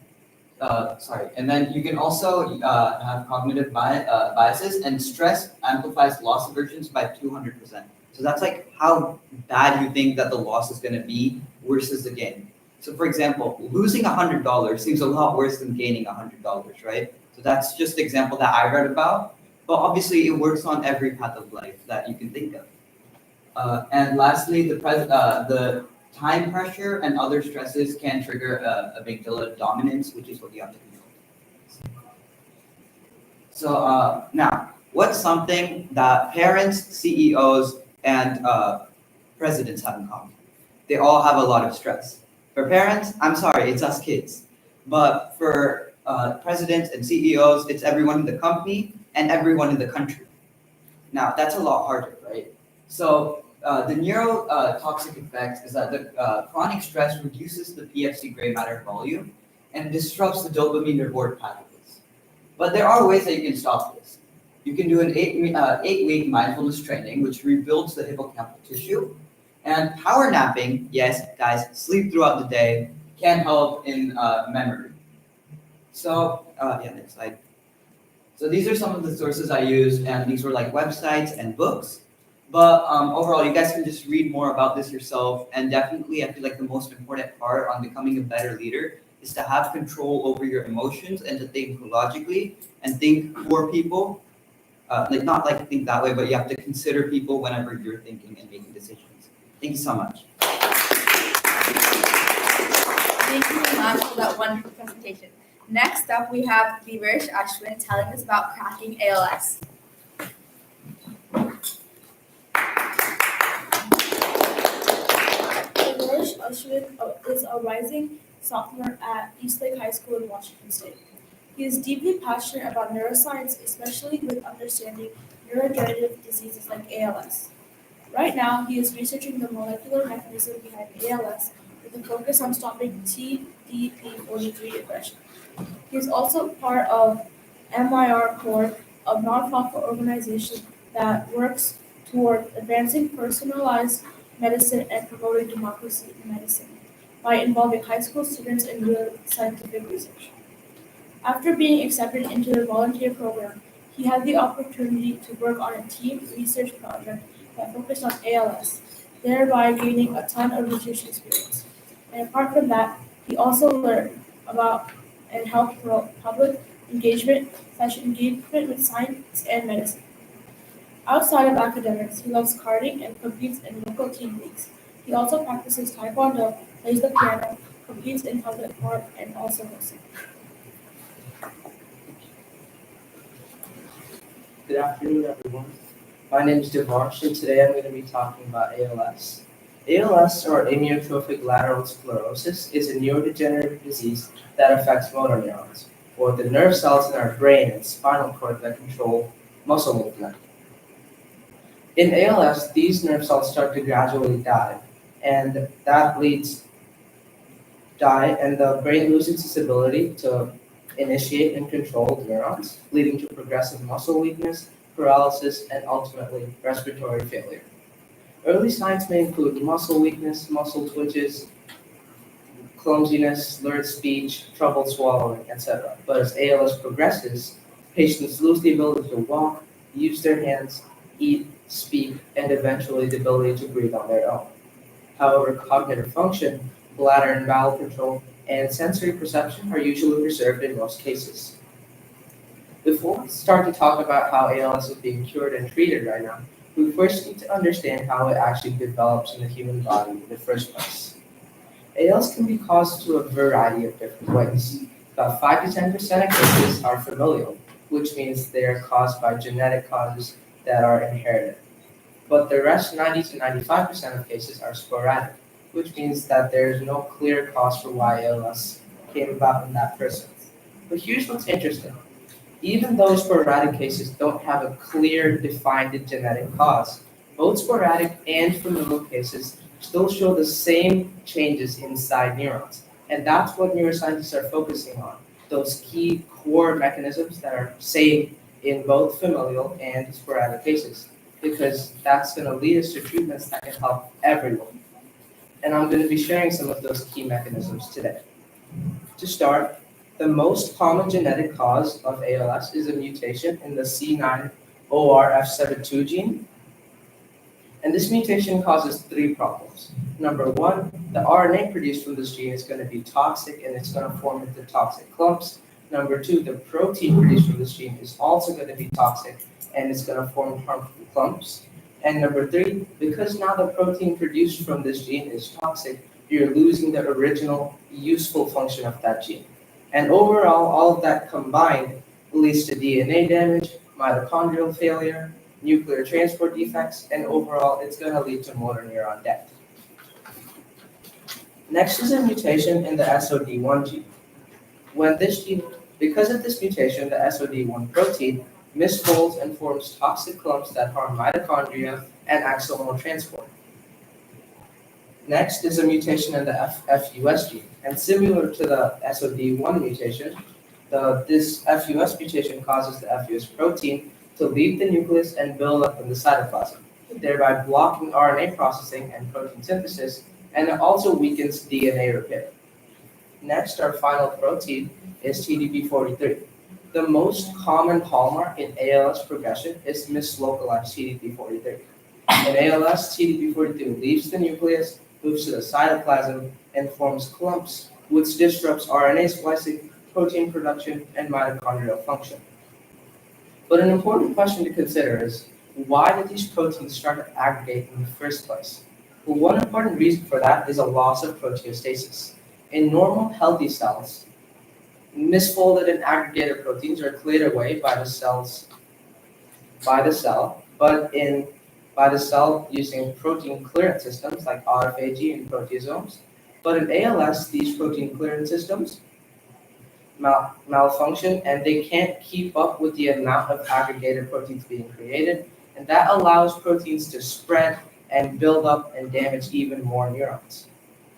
you can also have cognitive biases, and stress amplifies loss aversions by 200%. So that's like how bad you think that the loss is going to be versus the gain. So for example, losing $100 seems a lot worse than gaining $100, right? So that's just the example that I read about. But obviously, it works on every path of life that you can think of. And lastly, the time pressure and other stresses can trigger amygdala dominance, which is what you have to control. So now, what's something that parents, CEOs, and presidents have in common? They all have a lot of stress. For parents, I'm sorry, it's us kids. But for presidents and CEOs, it's everyone in the company and everyone in the country. Now, that's a lot harder, right? So the neurotoxic effect is that the chronic stress reduces the PFC gray matter volume and disrupts the dopamine reward pathways. But there are ways that you can stop this. You can do an 8-week mindfulness training, which rebuilds the hippocampal tissue. And power napping, yes, guys, sleep throughout the day, can help in memory. So, next slide. So these are some of the sources I used, and these were like websites and books. But overall, you guys can just read more about this yourself. And definitely, I feel like the most important part on becoming a better leader is to have control over your emotions and to think logically and think for people. Not like think that way, but you have to consider people whenever you're thinking and making decisions. Thank you so much. Thank you so much for that wonderful presentation. Next up, we have Vivesh Ashwin telling us about cracking ALS. Neuro Ashwin is a rising sophomore at Eastlake High School in Washington State. He is deeply passionate about neuroscience, especially with understanding neurodegenerative diseases like ALS. Right now, he is researching the molecular mechanism behind ALS with a focus on stopping TDP-43 aggression. He is also part of MYR Core, a nonprofit organization that works toward advancing personalized medicine and promoting democracy in medicine by involving high school students in real scientific research. After being accepted into the volunteer program, he had the opportunity to work on a team research project that focused on ALS, thereby gaining a ton of research experience. And apart from that, he also learned about and helped promote public engagement with science and medicine. Outside of academics, he loves karting and competes in local team leagues. He also practices taekwondo, plays the piano, competes in public sport, and also hosting. Good afternoon, everyone. My name is Devarsh, and today I'm going to be talking about ALS. ALS, or amyotrophic lateral sclerosis, is a neurodegenerative disease that affects motor neurons, or the nerve cells in our brain and spinal cord that control muscle movement. In ALS, these nerve cells start to gradually die, and the brain loses its ability to initiate and control neurons, leading to progressive muscle weakness, paralysis, and ultimately respiratory failure. Early signs may include muscle weakness, muscle twitches, clumsiness, slurred speech, trouble swallowing, etc. But as ALS progresses, patients lose the ability to walk, use their hands, eat, speak, and eventually the ability to breathe on their own. However, cognitive function, bladder and bowel control, and sensory perception are usually preserved in most cases. Before we start to talk about how ALS is being cured and treated right now, we first need to understand how it actually develops in the human body in the first place. ALS can be caused to a variety of different ways. About 5 to 10% of cases are familial, which means they are caused by genetic causes that are inherited. But the rest, 90 to 95% of cases, are sporadic, which means that there is no clear cause for why ALS came about in that person. But here's what's interesting. Even though sporadic cases don't have a clear, defined genetic cause, both sporadic and familial cases still show the same changes inside neurons. And that's what neuroscientists are focusing on, those key core mechanisms that are same in both familial and sporadic cases, because that's going to lead us to treatments that can help everyone. And I'm going to be sharing some of those key mechanisms today. To start, the most common genetic cause of ALS is a mutation in the C9orf72 gene. And this mutation causes 3 problems. Number 1, the RNA produced from this gene is going to be toxic and it's going to form into toxic clumps. Number 2, the protein produced from this gene is also going to be toxic and it's going to form harmful clumps. And number 3, because now the protein produced from this gene is toxic, you're losing the original useful function of that gene. And overall, all of that combined leads to DNA damage, mitochondrial failure, nuclear transport defects, and overall, it's going to lead to motor neuron death. Next is a mutation in the SOD1 gene. Because of this mutation, the SOD1 protein misfolds and forms toxic clumps that harm mitochondria and axonal transport. Next is a mutation in the FUS gene, and similar to the SOD1 mutation, this FUS mutation causes the FUS protein to leave the nucleus and build up in the cytoplasm, thereby blocking RNA processing and protein synthesis, and it also weakens DNA repair. Next, our final protein is TDP43. The most common hallmark in ALS progression is mislocalized TDP43. In ALS, TDP43 leaves the nucleus, moves to the cytoplasm, and forms clumps, which disrupts RNA splicing, protein production, and mitochondrial function. But an important question to consider is, why did these proteins start to aggregate in the first place? Well, one important reason for that is a loss of proteostasis. In normal, healthy cells, misfolded and aggregated proteins are cleared away by the cell using protein clearance systems like autophagy and proteasomes. But in ALS, these protein clearance systems malfunction and they can't keep up with the amount of aggregated proteins being created, and that allows proteins to spread and build up and damage even more neurons.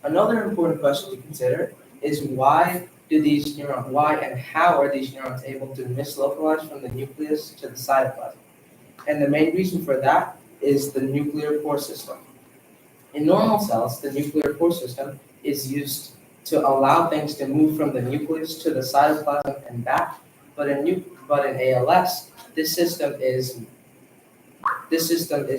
Another important question to consider is why and how are these neurons able to mislocalize from the nucleus to the cytoplasm? And the main reason for that is the nuclear pore system. In normal cells, the nuclear pore system is used to allow things to move from the nucleus to the cytoplasm and back, but in ALS, this system is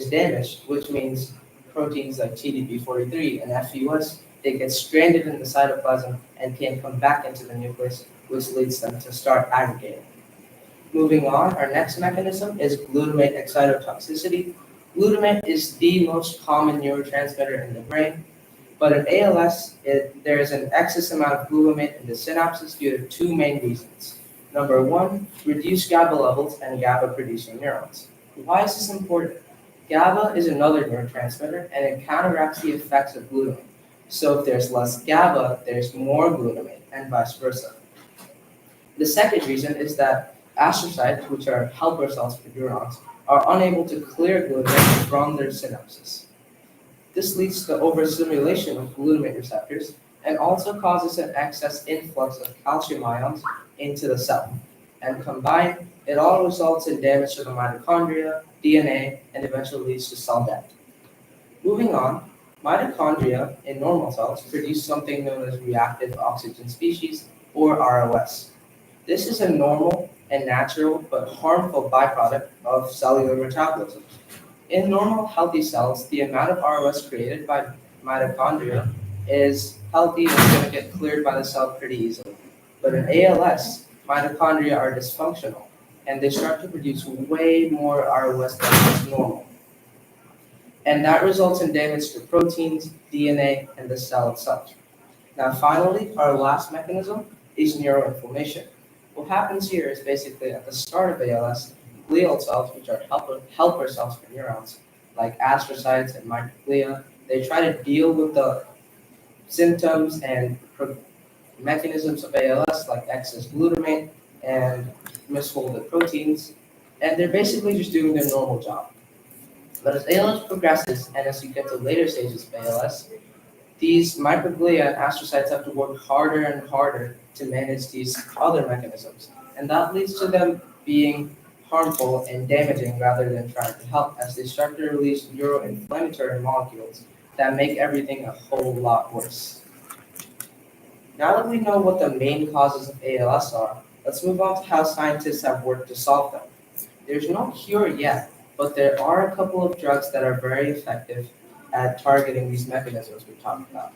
damaged, which means proteins like TDP43 and FUS, they get stranded in the cytoplasm and can't come back into the nucleus, which leads them to start aggregating. Moving on, our next mechanism is glutamate excitotoxicity. Glutamate is the most common neurotransmitter in the brain, but in ALS, there is an excess amount of glutamate in the synapses due to two main reasons. Number one, reduced GABA levels and GABA-producing neurons. Why is this important? GABA is another neurotransmitter, and it counteracts the effects of glutamate. So if there's less GABA, there's more glutamate, and vice versa. The second reason is that astrocytes, which are helper cells for neurons, are unable to clear glutamate from their synapses. This leads to overstimulation of glutamate receptors and also causes an excess influx of calcium ions into the cell. And combined, it all results in damage to the mitochondria, DNA, and eventually leads to cell death. Moving on, mitochondria in normal cells produce something known as reactive oxygen species, or ROS. This is a normal and natural but harmful byproduct of cellular metabolism. In normal, healthy cells, the amount of ROS created by mitochondria is healthy and is going to get cleared by the cell pretty easily. But in ALS, mitochondria are dysfunctional, and they start to produce way more ROS than is normal. And that results in damage to proteins, DNA, and the cell itself. Now finally, our last mechanism is neuroinflammation. What happens here is basically at the start of ALS, glial cells, which are helper cells for neurons, like astrocytes and microglia, they try to deal with the symptoms and mechanisms of ALS, like excess glutamate and misfolded proteins, and they're basically just doing their normal job. But as ALS progresses, and as you get to later stages of ALS, these microglia and astrocytes have to work harder and harder to manage these other mechanisms, and that leads to them being harmful and damaging rather than trying to help, as they start to release neuroinflammatory molecules that make everything a whole lot worse. Now that we know what the main causes of ALS are, let's move on to how scientists have worked to solve them. There's no cure yet, but there are a couple of drugs that are very effective at targeting these mechanisms we talked about.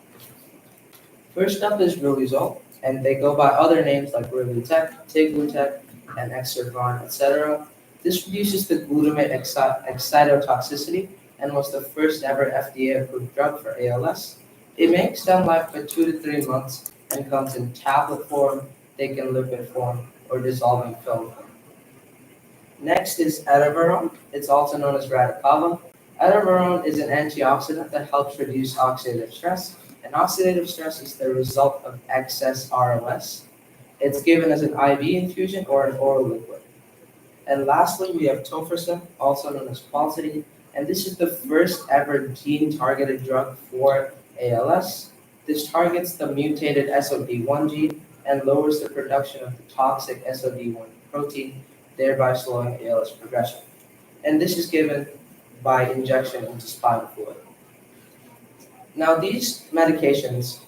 First up is riluzole, and they go by other names like Rilutek, Tiglutek, and Exergon, etc. This reduces the glutamate excitotoxicity and was the first ever FDA-approved drug for ALS. It may extend life by 2 to 3 months and comes in tablet form, thick and liquid form, or dissolving film form. Next is edaveron. It's also known as Radicava. Edaveron is an antioxidant that helps reduce oxidative stress, and oxidative stress is the result of excess ROS. It's given as an IV infusion or an oral liquid. And lastly, we have tofersen, also known as Quality, and this is the first ever gene-targeted drug for ALS. This targets the mutated SOD1 gene and lowers the production of the toxic SOD1 protein, thereby slowing ALS progression. And this is given by injection into spinal fluid. Now, these medications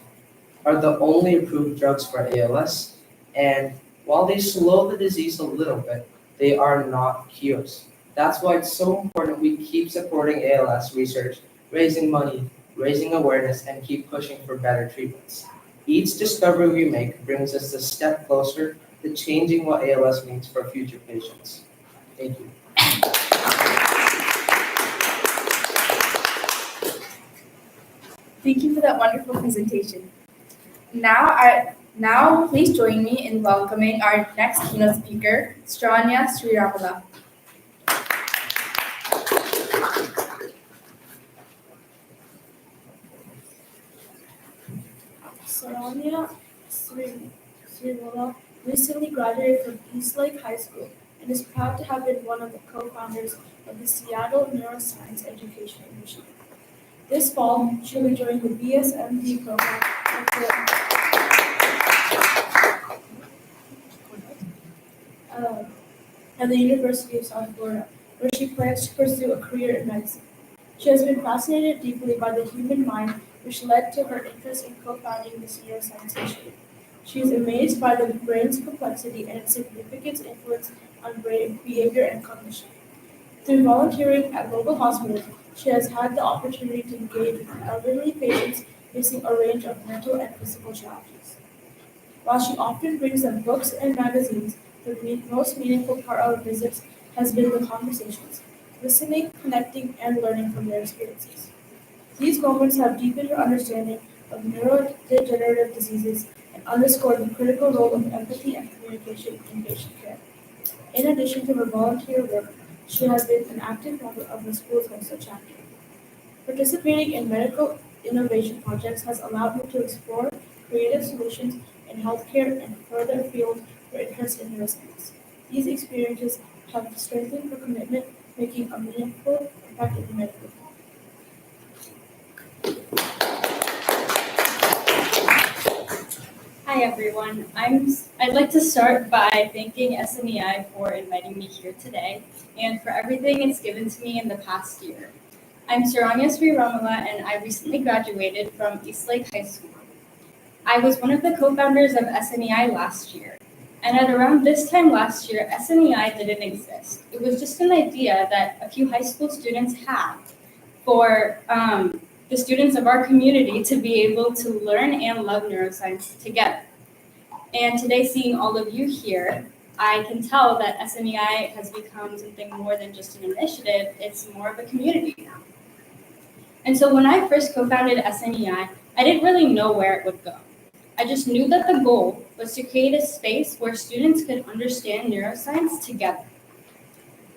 are the only approved drugs for ALS, and while they slow the disease a little bit, they are not cures. That's why it's so important we keep supporting ALS research, raising money, raising awareness, and keep pushing for better treatments. Each discovery we make brings us a step closer to changing what ALS means for future patients. Thank you. Thank you for that wonderful presentation. Now please join me in welcoming our next keynote speaker, Stranya Sriramala. Saranya Sriwala recently graduated from Eastlake High School and is proud to have been one of the co-founders of the Seattle Neuroscience Education Initiative. This fall, she'll be joining the BSMD program at the University of South Florida, where she plans to pursue a career in medicine. She has been fascinated deeply by the human mind, which led to her interest in co-founding this neuroscience initiative. She is amazed by the brain's complexity and its significant influence on brain behavior and cognition. Through volunteering at local hospitals, she has had the opportunity to engage with elderly patients facing a range of mental and physical challenges. While she often brings them books and magazines, the most meaningful part of her visits has been the conversations, listening, connecting, and learning from their experiences. These moments have deepened her understanding of neurodegenerative diseases and underscored the critical role of empathy and communication in patient care. In addition to her volunteer work, she has been an active member of the school's HOSA chapter. Participating in medical innovation projects has allowed her to explore creative solutions in healthcare and further fueled her interest in neuroscience. These experiences have strengthened her commitment, making a meaningful impact in the medical field. Hi everyone. I'd like to start by thanking SNEI for inviting me here today and for everything it's given to me in the past year. I'm Saranya Sri Ramala and I recently graduated from Eastlake High School. I was one of the co-founders of SNEI last year. And at around this time last year, SNEI didn't exist. It was just an idea that a few high school students had for the students of our community to be able to learn and love neuroscience together. And today, seeing all of you here, I can tell that SNEI has become something more than just an initiative, it's more of a community now. And so when I first co-founded SNEI, I didn't really know where it would go. I just knew that the goal was to create a space where students could understand neuroscience together.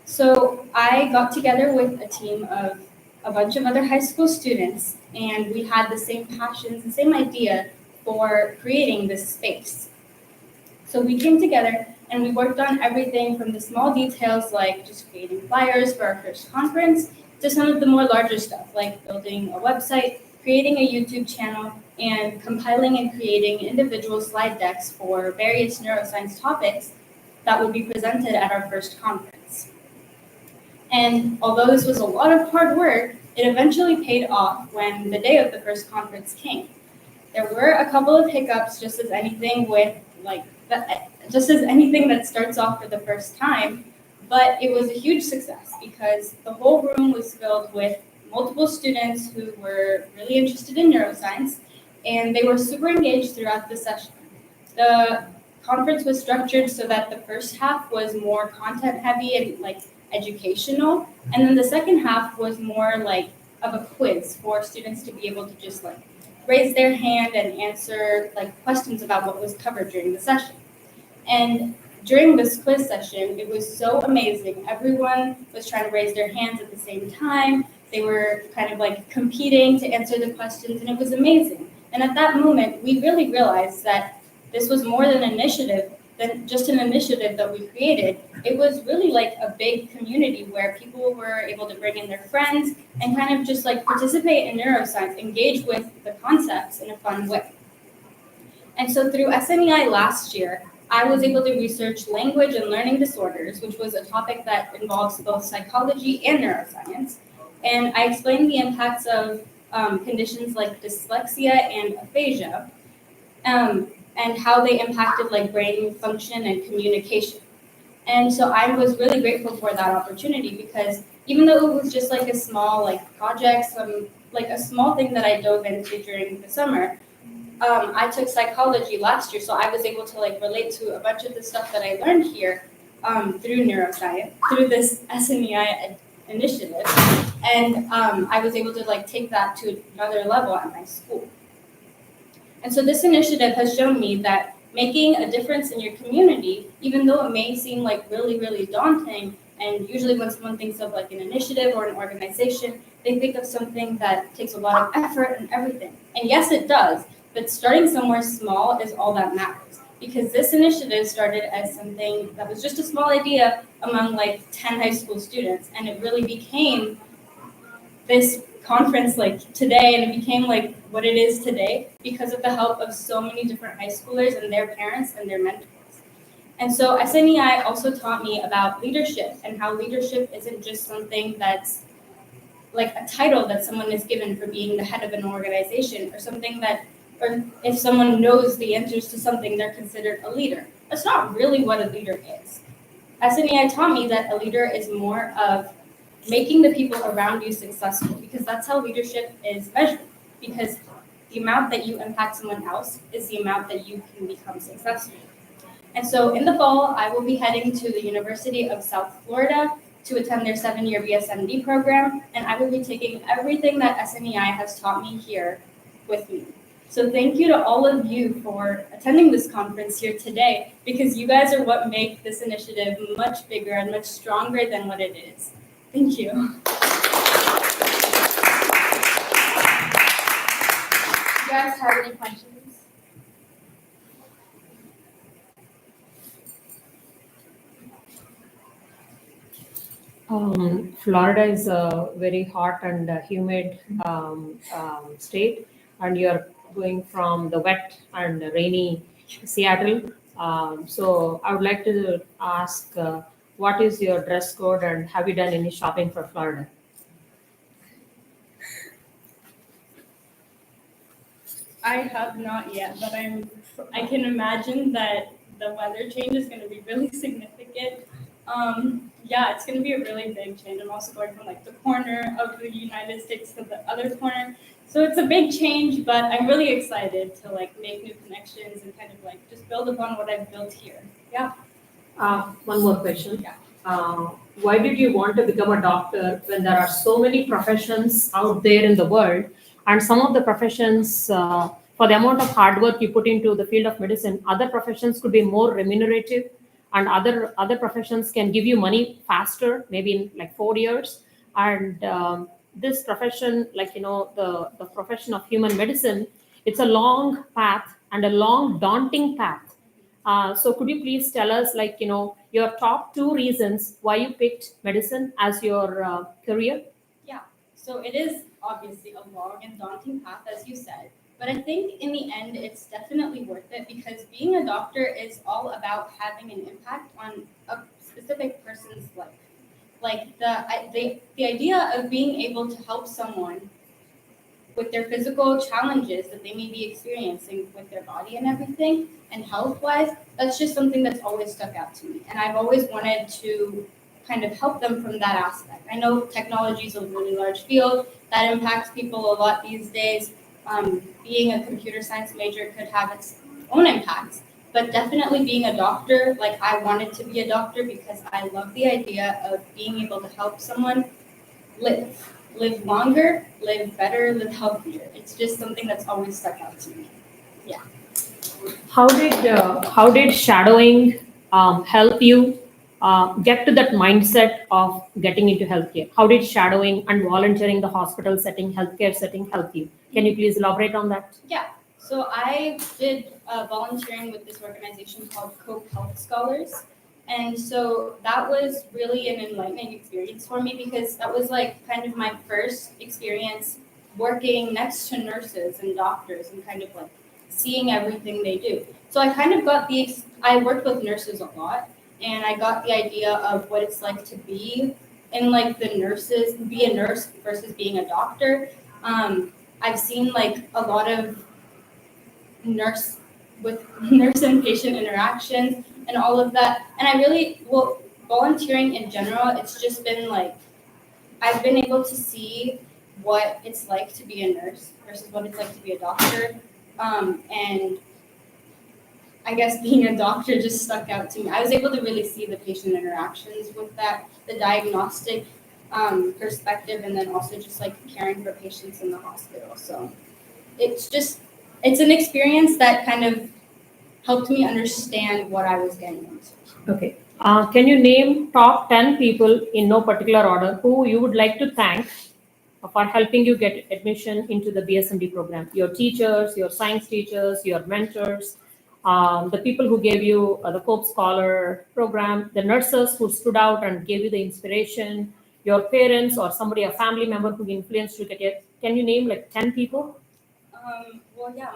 So I got together with a team of a bunch of other high school students, and we had the same passions, the same idea for creating this space. So we came together and we worked on everything from the small details like just creating flyers for our first conference to some of the more larger stuff like building a website, creating a YouTube channel, and compiling and creating individual slide decks for various neuroscience topics that would be presented at our first conference. And although this was a lot of hard work, it eventually paid off when the day of the first conference came. There were a couple of hiccups, just as anything that starts off for the first time, but it was a huge success because the whole room was filled with multiple students who were really interested in neuroscience, and they were super engaged throughout the session. The conference was structured so that the first half was more content heavy and educational, and then the second half was more of a quiz for students to be able to just raise their hand and answer questions about what was covered during the session. And during this quiz session, it was so amazing. Everyone was trying to raise their hands at the same time. They were kind of competing to answer the questions, and it was amazing. And at that moment, we really realized that this was more than just an initiative that we created. It was really a big community where people were able to bring in their friends and kind of just participate in neuroscience, engage with the concepts in a fun way. And so through SNEI last year, I was able to research language and learning disorders, which was a topic that involves both psychology and neuroscience. And I explained the impacts of conditions like dyslexia and aphasia, and how they impacted like brain function and communication. And so I was really grateful for that opportunity because even though it was just like a small project, a small thing that I dove into during the summer, I took psychology last year, so I was able to relate to a bunch of the stuff that I learned here through neuroscience, through this SNEI initiative, and I was able to take that to another level at my school. And so this initiative has shown me that making a difference in your community, even though it may seem really, really daunting, and usually when someone thinks of an initiative or an organization, they think of something that takes a lot of effort and everything. And yes, it does, but starting somewhere small is all that matters. Because this initiative started as something that was just a small idea among 10 high school students, and it really became this conference today, and it became what it is today because of the help of so many different high schoolers and their parents and their mentors. And so SNEI also taught me about leadership and how leadership isn't just something that's like a title that someone is given for being the head of an organization or something that, or if someone knows the answers to something, they're considered a leader. That's not really what a leader is. SNEI taught me that a leader is more of making the people around you successful, because that's how leadership is measured. Because the amount that you impact someone else is the amount that you can become successful. And so in the fall, I will be heading to the University of South Florida to attend their 7-year BSMD program, and I will be taking everything that SNEI has taught me here with me. So thank you to all of you for attending this conference here today, because you guys are what make this initiative much bigger and much stronger than what it is. Thank you. Do you guys have any questions? Florida is a very hot and humid state, and you're going from the wet and rainy Seattle. So I would like to ask, what is your dress code, and have you done any shopping for Florida? I have not yet, but I can imagine that the weather change is going to be really significant. Yeah, it's going to be a really big change. I'm also going from like the corner of the United States to the other corner. So it's a big change, but I'm really excited to like make new connections and kind of like just build upon what I've built here. Yeah. One more question. Yeah. Why did you want to become a doctor when there are so many professions out there in the world, and some of the professions, for the amount of hard work you put into the field of medicine, other professions could be more remunerative, and other professions can give you money faster, maybe in like 4 years. And this profession, like the profession of human medicine, it's a long path and a long daunting path. So could you please tell us, like, your top 2 reasons why you picked medicine as your career? Yeah, so it is obviously a long and daunting path, as you said, but I think in the end it's definitely worth it, because being a doctor is all about having an impact on a specific person's life. Like the idea of being able to help someone with their physical challenges that they may be experiencing with their body and everything, and health-wise, that's just something that's always stuck out to me. And I've always wanted to kind of help them from that aspect. I know technology is a really large field that impacts people a lot these days. Being a computer science major could have its own impacts, but definitely being a doctor, like I wanted to be a doctor because I love the idea of being able to help someone live longer, live better, live healthier. It's just something that's always stuck out to me. Yeah. How did shadowing help you get to that mindset of getting into healthcare? How did shadowing and volunteering the hospital setting, healthcare setting help you? Can you please elaborate on that? Yeah. So I did volunteering with this organization called Cope Health Scholars. And so that was really an enlightening experience for me, because that was like kind of my first experience working next to nurses and doctors and kind of like seeing everything they do. So I kind of got I worked with nurses a lot, and I got the idea of what it's like to be in like be a nurse versus being a doctor. I've seen like a lot of nurse and patient interactions and all of that. And volunteering in general, it's just been like, I've been able to see what it's like to be a nurse versus what it's like to be a doctor. And I guess being a doctor just stuck out to me. I was able to really see the patient interactions with that, the diagnostic perspective, and then also just like caring for patients in the hospital. So it's an experience that kind of helped me understand what I was getting into. Okay. Can you name top 10 people in no particular order who you would like to thank for helping you get admission into the BSMD program? Your teachers, your science teachers, your mentors, the people who gave you the Cope Scholar program, the nurses who stood out and gave you the inspiration, your parents or somebody, a family member who influenced you to get it. Can you name like 10 people? Well, yeah,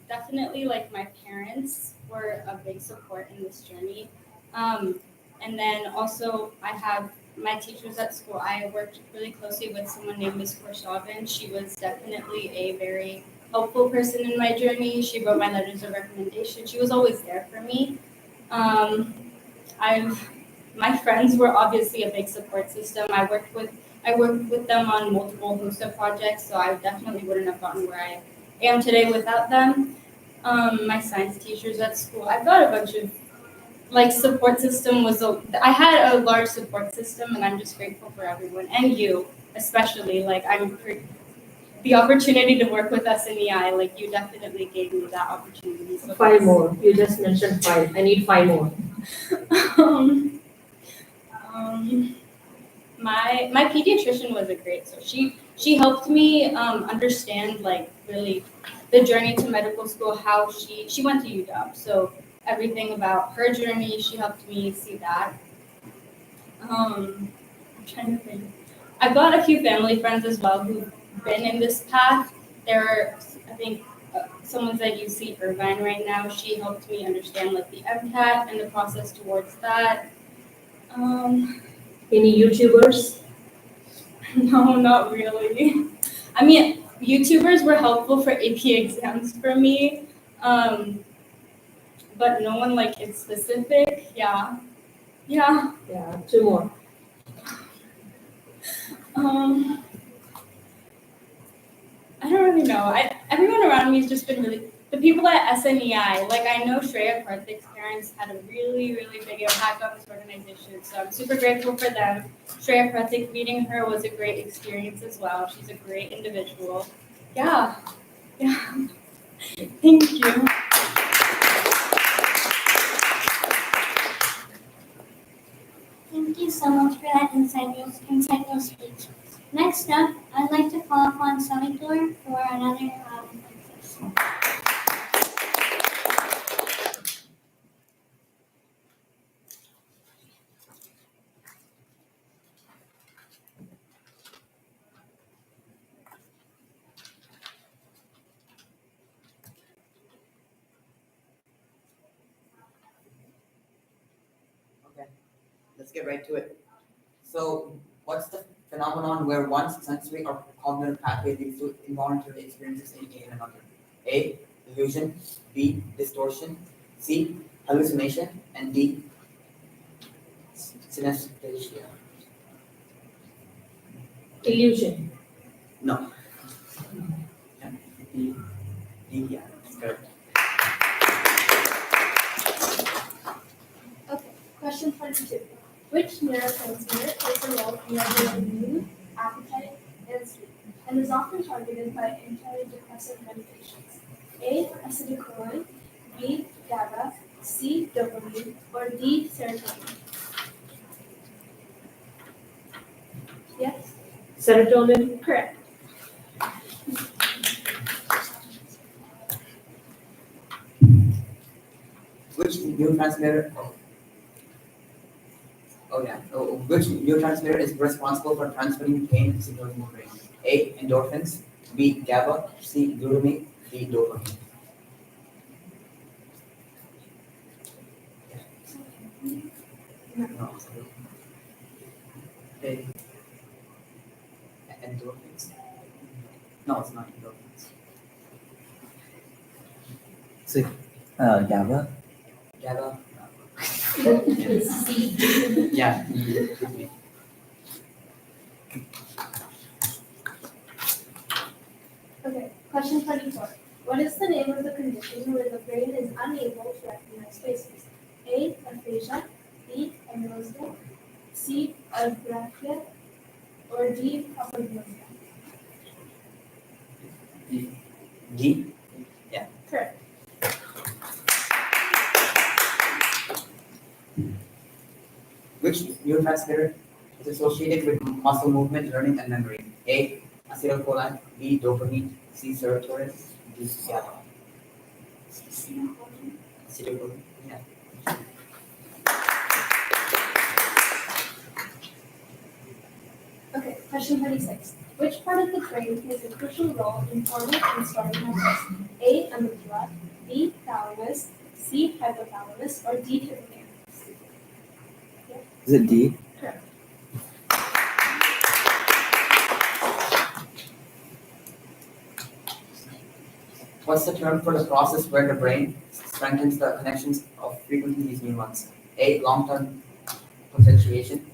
definitely like my parents were a big support in this journey. And then also I have my teachers at school, I worked really closely with someone named Miss Korshavin. She was definitely a very helpful person in my journey. She wrote my letters of recommendation. She was always there for me. My friends were obviously a big support system. I worked with them on multiple HOSA projects, so I definitely wouldn't have gotten where I am today without them. My science teachers at school, I've got a bunch of support system I had a large support system, and I'm just grateful for everyone and you especially. The opportunity to work with SNEI, you definitely gave me that opportunity. So Five more. You just mentioned five. I need five more. um, um, my pediatrician was a great, so she helped me understand really the journey to medical school, how she went to UW, so everything about her journey, she helped me see that. I'm trying to think. I've got a few family friends as well who've been in this path. I think someone's at UC Irvine right now. She helped me understand the MCAT and the process towards that. Any YouTubers? No, not really. I mean, YouTubers were helpful for AP exams for me, but no one in specific. Yeah. Yeah, two more. I don't really know. Everyone around me has just been the people at SNEI. I know Shreya Karthik's parents had a really, really big impact on this organization, so I'm super grateful for them. Shreya Karthik, meeting her was a great experience as well. She's a great individual. Yeah. Thank you. Thank you so much for that insightful speech. Next up, I'd like to call upon Savitor for another quiz. Okay, let's get right to it. So, what's the phenomenon where one's sensory or cognitive pathway leads to involuntary experiences in another? A. Illusion. B. Distortion. C. Hallucination. And D. Synesthesia. Illusion. No. Yeah. D. D. Yeah, that's correct. Okay, question 22. Which neurotransmitter plays a role in regulating mood, appetite, and sleep, and is often targeted by antidepressant medications? A. Acetylcholine, B. GABA, C. Dopamine, or D. Serotonin? Yes? Serotonin. Correct. Which neurotransmitter? Which neurotransmitter is responsible for transferring pain signals in the brain? A. Endorphins. B. GABA. C. Glutamate. D. Dopamine. No. A. Endorphins. No, it's not endorphins. So, GABA. GABA. Yeah. Okay, question 24. What is the name of the condition where the brain is unable to recognize faces? A. Aphasia, B. Amnesia, C. Agraphia, or D. Apagnosia? D. Yeah. Correct. Which neurotransmitter is associated with muscle movement, learning, and memory? A. Acetylcholine. B. Dopamine. C. Serotonin. D. GABA. Acetylcholine. Yeah. Okay, question 26. Which part of the brain plays a crucial role in forming and storing memories? A. Amygdala, B. Thalamus, C. Hypothalamus, or D. Hippocampus? Is it D? Correct. What's the term for the process where the brain strengthens the connections of frequently used neurons? A. Long-term potentiation.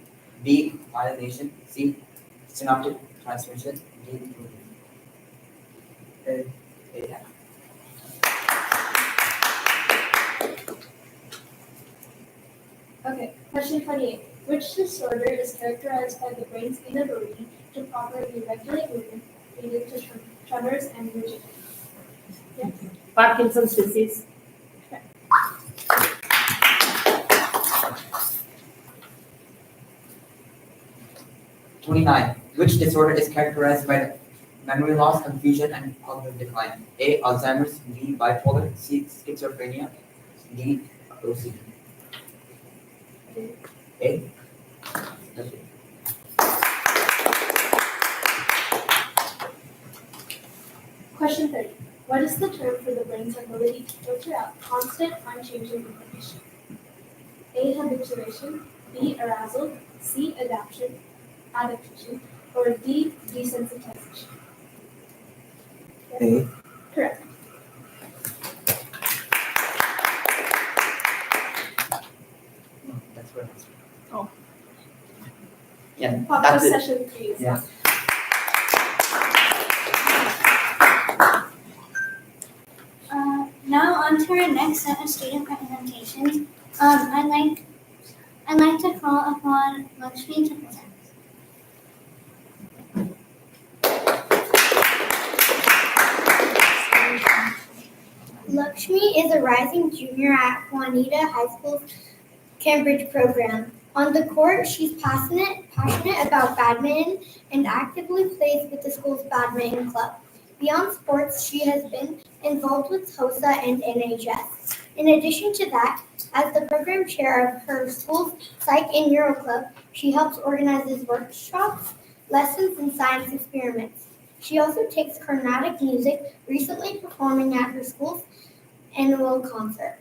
B. Myelination. C. Synaptic transmission. D. A. A. Okay, question 28. Which disorder is characterized by the brain's inability to properly regulate movement, leading to tremors and rigidity? Yes. Parkinson's disease. 29. Which disorder is characterized by memory loss, confusion, and cognitive decline? A. Alzheimer's. B. Bipolar. C. Schizophrenia. D. OCD. A. Question 30. What is the term for the brain's ability to filter out constant, unchanging information? A. Habituation. B. Arousal. C. Adaptation. Or D. Desensitization. Yes. A. Correct. That's right. Oh. Yeah, Pop that's it. session, please. Yeah. Now on to our next set of student presentations. I'd like to call upon Lakshmi to present. Lakshmi is a rising junior at Juanita High School's Cambridge program. On the court, she's passionate about badminton and actively plays with the school's badminton club. Beyond sports, she has been involved with HOSA and NHS. In addition to that, as the program chair of her school's Psych and Neuro Club, she helps organize workshops, lessons, and science experiments. She also takes Carnatic music, recently performing at her school's annual concert.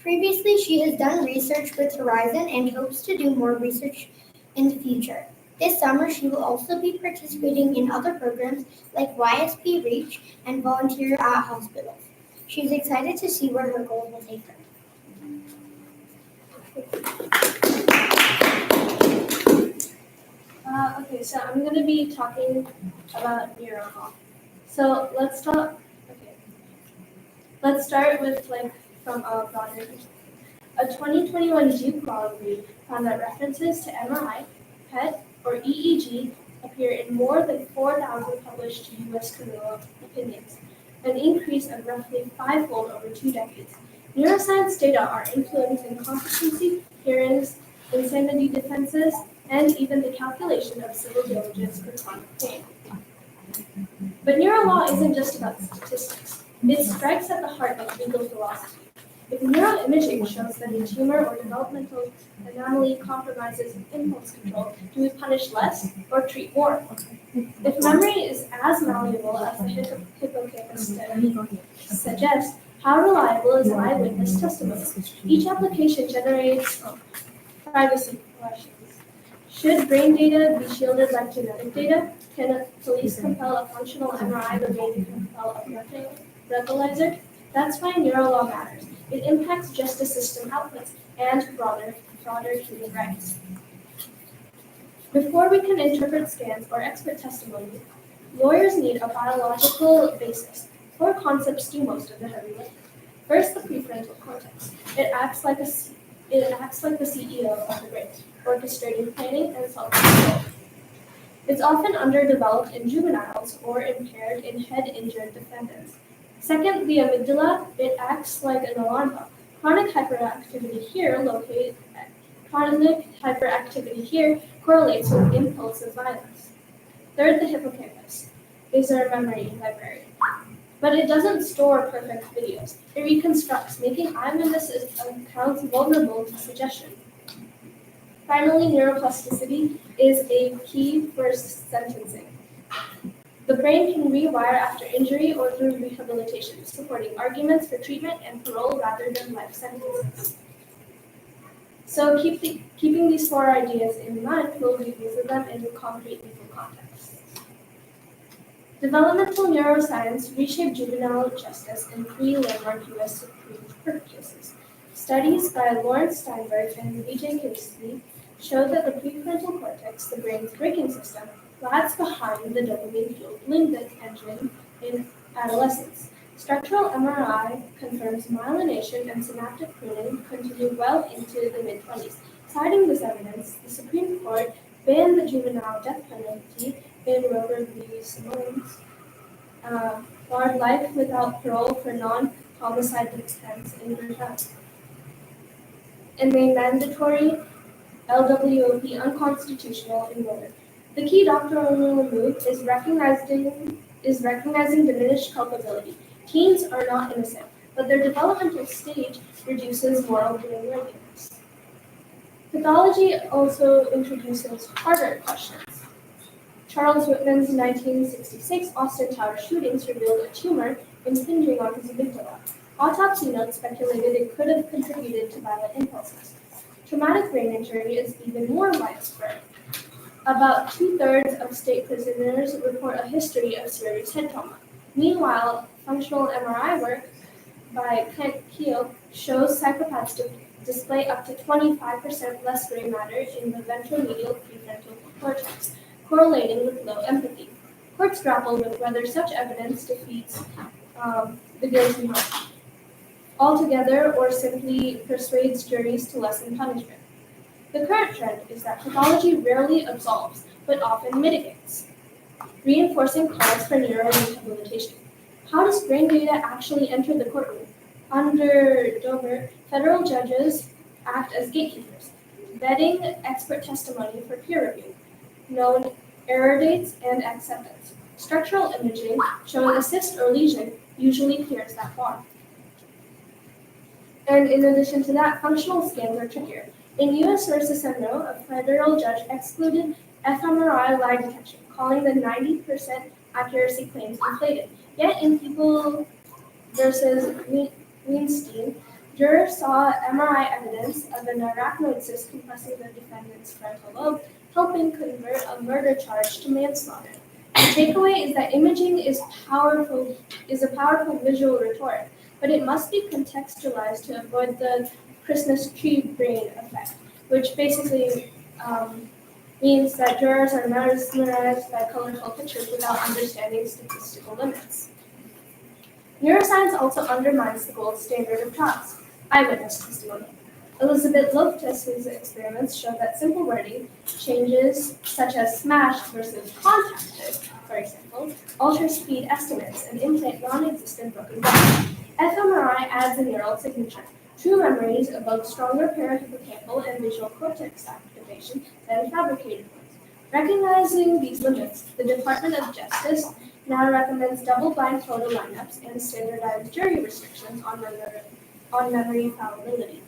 Previously, she has done research with Horizon and hopes to do more research in the future. This summer, she will also be participating in other programs like YSP Reach and volunteer at hospitals. She's excited to see where her goals will take her. Okay, so I'm going to be talking about Neuro. So let's start with from a broader perspective. A 2021 Duke Law review found that references to MRI, PET, or EEG appear in more than 4,000 published U.S. criminal opinions, an increase of roughly fivefold over 2 decades. Neuroscience data are influencing competency, hearings, insanity defenses, and even the calculation of civil damages for chronic pain. But neuro law isn't just about statistics. It strikes at the heart of legal philosophy. If neuroimaging shows that a tumor or developmental anomaly compromises impulse control, do we punish less or treat more? If memory is as malleable as the hippocampus study suggests, how reliable is eyewitness testimony? Each application generates privacy questions. Should brain data be shielded like genetic data? Can a police compel a functional MRI the way they compel a breathalyzer? That's why neuro law matters. It impacts justice system outputs and broader human rights. Before we can interpret scans or expert testimony, lawyers need a biological basis. 4 concepts do most of the heavy lifting. First, the prefrontal cortex. It acts like the CEO of the brain, orchestrating planning and self-control. It's often underdeveloped in juveniles or impaired in head-injured defendants. Second, the amygdala. It acts like an alarm bell. Chronic hyperactivity here correlates with impulsive violence. Third, the hippocampus is our memory library. But it doesn't store perfect videos. It reconstructs, making eyewitness accounts vulnerable to suggestion. Finally, neuroplasticity is a key for sentencing. The brain can rewire after injury or through rehabilitation, supporting arguments for treatment and parole rather than life sentences. So keeping these 4 ideas in mind, we'll revisit them in concrete legal contexts. Developmental neuroscience reshaped juvenile justice in three landmark U.S. Supreme Court cases. Studies by Lawrence Steinberg and V.J. Casey showed that the prefrontal cortex, the brain's braking system, lags behind the dopamine-fueled limbic engine in adolescence. Structural MRI confirms myelination and synaptic pruning continue well into the mid-20s. Citing this evidence, the Supreme Court banned the juvenile death penalty in Rover v. Simone's barred life without parole for non-homicide defense in Britain, and made mandatory LWOP unconstitutional in Rover. The key doctrinal move is recognizing diminished culpability. Teens are not innocent, but their developmental stage reduces moral blameworthiness. Pathology also introduces harder questions. Charles Whitman's 1966 Austin Tower shootings revealed a tumor impinging on his amygdala. Autopsy notes speculated it could have contributed to violent impulses. Traumatic brain injury is even more widespread. About 2/3 of state prisoners report a history of serious head trauma. Meanwhile, functional MRI work by Kent Keel shows psychopaths display up to 25% less gray matter in the ventromedial prefrontal cortex, correlating with low empathy. Courts grapple with whether such evidence defeats the guilty mind altogether or simply persuades juries to lessen punishment. The current trend is that pathology rarely absolves, but often mitigates, reinforcing calls for neurorehabilitation. How does brain data actually enter the courtroom? Under Dover, federal judges act as gatekeepers, vetting expert testimony for peer review, known error dates and acceptance. Structural imaging showing a cyst or lesion usually clears that bar. And in addition to that, functional scans are trickier. In U.S. versus Neuro, a federal judge excluded fMRI lie detection, calling the 90% accuracy claims inflated. Yet in People versus Weinstein, jurors saw MRI evidence of an arachnoid cyst compressing the defendant's frontal lobe, helping convert a murder charge to manslaughter. The takeaway is that imaging is a powerful visual rhetoric, but it must be contextualized to avoid the Christmas tree brain effect, which basically means that jurors are mesmerized by colorful pictures without understanding statistical limits. Neuroscience also undermines the gold standard of trials, eyewitness testimony. Elizabeth Loftus's experiments show that simple wording changes, such as smashed versus contacted, for example, alter speed estimates and implant non-existent broken bones. fMRI adds a neural signature. True memories evoke stronger parahippocampal and visual cortex activation than fabricated ones. Recognizing these limits, the Department of Justice now recommends double-blind photo lineups and standardized jury restrictions on memory fallibility.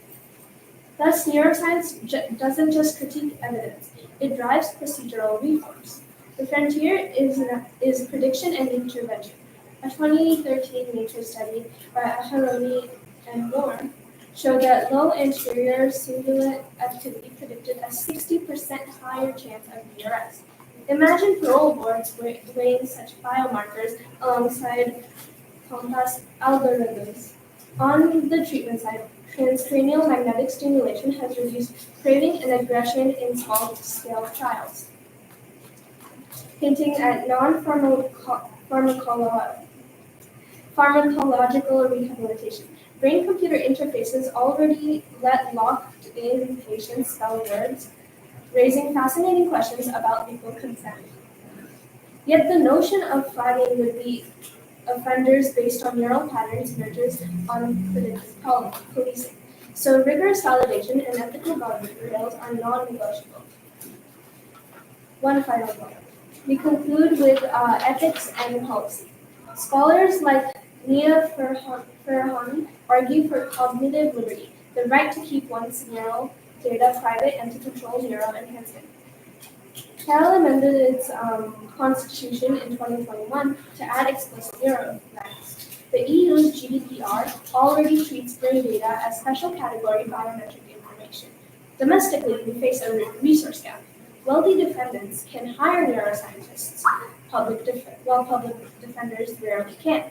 Thus, neuroscience doesn't just critique evidence, it drives procedural reforms. The frontier is prediction and intervention. A 2013 Nature study by Aharoni and Moore showed that low anterior cingulate activity predicted a 60% higher chance of DRS. Imagine parole boards weighing such biomarkers alongside compass algorithms. On the treatment side, transcranial magnetic stimulation has reduced craving and aggression in small-scale trials, hinting at pharmacological rehabilitation. Brain-computer interfaces already let locked-in patients spell words, raising fascinating questions about legal consent. Yet the notion of flagging would be offenders based on neural patterns verges on predictive policing. So rigorous validation and ethical guardrails are non-negotiable. One final point. We conclude with ethics and policy. Scholars like Nia Farhan argue for cognitive liberty, the right to keep one's neural data private and to control neural enhancement. Canada amended its constitution in 2021 to add explicit neuro rights. The EU's GDPR already treats brain data as special category biometric information. Domestically, we face a resource gap. Wealthy defendants can hire neuroscientists, while public defenders rarely can.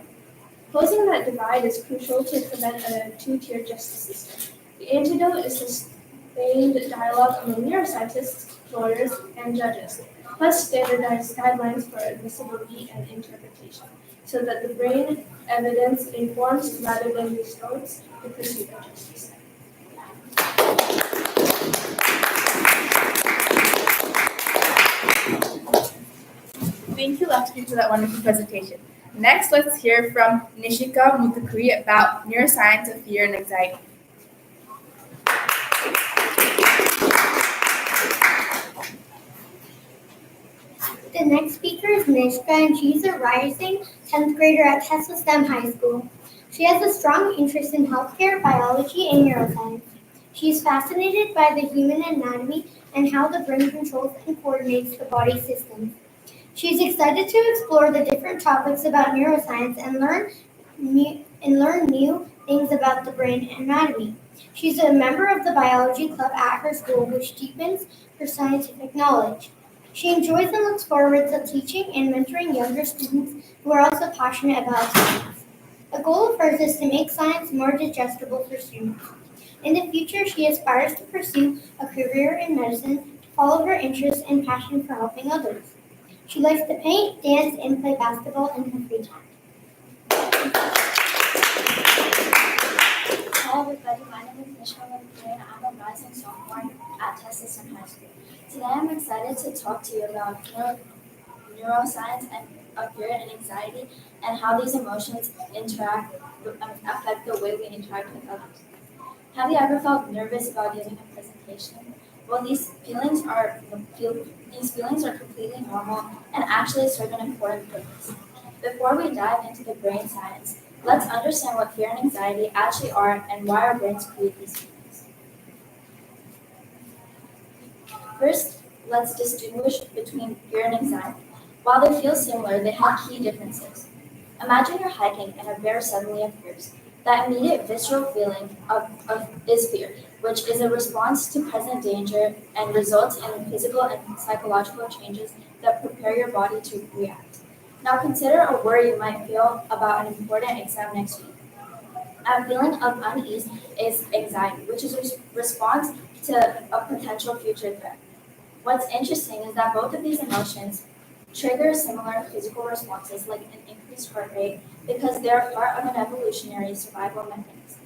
Closing that divide is crucial to prevent a two-tier justice system. The antidote is sustained dialogue among neuroscientists, lawyers, and judges, plus standardized guidelines for admissibility and interpretation, so that the brain evidence informs rather than distorts the pursuit of justice. Thank you, Lakshmi, for that wonderful presentation. Next, let's hear from Nishika Muthukuri about neuroscience of fear and anxiety. The next speaker is Nishka, and she's a rising 10th grader at Tesla STEM High School. She has a strong interest in healthcare, biology, and neuroscience. She is fascinated by the human anatomy and how the brain controls and coordinates the body systems. She's excited to explore the different topics about neuroscience and learn new things about the brain anatomy. She's a member of the biology club at her school, which deepens her scientific knowledge. She enjoys and looks forward to teaching and mentoring younger students who are also passionate about science. A goal of hers is to make science more digestible for students. In the future, she aspires to pursue a career in medicine, to follow her interests and passion for helping others. She likes to paint, dance, and play basketball in her free time. Hi everybody, my name is Nishka Muthukuri and I'm a rising sophomore at Texas High School. Today I'm excited to talk to you about neuroscience and of fear and anxiety and how these emotions affect the way we interact with others. Have you ever felt nervous about giving a presentation? Well, these feelings are completely normal and actually serve an important purpose. Before we dive into the brain science, let's understand what fear and anxiety actually are and why our brains create these feelings. First, let's distinguish between fear and anxiety. While they feel similar, they have key differences. Imagine you're hiking and a bear suddenly appears. That immediate visceral feeling is fear, which is a response to present danger and results in physical and psychological changes that prepare your body to react. Now consider a worry you might feel about an important exam next week. A feeling of unease is anxiety, which is a response to a potential future threat. What's interesting is that both of these emotions trigger similar physical responses like an increased heart rate because they are part of an evolutionary survival mechanism.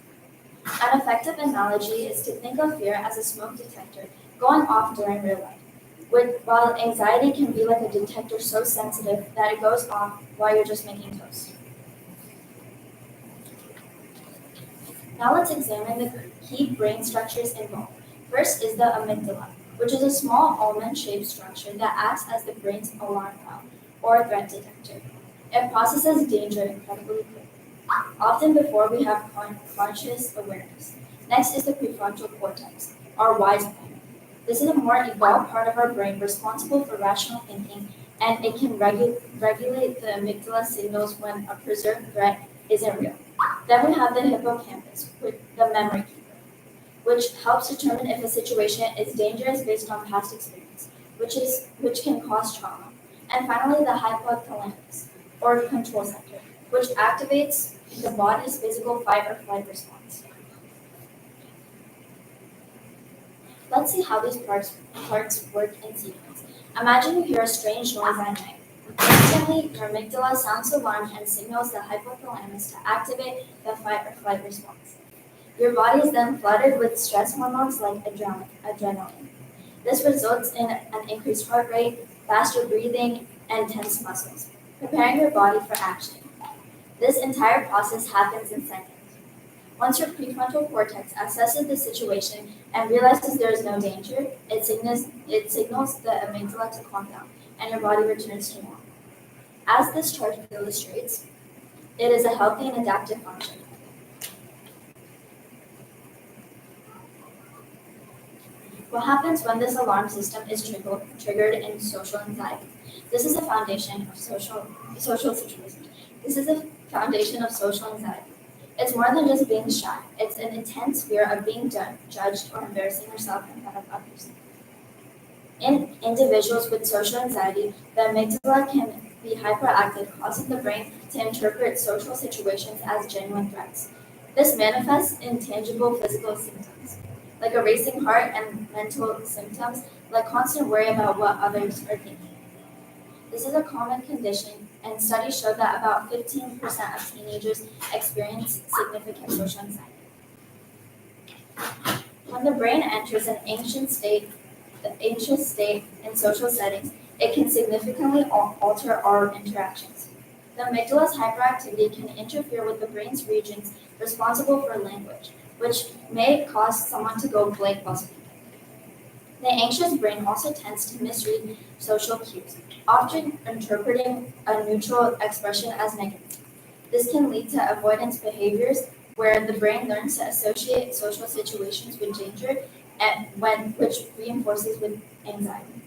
An effective analogy is to think of fear as a smoke detector going off during real life, while anxiety can be like a detector so sensitive that it goes off while you're just making toast. Now let's examine the key brain structures involved. First is the amygdala, which is a small almond-shaped structure that acts as the brain's alarm bell or threat detector. It processes danger incredibly quickly, often before we have conscious awareness. Next is the prefrontal cortex, our wise brain. This is a more evolved part of our brain responsible for rational thinking, and it can regulate the amygdala signals when a perceived threat isn't real. Then we have the hippocampus, the memory keeper, which helps determine if a situation is dangerous based on past experience, which can cause trauma. And finally, the hypothalamus, or control center, which activates the body's physical fight or flight response. Let's see how these parts work in sequence. Imagine you hear a strange noise at night. Instantly, your amygdala sounds alarmed and signals the hypothalamus to activate the fight or flight response. Your body is then flooded with stress hormones like adrenaline. This results in an increased heart rate, faster breathing, and tense muscles, preparing your body for action. This entire process happens in seconds. Once your prefrontal cortex assesses the situation and realizes there is no danger, it signals the amygdala to calm down, and your body returns to normal. As this chart illustrates, it is a healthy and adaptive function. What happens when this alarm system is triggered in social anxiety? This is a foundation of social situation. This is a foundation of social anxiety. It's more than just being shy. It's an intense fear of being judged or embarrassing yourself in front of others. In individuals with social anxiety, the amygdala can be hyperactive, causing the brain to interpret social situations as genuine threats. This manifests in tangible physical symptoms, like a racing heart, and mental symptoms, like constant worry about what others are thinking. This is a common condition, and studies show that about 15% of teenagers experience significant social anxiety. When the brain enters an anxious state in social settings, it can significantly alter our interactions. The amygdala's hyperactivity can interfere with the brain's regions responsible for language, which may cause someone to go blank while speaking. The anxious brain also tends to misread social cues, often interpreting a neutral expression as negative. This can lead to avoidance behaviors where the brain learns to associate social situations with danger which reinforces with anxiety.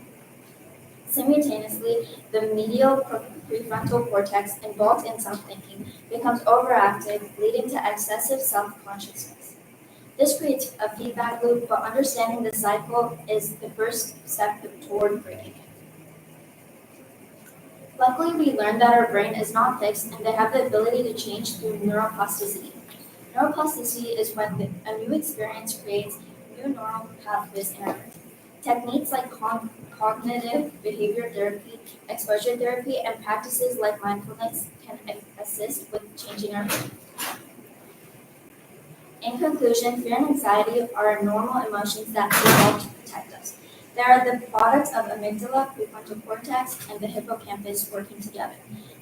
Simultaneously, the medial prefrontal cortex involved in self-thinking becomes overactive, leading to excessive self-consciousness. This creates a feedback loop, but understanding the cycle is the first step toward breaking it. Luckily, we learned that our brain is not fixed and they have the ability to change through neuroplasticity. Neuroplasticity is when a new experience creates new neural pathways in our brain. Techniques like cognitive behavior therapy, exposure therapy, and practices like mindfulness can assist with changing our brain. In conclusion, fear and anxiety are normal emotions that evolve to protect us. They are the products of amygdala, prefrontal cortex, and the hippocampus working together.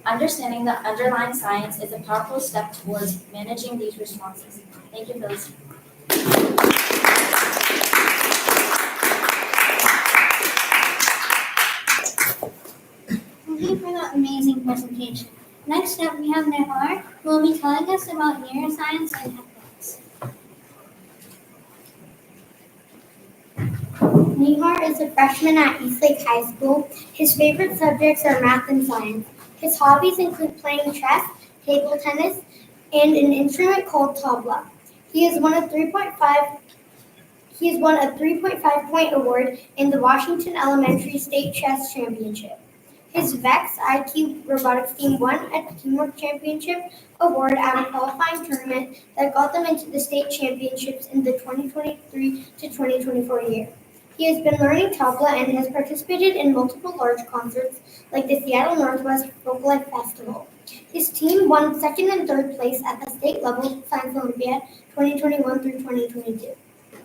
Understanding the underlying science is a powerful step towards managing these responses. Thank you for listening. Thank you for that amazing presentation. Next up, we have Neuro, who will be telling us about neuroscience and ethics. Nihar is a freshman at Eastlake High School. His favorite subjects are math and science. His hobbies include playing chess, table tennis, and an instrument called tabla. He has won a 3.5 point award in the Washington Elementary State Chess Championship. His VEX IQ robotics team won a Teamwork Championship award at a qualifying tournament that got them into the state championships in the 2023 to 2024 year. He has been learning tabla and has participated in multiple large concerts like the Seattle Northwest Folklife Festival. His team won second and third place at the state level Science Olympiad 2021 through 2022.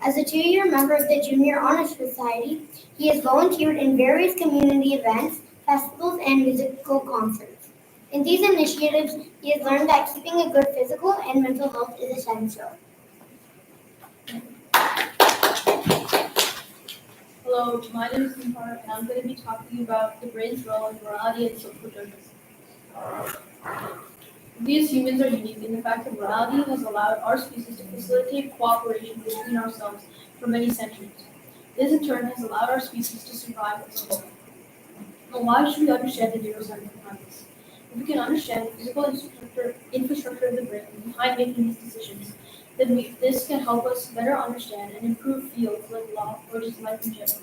As a two-year member of the Junior Honor Society, he has volunteered in various community events, festivals, and musical concerts. In these initiatives, he has learned that keeping a good physical and mental health is essential. Hello, my name is Nihar, and I'm going to be talking about the brain's role in morality and social justice. We as humans are unique in the fact that morality has allowed our species to facilitate cooperation between ourselves for many centuries. This in turn has allowed our species to survive as a whole. Now, why should we understand the neuroscience behind this? If we can understand the physical infrastructure of the brain behind making these decisions, then this can help us better understand and improve fields like law or just life in general.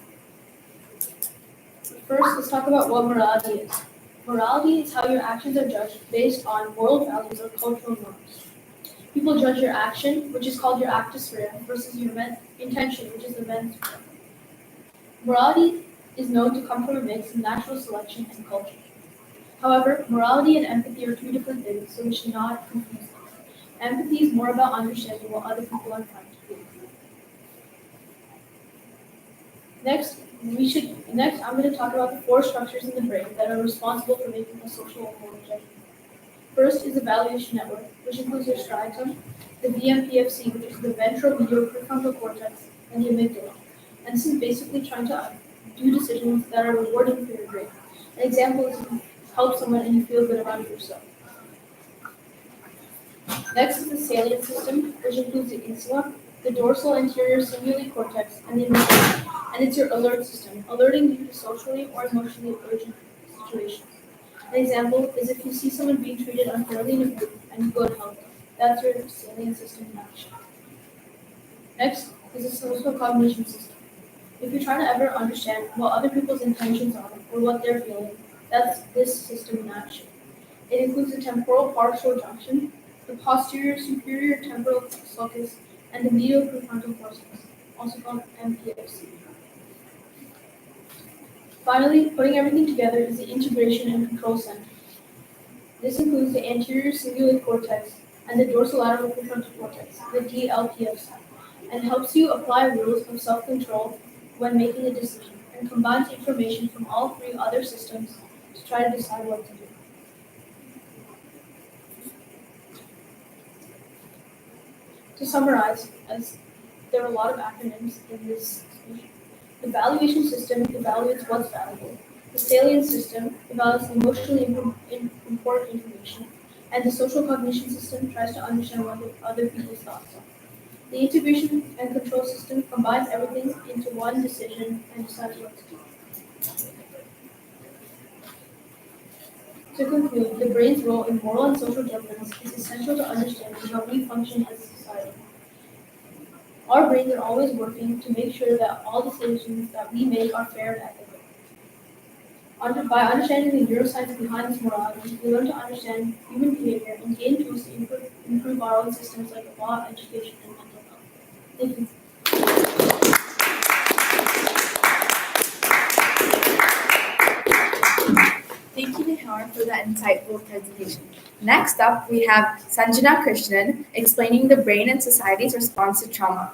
But first, let's talk about what morality is. Morality is how your actions are judged based on moral values or cultural norms. People judge your action, which is called your actus rea, versus your intention, which is the mens rea. Morality is known to come from a mix of natural selection and culture. However, morality and empathy are two different things, so we should not confuse them. Empathy is more about understanding what other people are trying to do. Next, I'm going to talk about the four structures in the brain that are responsible for making a social or moral judgment. First is the valuation network, which includes your striatum, the VMPFC, which is the ventral medial prefrontal cortex, and the amygdala. And this is basically trying to do decisions that are rewarding for your brain. An example is you help someone and you feel good about it yourself. Next is the salient system, which includes the insula, the dorsal anterior cingulate cortex, and the amygdala. And it's your alert system, alerting you to socially or emotionally urgent situations. An example is if you see someone being treated unfairly in a group and you go to help them. That's your salient system in action. Next is the social cognition system. If you try to ever understand what other people's intentions are or what they're feeling, that's this system in action. It includes the temporal partial junction, the posterior superior temporal sulcus, and the medial prefrontal cortex, also called MPFC. Finally, putting everything together is the integration and control center. This includes the anterior cingulate cortex and the dorsolateral prefrontal cortex, the DLPFC, and helps you apply rules of self-control when making a decision, and combines information from all three other systems to try to decide what to do. To summarize, as there are a lot of acronyms in this speech, the valuation system evaluates what's valuable. The salient system evaluates emotionally important information, and the social cognition system tries to understand what other people's thoughts are. The integration and control system combines everything into one decision and decides what to do. To conclude, the brain's role in moral and social judgments is essential to understanding how we function as a society. Our brains are always working to make sure that all decisions that we make are fair and ethical. By understanding the neuroscience behind this morality, we learn to understand human behavior and gain tools to improve our own systems like law, education, and mental health. Thank you. Thank you, Nihar, for that insightful presentation. Next up, we have Sanjana Krishnan explaining the brain and society's response to trauma.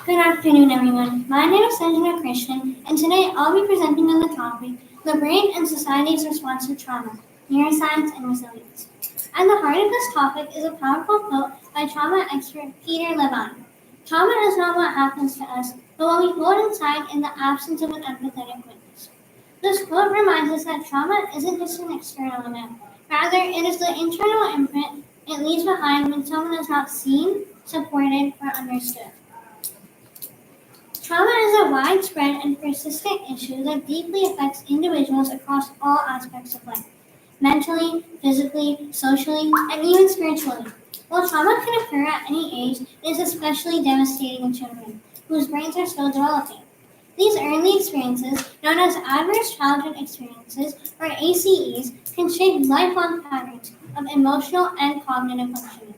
Good afternoon, everyone. My name is Sanjana Krishnan, and today I'll be presenting on the topic, the brain and society's response to trauma, neuroscience and resilience. At the heart of this topic is a powerful quote by trauma expert Peter Levine. Trauma is not what happens to us, but what we hold inside in the absence of an empathetic witness. This quote reminds us that trauma isn't just an external event. Rather, it is the internal imprint it leaves behind when someone is not seen, supported, or understood. Trauma is a widespread and persistent issue that deeply affects individuals across all aspects of life, mentally, physically, socially, and even spiritually. While trauma can occur at any age, it is especially devastating in children, whose brains are still developing. These early experiences, known as adverse childhood experiences, or ACEs, can shape lifelong patterns of emotional and cognitive functioning.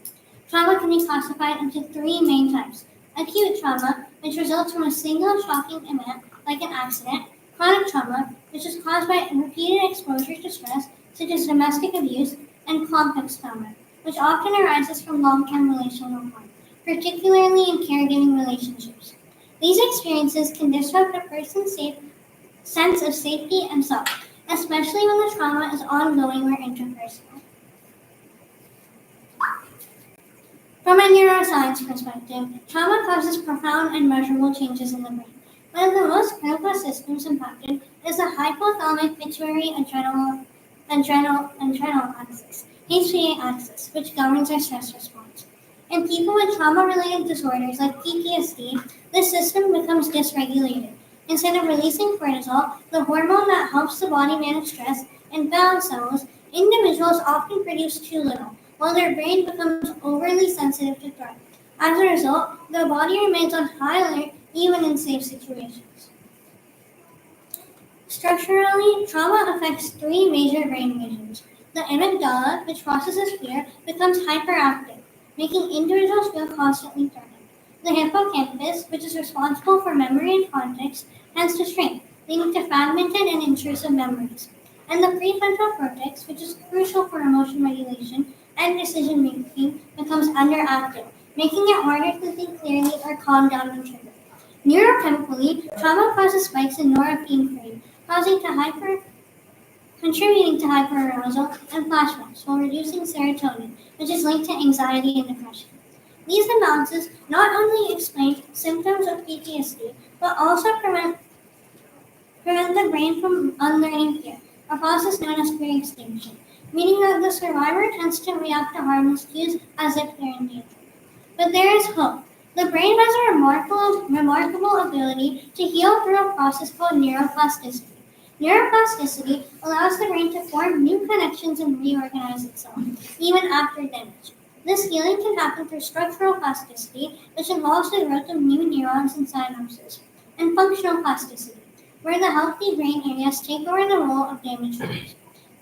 Trauma can be classified into three main types: acute trauma, which results from a single shocking event like an accident; chronic trauma, which is caused by repeated exposure to stress, such as domestic abuse; and complex trauma, which often arises from long-term relational harm, particularly in caregiving relationships. These experiences can disrupt a person's sense of safety and self, especially when the trauma is ongoing or interpersonal. From a neuroscience perspective, trauma causes profound and measurable changes in the brain. One of the most critical systems impacted is the hypothalamic pituitary adrenal axis, HPA axis, which governs our stress response. In people with trauma-related disorders like PTSD, this system becomes dysregulated. Instead of releasing cortisol, the hormone that helps the body manage stress and balance cells, individuals often produce too little, while their brain becomes overly sensitive to threat. As a result, the body remains on high alert even in safe situations. Structurally, trauma affects three major brain regions. The amygdala, which processes fear, becomes hyperactive, making individuals feel constantly threatened. The hippocampus, which is responsible for memory and context, tends to shrink, leading to fragmented and intrusive memories. And the prefrontal cortex, which is crucial for emotion regulation and decision making, becomes underactive, making it harder to think clearly or calm down when triggered. Neurochemically, trauma causes spikes in norepinephrine, contributing to hyperarousal and flashbacks while reducing serotonin, which is linked to anxiety and depression. These imbalances not only explain symptoms of PTSD, but also prevent the brain from unlearning fear, a process known as fear extinction. meaning that the survivor tends to react to harmless cues as if they're in danger. But there is hope. The brain has a remarkable ability to heal through a process called neuroplasticity. Neuroplasticity allows the brain to form new connections and reorganize itself, even after damage. This healing can happen through structural plasticity, which involves the growth of new neurons and synapses, and functional plasticity, where the healthy brain areas take over the role of damaged ones.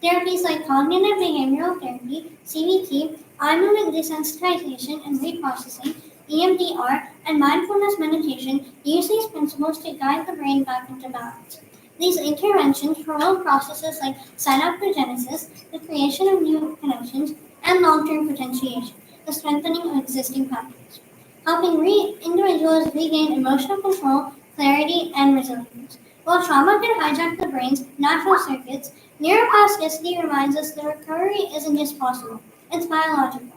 Therapies like cognitive behavioral therapy, CBT, eye movement desensitization and reprocessing, EMDR, and mindfulness meditation use these principles to guide the brain back into balance. These interventions promote processes like synaptogenesis, the creation of new connections, and long-term potentiation, the strengthening of existing pathways, helping individuals regain emotional control, clarity, and resilience. While trauma can hijack the brain's natural circuits, neuroplasticity reminds us that recovery isn't just possible, it's biological.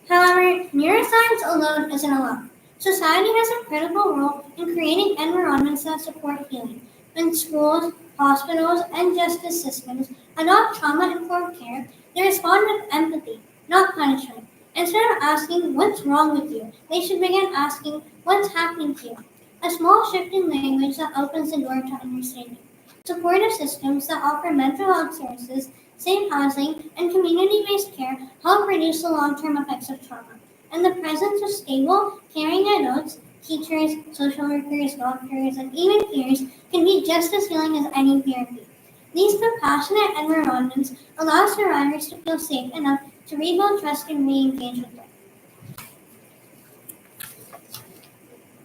However, neuroscience alone isn't enough. Society has a critical role in creating environments that support healing. When schools, hospitals, and justice systems adopt trauma-informed care, they respond with empathy, not punishment. Instead of asking, "What's wrong with you?" they should begin asking, "What's happening to you?" A small shift in language that opens the door to understanding. Supportive systems that offer mental health services, safe housing, and community-based care help reduce the long-term effects of trauma. And the presence of stable, caring adults, teachers, social workers, doctors, and even peers can be just as healing as any therapy. These compassionate environments allow survivors to feel safe enough to rebuild trust and re-engage with life.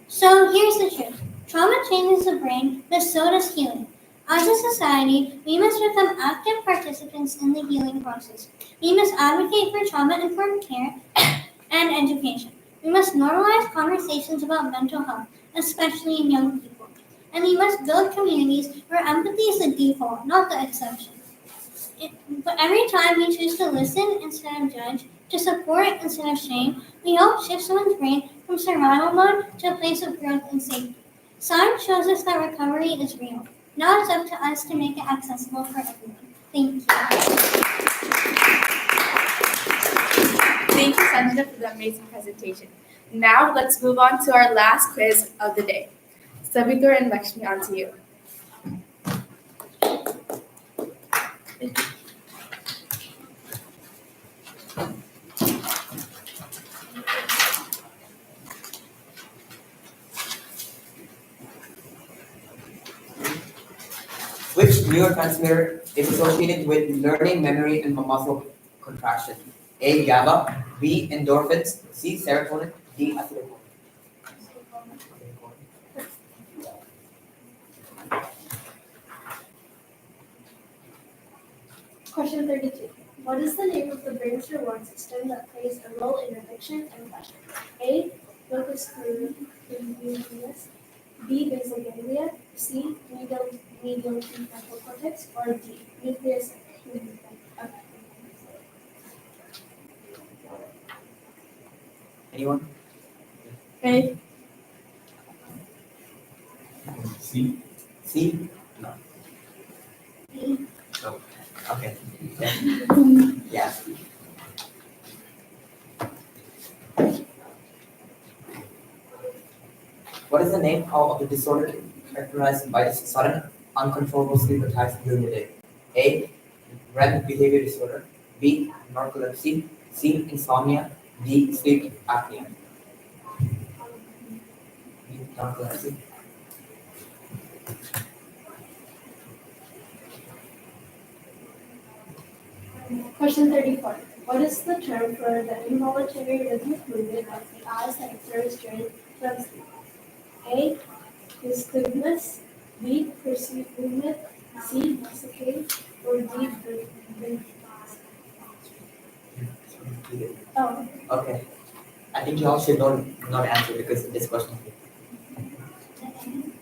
So here's the truth. Trauma changes the brain, but so does healing. As a society, we must become active participants in the healing process. We must advocate for trauma-informed care and education. We must normalize conversations about mental health, especially in young people. And we must build communities where empathy is the default, not the exception. But every time we choose to listen instead of judge, to support instead of shame, we help shift someone's brain from survival mode to a place of growth and safety. Science shows us that recovery is real. Now it's up to us to make it accessible for everyone. Thank you. Thank you, Sanjana, for the amazing presentation. Now let's move on to our last quiz of the day. Sabitur and Lakshmi, on to you. Which neurotransmitter is associated with learning, memory, and muscle contraction? A. GABA, B. Endorphins, C. Serotonin, D. Acetylcholine. Question 32. What is the name of the brain's reward system that plays a role in addiction and pleasure? A. Locus coeruleus, B. Basal ganglia, C. Medial prefrontal cortex, or D. Nucleus accumbens. Anyone? A. C. C? No. B. No. Okay. Yeah. What is the name of the disorder characterized by sudden, uncontrollable sleep attacks during the day? A. REM behavior disorder. B. Narcolepsy. C. Insomnia. D. Sleep apnea. B. Narcolepsy. Question 34. What is the term for the involuntary rhythmic movement of the eyes that occurs during REM sleep? A. Nystagmus, B. Perceived movement, C. Saccade, or D. Breathing. Oh. Okay. I think you all should not answer because of this question.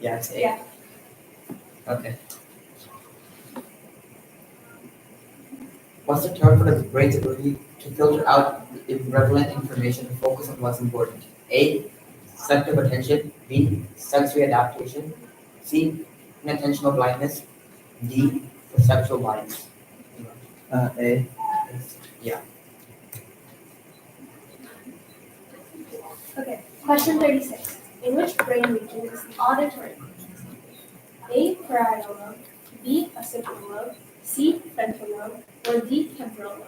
Yeah, it's A. Yeah. Okay. What's the term for the brain's ability to filter out irrelevant information and focus on what's important? A. Selective attention. B. Sensory adaptation. C. Inattentional blindness. D. Perceptual bias. A. Okay, question 36. In which brain region is the auditory cortex located? A. Parietal lobe, B. occipital lobe, C. frontal lobe, or D. temporal lobe?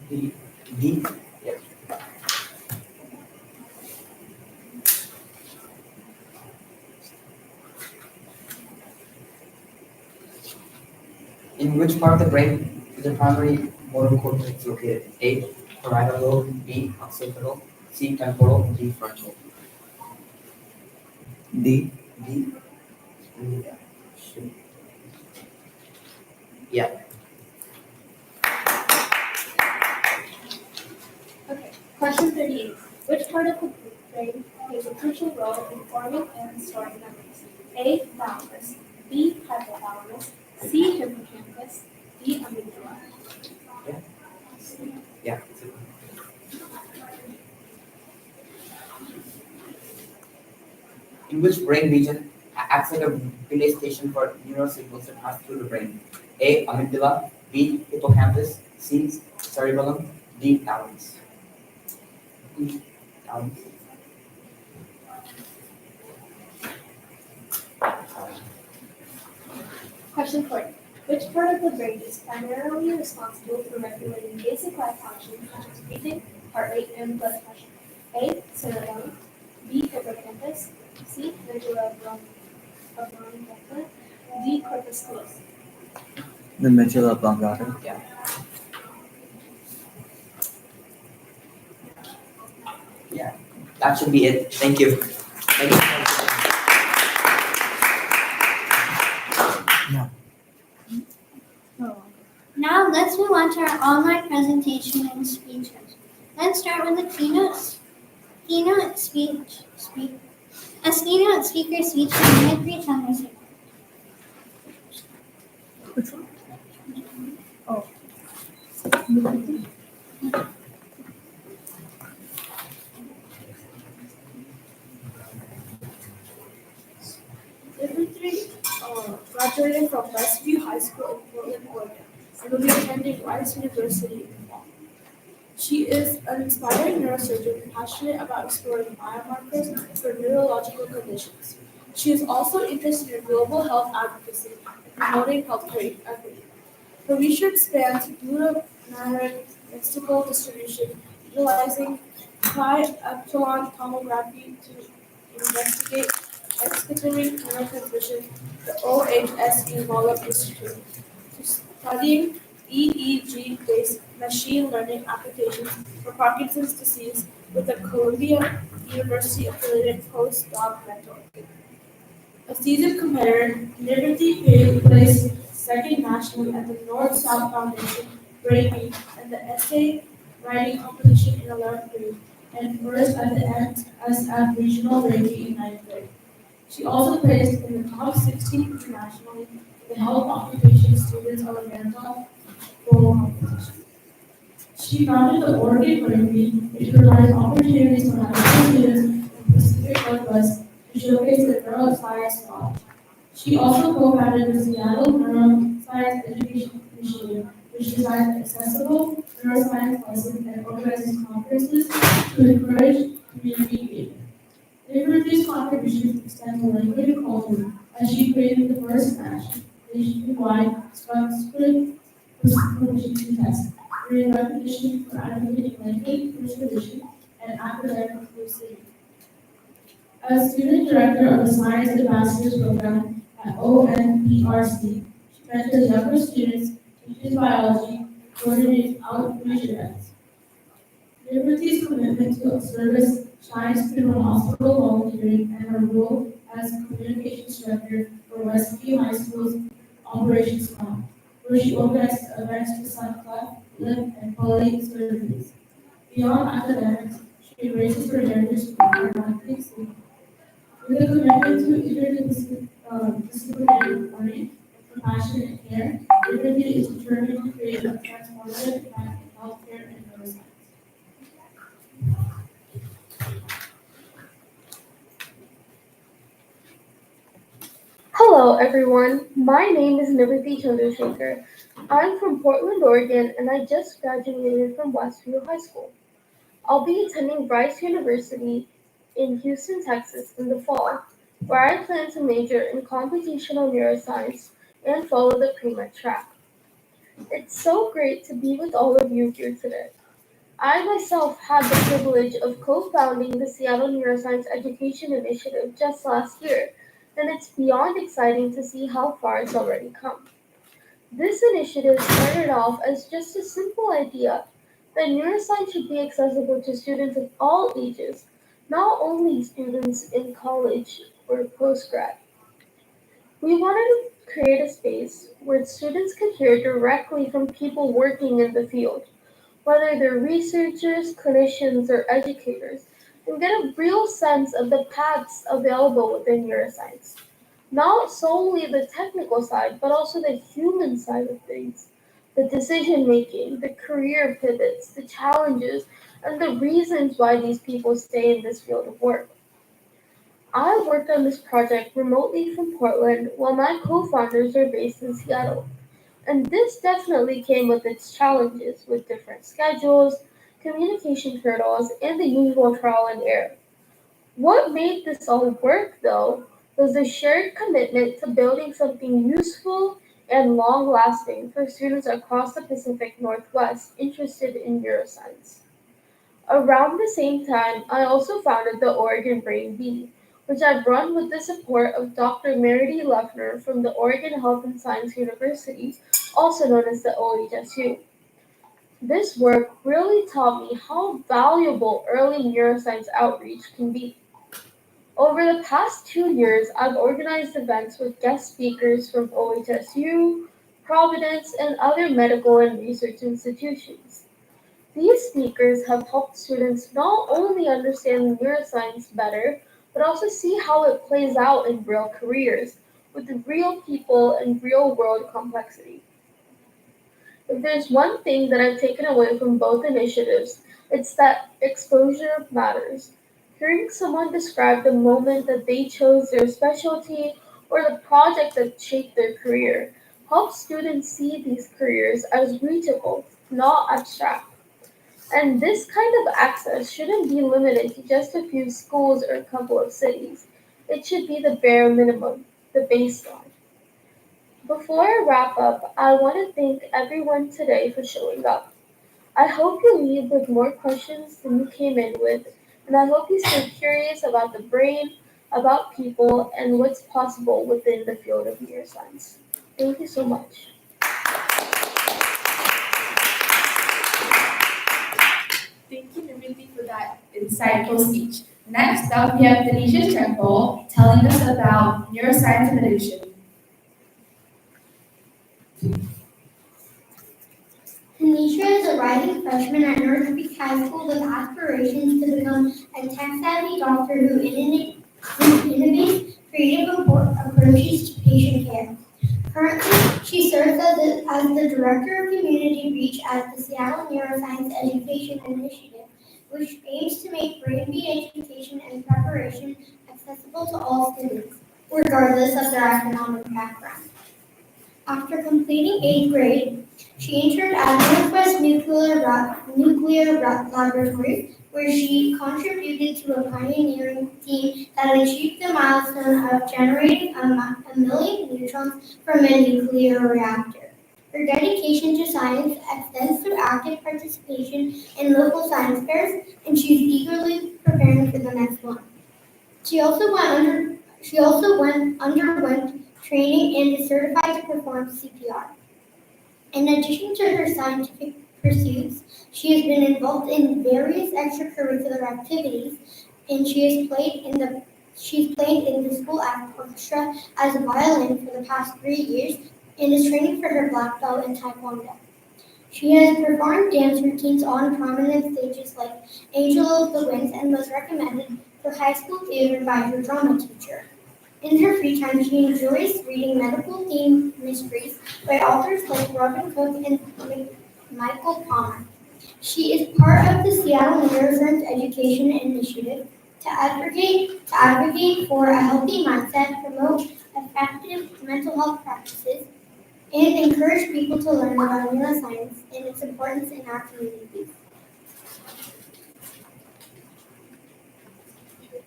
D. D. In which part of the brain is the primary motor cortex located? A. Parietal lobe, B. occipital, C. temporal, D. frontal. D. D. Yeah. Okay, question 38. Which part of the brain plays a crucial role in forming and storing memories? A. Thalamus, B. Hypothalamus, C. Hippocampus, D. Amygdala. Yeah. In which brain region acts like a relay station for neurosignals to pass through the brain? A. Amygdala, B. Hippocampus, C. Cerebellum, D. Thalamus. Thalamus. Question 40. Which part of the brain is primarily responsible for regulating basic life functions such as breathing, heart rate, and blood pressure? A. Cerebellum, B. Hippocampus, C. Medulla oblongata, D. Corpus callosum. The medulla oblongata. Yeah. Yeah. That should be it. Thank you. Thank you. Now let's move on to our online presentation and speeches. Let's start with the keynote speech. As keynote speaker speech from Dimitri Chandrasekhar. Dimitri graduated from Westview High School in Portland, Oregon, and will be attending Rice University in the fall. She is an inspiring neurosurgeon passionate about exploring biomarkers for neurological conditions. She is also interested in global health advocacy and promoting healthcare equity. Her research spans glutamatergic mystical distribution, utilizing pi-epsilon tomography to investigate excitatory neurotransmission, the OHSE Wallach Institute, to studying EEG-based machine learning applications for Parkinson's disease with a Columbia University affiliated postdoc mentor. A seasoned competitor, Liberty placed second nationally at the North-South Foundation Brain Meet and the essay writing competition in 11th grade, and first at the NSF Regional Brain Meet in 9th grade. She also placed in the top 16 internationally for the Health Occupation Students of America Global Competition. She founded the Oregon Brain Meet, which provides opportunities for high school students in the Pacific Northwest to showcase their neuroscience knowledge. She also co-founded the Seattle Neuroscience Education Initiative, which designs accessible neuroscience lessons and organizes conferences to encourage community engagement. Liberty's contributions extend to language and culture, as she created the first nationwide structured proficiency test, earning recognition for advocating language preservation and academic inclusivity. As student director of the Science Ambassadors Program at ONPRC, she mentors younger students, teaches biology, and coordinates outreach events. Liberty's commitment to service shines through her hospital volunteering and her role as communications director for Westview High School's Operations Fund, where she organizes events for some cleft, lip, and quality surgeries. Beyond academics, she raises her heritage for aeronautics sleep. With a commitment to interdisciplinary learning and compassionate care, Liberty is determined to create a transformative impact in healthcare and neuroscience. Hello everyone, my name is Nirvati Chandrasekhar. I'm from Portland, Oregon, and I just graduated from Westview High School. I'll be attending Rice University in Houston, Texas in the fall, where I plan to major in computational neuroscience and follow the pre-med track. It's so great to be with all of you here today. I myself had the privilege of co-founding the Seattle Neuroscience Education Initiative just last year, and it's beyond exciting to see how far it's already come. This initiative started off as just a simple idea that neuroscience should be accessible to students of all ages, not only students in college or postgrad. We wanted to create a space where students could hear directly from people working in the field, whether they're researchers, clinicians, or educators, and get a real sense of the paths available within neuroscience. Not solely the technical side, but also the human side of things. The decision making, the career pivots, the challenges, and the reasons why these people stay in this field of work. I worked on this project remotely from Portland while my co-founders are based in Seattle. And this definitely came with its challenges with different schedules, communication hurdles, and the usual trial and error. What made this all work, though, was the shared commitment to building something useful and long lasting for students across the Pacific Northwest interested in neuroscience. Around the same time, I also founded the Oregon Brain Bee, which I've run with the support of Dr. Meredy Leffner from the Oregon Health and Science University, also known as the OHSU. This work really taught me how valuable early neuroscience outreach can be. Over the past 2 years, I've organized events with guest speakers from OHSU, Providence, and other medical and research institutions. These speakers have helped students not only understand neuroscience better, but also see how it plays out in real careers, with real people and real world complexity. If there's one thing that I've taken away from both initiatives, it's that exposure matters. Hearing someone describe the moment that they chose their specialty or the project that shaped their career helps students see these careers as reachable, not abstract. And this kind of access shouldn't be limited to just a few schools or a couple of cities. It should be the bare minimum, the baseline. Before I wrap up, I want to thank everyone today for showing up. I hope you leave with more questions than you came in with, and I hope you stay curious about the brain, about people, and what's possible within the field of neuroscience. Thank you so much. Thank you, Nirmiti, for that insightful speech. Next up, we have Denisha Temple telling us about neuroscience and evolution. Tanisha is a rising freshman at North Creek High School with aspirations to become a tech-savvy doctor who innovates creative approaches to patient care. Currently, she serves as the Director of Community Reach at the Seattle Neuroscience Education Initiative, which aims to make brain beat education and preparation accessible to all students, regardless of their economic background. After completing 8th grade, she interned at Northwest Nuclear Laboratory, where she contributed to a pioneering team that achieved the milestone of generating a million neutrons from a nuclear reactor. Her dedication to science extends through active participation in local science fairs, and she's eagerly preparing for the next one. She also underwent training and is certified to perform CPR. In addition to her scientific pursuits, she has been involved in various extracurricular activities, and she's played in the school orchestra as a violin for the past 3 years and is training for her black belt in Taekwondo. She has performed dance routines on prominent stages like Angel of the Winds and was recommended for high school theater by her drama teacher. In her free time, she enjoys reading medical-themed mysteries by authors like Robin Cook and Michael Palmer. She is part of the Seattle Neuroscience Education Initiative to advocate for a healthy mindset, promote effective mental health practices, and encourage people to learn about neuroscience and its importance in our communities.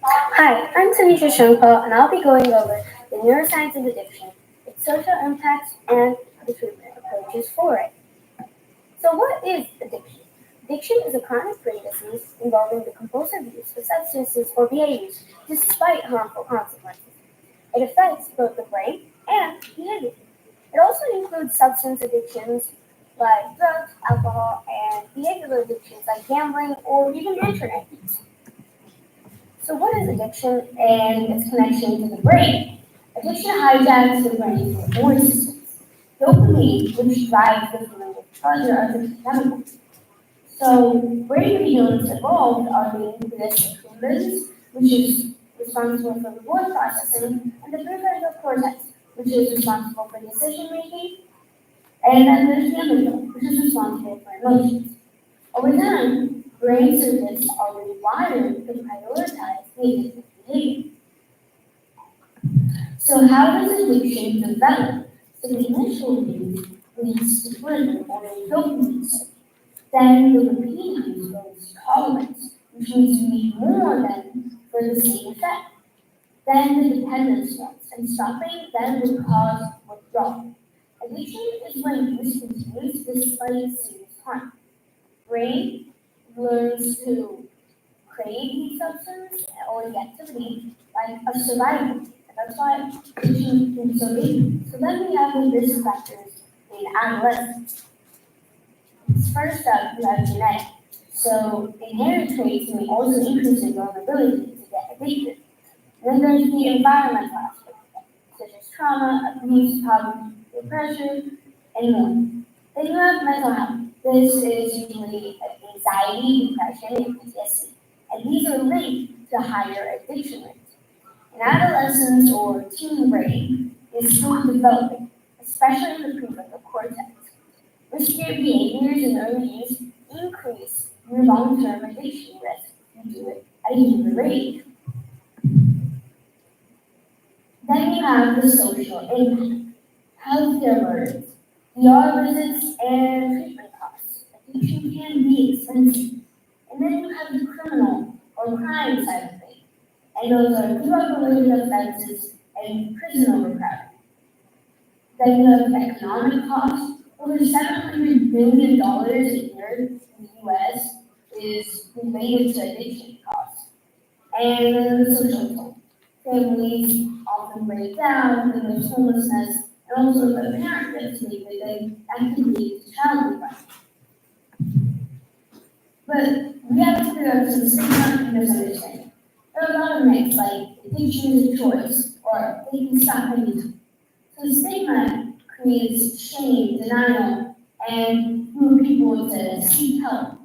Hi, I'm Tanisha Shankar, and I'll be going over the neuroscience of addiction, its social impacts, and the treatment approaches for it. So, what is addiction? Addiction is a chronic brain disease involving the compulsive use of substances or behaviors despite harmful consequences. It affects both the brain and behavior. It also includes substance addictions like drugs, alcohol, and behavioral addictions like gambling or even internet use. So, what is addiction and its connection to the brain? Addiction hijacks the brain's reward systems. Dopamine, which drives the feeling of pleasure, are the chemicals. So, brain regions involved are the nucleus accumbens, which is responsible for reward processing, and the prefrontal cortex, which is responsible for decision making, and then there's the amygdala, which is responsible for emotions. Over time, brain circuits are rewired to prioritize negative behavior. So how does addiction develop? So the initial use leads to pleasure or a dopamine surge. Then the repeated use builds tolerance, which means you need more than for the same effect. Then the dependence starts, and stopping then would cause withdrawal. Addiction is when use continues despite serious harm. Brain learns to crave these substances or the activity like a survival. And that's why addiction is so big. So then we have the risk factors in adolescence. First up, you have genetic. So inherited traits may also increase your vulnerability to get addicted. Then there's the environmental aspect, such as trauma, abuse, poverty, depression, and more. Then you have mental health. This is usually anxiety, depression, and PTSD. And these are linked to higher addiction rates. In adolescence or teen brain is still developing, especially in the prefrontal cortex. Riskier behaviors in early use increase your long-term addiction risk if you do it at a younger age. Then you have the social impact, healthcare burdens, ER visits, and treatment costs. Addiction can be expensive. And then you have the criminal or crime side of things. And those are drug-related offenses and prison overcrowding. Then you have economic costs. Over $700 billion a year in the US is related to addiction costs. And then the social toll. Families often break down, and there's homelessness, and also the parent gets negative, that can lead to child neglect. But we have to clear up some stigma and misunderstanding. There are a lot of myths like addiction is a choice, or they can stop anytime. So stigma creates shame, denial, and move people to seek help.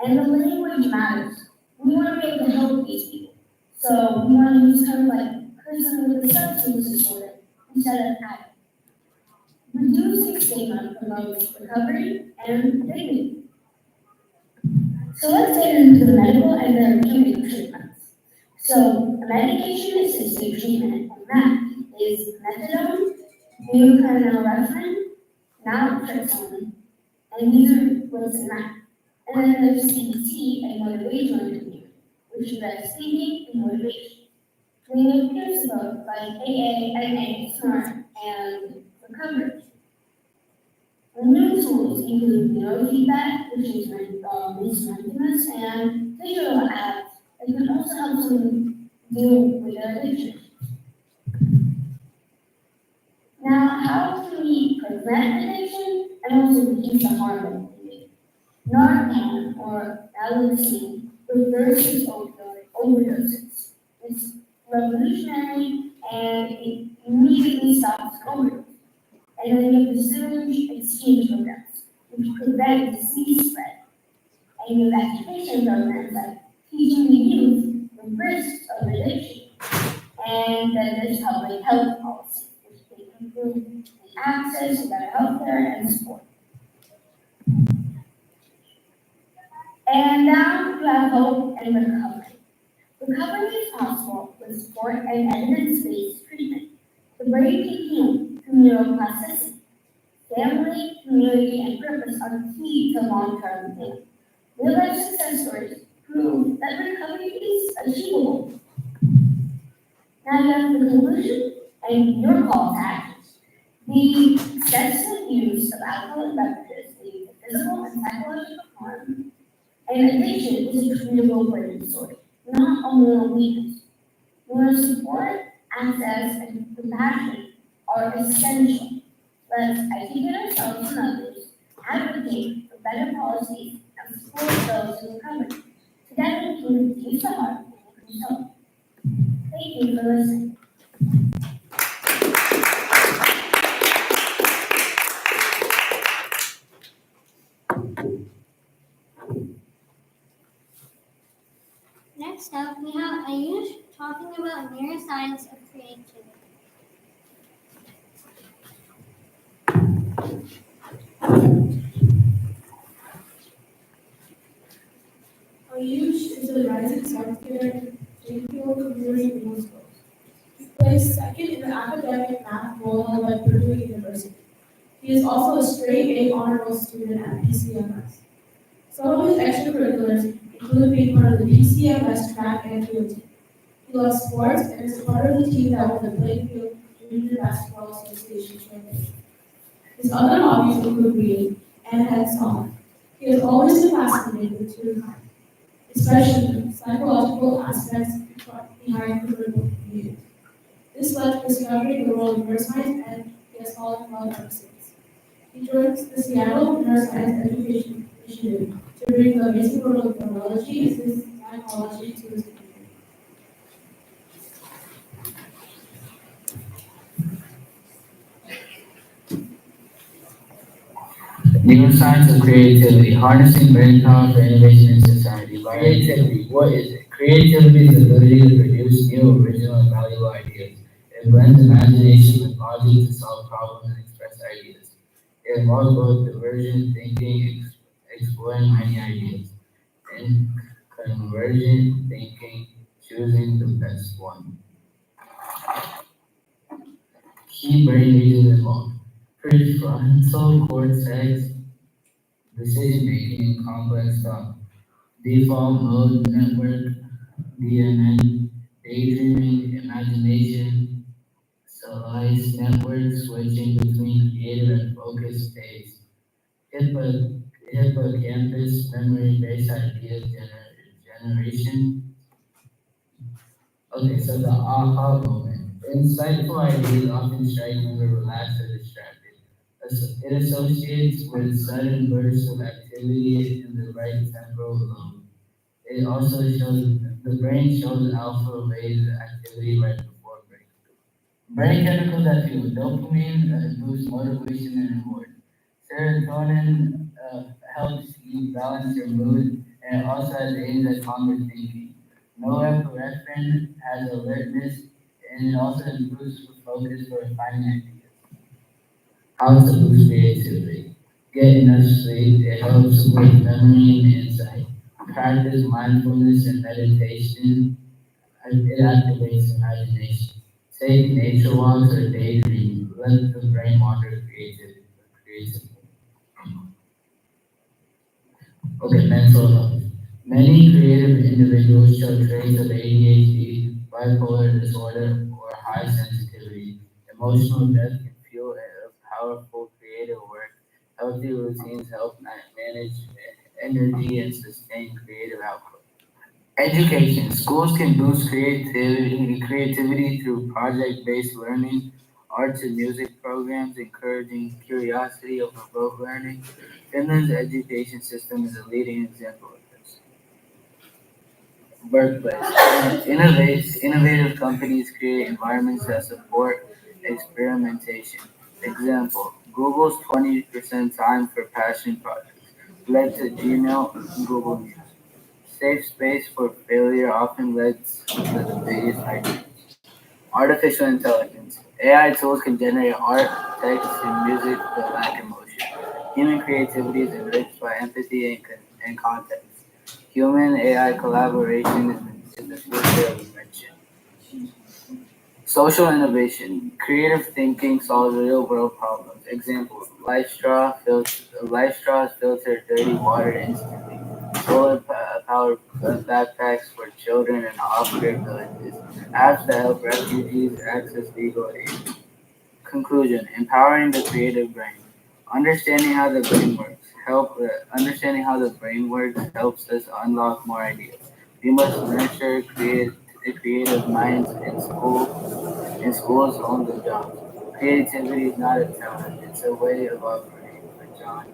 And the language matters. We want to be able to help these people. So we want to use terms like person with a substance disorder instead of addict. Reducing stigma promotes recovery and dignity. So let's get into the medical and therapeutic treatments. So a medication-assisted treatment, or MAT, is methadone, buprenorphine, naltrexone, and these are what's in MAT. And then there's CBT and motivational interview, which address thinking and motivation. Then you have peer support like AA, NA, SMART, and recovery. The new tools include neurofeedback, which is mindfulness, and digital apps that can also help someone deal with their addiction. Now, how can we prevent addiction and also reduce the harm of addiction? Narcan, or naloxone, reverses opioid overdoses. It's revolutionary and it immediately stops an overdose. And then you have the syringe exchange programs, which prevent disease spread. And you have education programs like teaching the youth the risks of addiction. And then there's public health policy, which can improve the access to better healthcare and support. And now you have hope and recovery. Recovery is possible with support and evidence-based treatment. The brain can heal through neuroplasticity. family, community, and purpose are key to long-term healing. Real-life success stories prove that recovery is achievable. Now you have the conclusion and your call to action. The excessive use of alcohol and beverages lead to physical and psychological harm, and addiction is a treatable brain disorder, not a moral weakness. Moral support, access, and compassion are essential. Let's educate ourselves and others, advocate for better policies, and support those in recovery. Together we can reduce the harm and increase hope. Thank you for listening. Next up, we have Ayush talking about neuroscience of creativity. Ayush is a rising software in JPO Community Middle School. He placed second in the academic math roll held by Purdue University. He is also a straight A honor roll student at PCMS. Some of his extracurriculars include being part of the PCMS track and field team. He loves sports and is part of the team that won the Plainfield Junior Basketball Association championship. His other hobbies include reading and hands-on. He has always been fascinated with humankind, especially the psychological aspects behind critical behavior. This led to discovering the role of neuroscience, and he has fallen in love ever since. He joins the Seattle Neuroscience Education Initiative to bring the amazing world of neurology and psychology to his community. Neuroscience of creativity, harnessing brain power for innovation in society. Creativity, what is it? Creativity is the ability to produce new, original, and valuable ideas. It blends imagination with logic to solve problems and express ideas. It involves both divergent thinking, exploring many ideas, and convergent thinking, choosing the best one. Key brain regions involved. Prefrontal cortex, decision making and complex thought. Default mode network, DMN, daydreaming, imagination, slice network, switching between creative and focused states. Hippocampus, memory-based ideas generation. Okay, so the aha moment. Insightful ideas often strike when we're relaxed or distracted. It associates with sudden bursts of activity in the right temporal lobe. It also shows, the brain shows alpha wave activity right before breakthrough. Brain chemicals that fuel dopamine boosts motivation and reward. Serotonin helps you balance your mood and it also has aims at calmer thinking. Norepinephrine has alertness and it also improves focus for refining ideas. How to boost creativity. Get enough sleep. It helps with memory and insight. Practice mindfulness and meditation. It activates imagination. Take nature walks or daydream. Let the brain wander creatively. Okay, mental health. Many creative individuals show traits of ADHD, bipolar disorder, or high sensitivity. Emotional depth can fuel powerful creative work. Healthy routines help manage energy and sustain creative output. Education. Schools can boost creativity through project-based learning, arts and music programs, encouraging curiosity over rote learning. Finland's education system is a leading example of this. Workplace. Innovative companies create environments that support experimentation. Example, Google's 20% time for passion projects led to Gmail and Google News. Safe space for failure often leads to the biggest ideas. Artificial intelligence. AI tools can generate art, text, and music but lack emotion. Human creativity is enriched by empathy and context. Human AI collaboration is the future of invention. Social innovation. Creative thinking solves real world problems. Example, life straws filter dirty water instantly. Solar powered backpacks for children in off-grid villages. Apps that help refugees access legal aid. Conclusion, empowering the creative brain. Understanding how the brain works. Understanding how the brain works helps us unlock more ideas. We must nurture creative minds in schools, homes, and jobs. Creativity is not a talent; it's a way of operating. For John.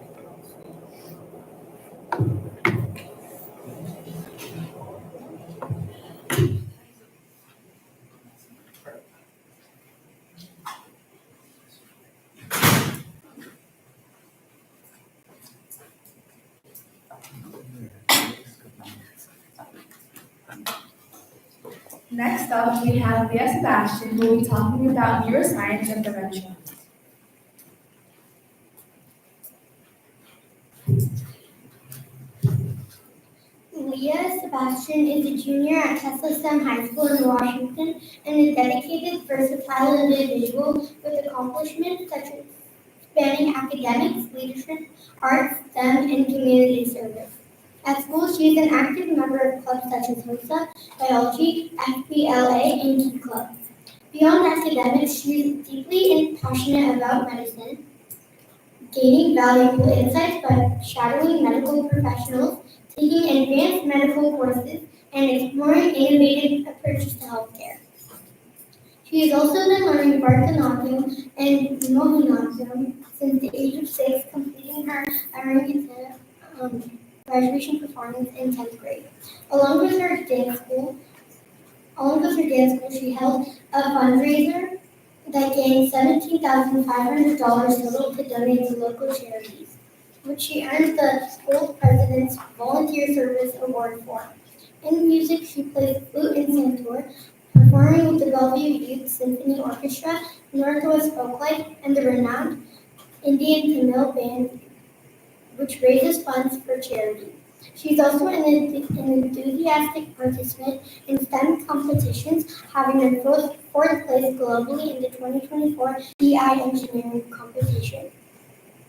Next up, we have Leah Sebastian, who will be talking about neuroscience and dementia. Leah Sebastian is a junior at Tesla STEM High School in Washington and a dedicated, versatile individual with accomplishments such as spanning academics, leadership, arts, STEM, and community service. At school, she is an active member of clubs such as HOSA, Biology, FBLA, and Key Club. Beyond academics, she is deeply and passionate about medicine, gaining valuable insights by shadowing medical professionals, taking advanced medical courses, and exploring innovative approaches to healthcare. She has also been learning Bharatanatyam and Mohiniyattam since the age of 6, completing her Arangita graduation performance in 10th grade. Along with her dance school, she held a fundraiser that gained $17,500 total to donate to local charities, which she earned the school president's Volunteer Service Award for. In music, she plays flute and santur, performing with the Bellevue Youth Symphony Orchestra, Northwest Folklife, and the renowned Indian Tamil Band, which raises funds for charity. She's also an enthusiastic participant in STEM competitions, having earned fourth place globally in the 2024 DI Engineering competition.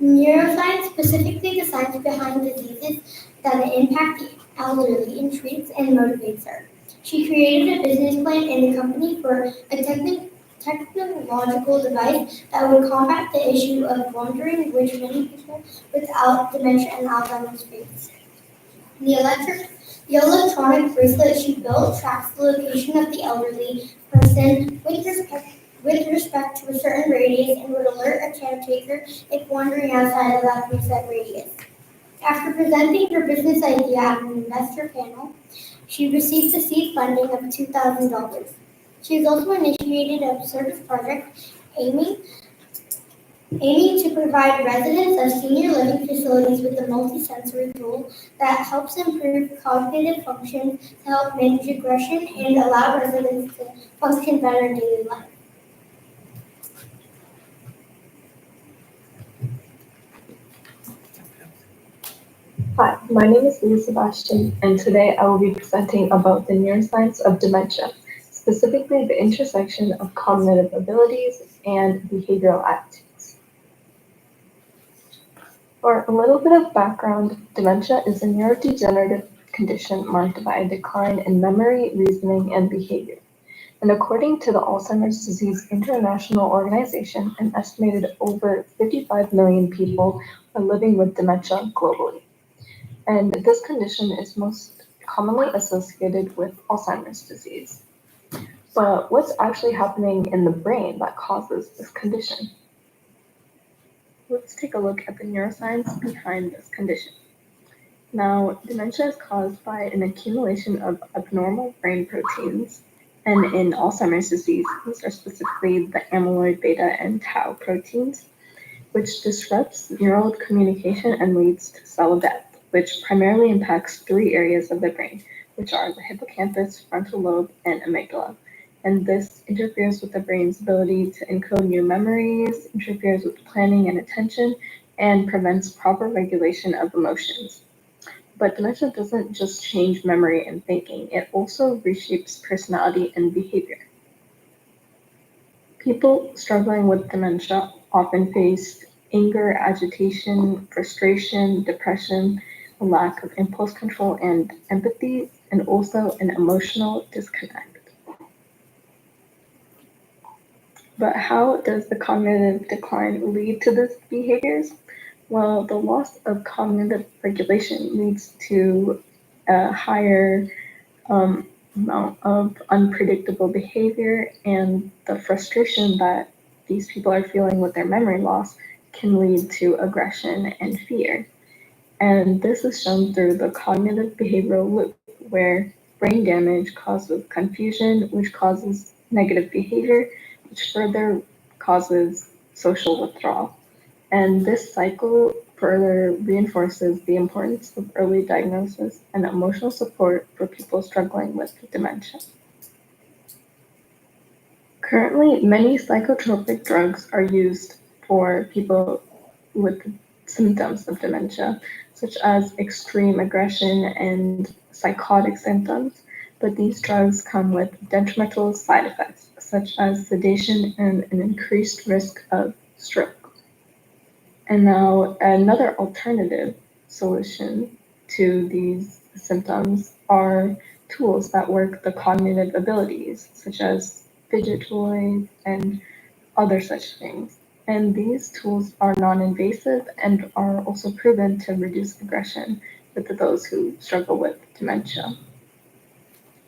Neuroscience, specifically the science behind diseases that impact the elderly, intrigues and motivates her. She created a business plan and a company for a technological device that would combat the issue of wandering, which many people without dementia and Alzheimer's face. The electronic bracelet she built tracks the location of the elderly person with respect to a certain radius and would alert a caretaker if wandering outside of that preset radius. After presenting her business idea at an investor panel, she received a seed funding of $2,000. She has also initiated a service project aiming aiming to provide residents of senior living facilities with a multisensory tool that helps improve cognitive function to help manage aggression and allow residents to function better in daily life. Hi, my name is Leah Sebastian, and today I will be presenting about the neuroscience of dementia, specifically the intersection of cognitive abilities and behavioral attitudes. For a little bit of background, dementia is a neurodegenerative condition marked by a decline in memory, reasoning, and behavior. And according to the Alzheimer's Disease International Organization, an estimated over 55 million people are living with dementia globally. And this condition is most commonly associated with Alzheimer's disease. But what's actually happening in the brain that causes this condition? Let's take a look at the neuroscience behind this condition. Now, dementia is caused by an accumulation of abnormal brain proteins, and in Alzheimer's disease, these are specifically the amyloid beta and tau proteins, which disrupts neural communication and leads to cell death, which primarily impacts 3 areas of the brain, which are the hippocampus, frontal lobe, and amygdala. And this interferes with the brain's ability to encode new memories, interferes with planning and attention, and prevents proper regulation of emotions. But dementia doesn't just change memory and thinking, it also reshapes personality and behavior. People struggling with dementia often face anger, agitation, frustration, depression, a lack of impulse control and empathy, and also an emotional disconnect. But how does the cognitive decline lead to these behaviors? Well, the loss of cognitive regulation leads to a higher amount of unpredictable behavior, and the frustration that these people are feeling with their memory loss can lead to aggression and fear. And this is shown through the cognitive behavioral loop, where brain damage causes confusion, which causes negative behavior, which further causes social withdrawal. And this cycle further reinforces the importance of early diagnosis and emotional support for people struggling with dementia. Currently, many psychotropic drugs are used for people with symptoms of dementia, such as extreme aggression and psychotic symptoms, but these drugs come with detrimental side effects, such as sedation and an increased risk of stroke. And now, another alternative solution to these symptoms are tools that work the cognitive abilities, such as fidget toys and other such things. And these tools are non-invasive and are also proven to reduce aggression with those who struggle with dementia.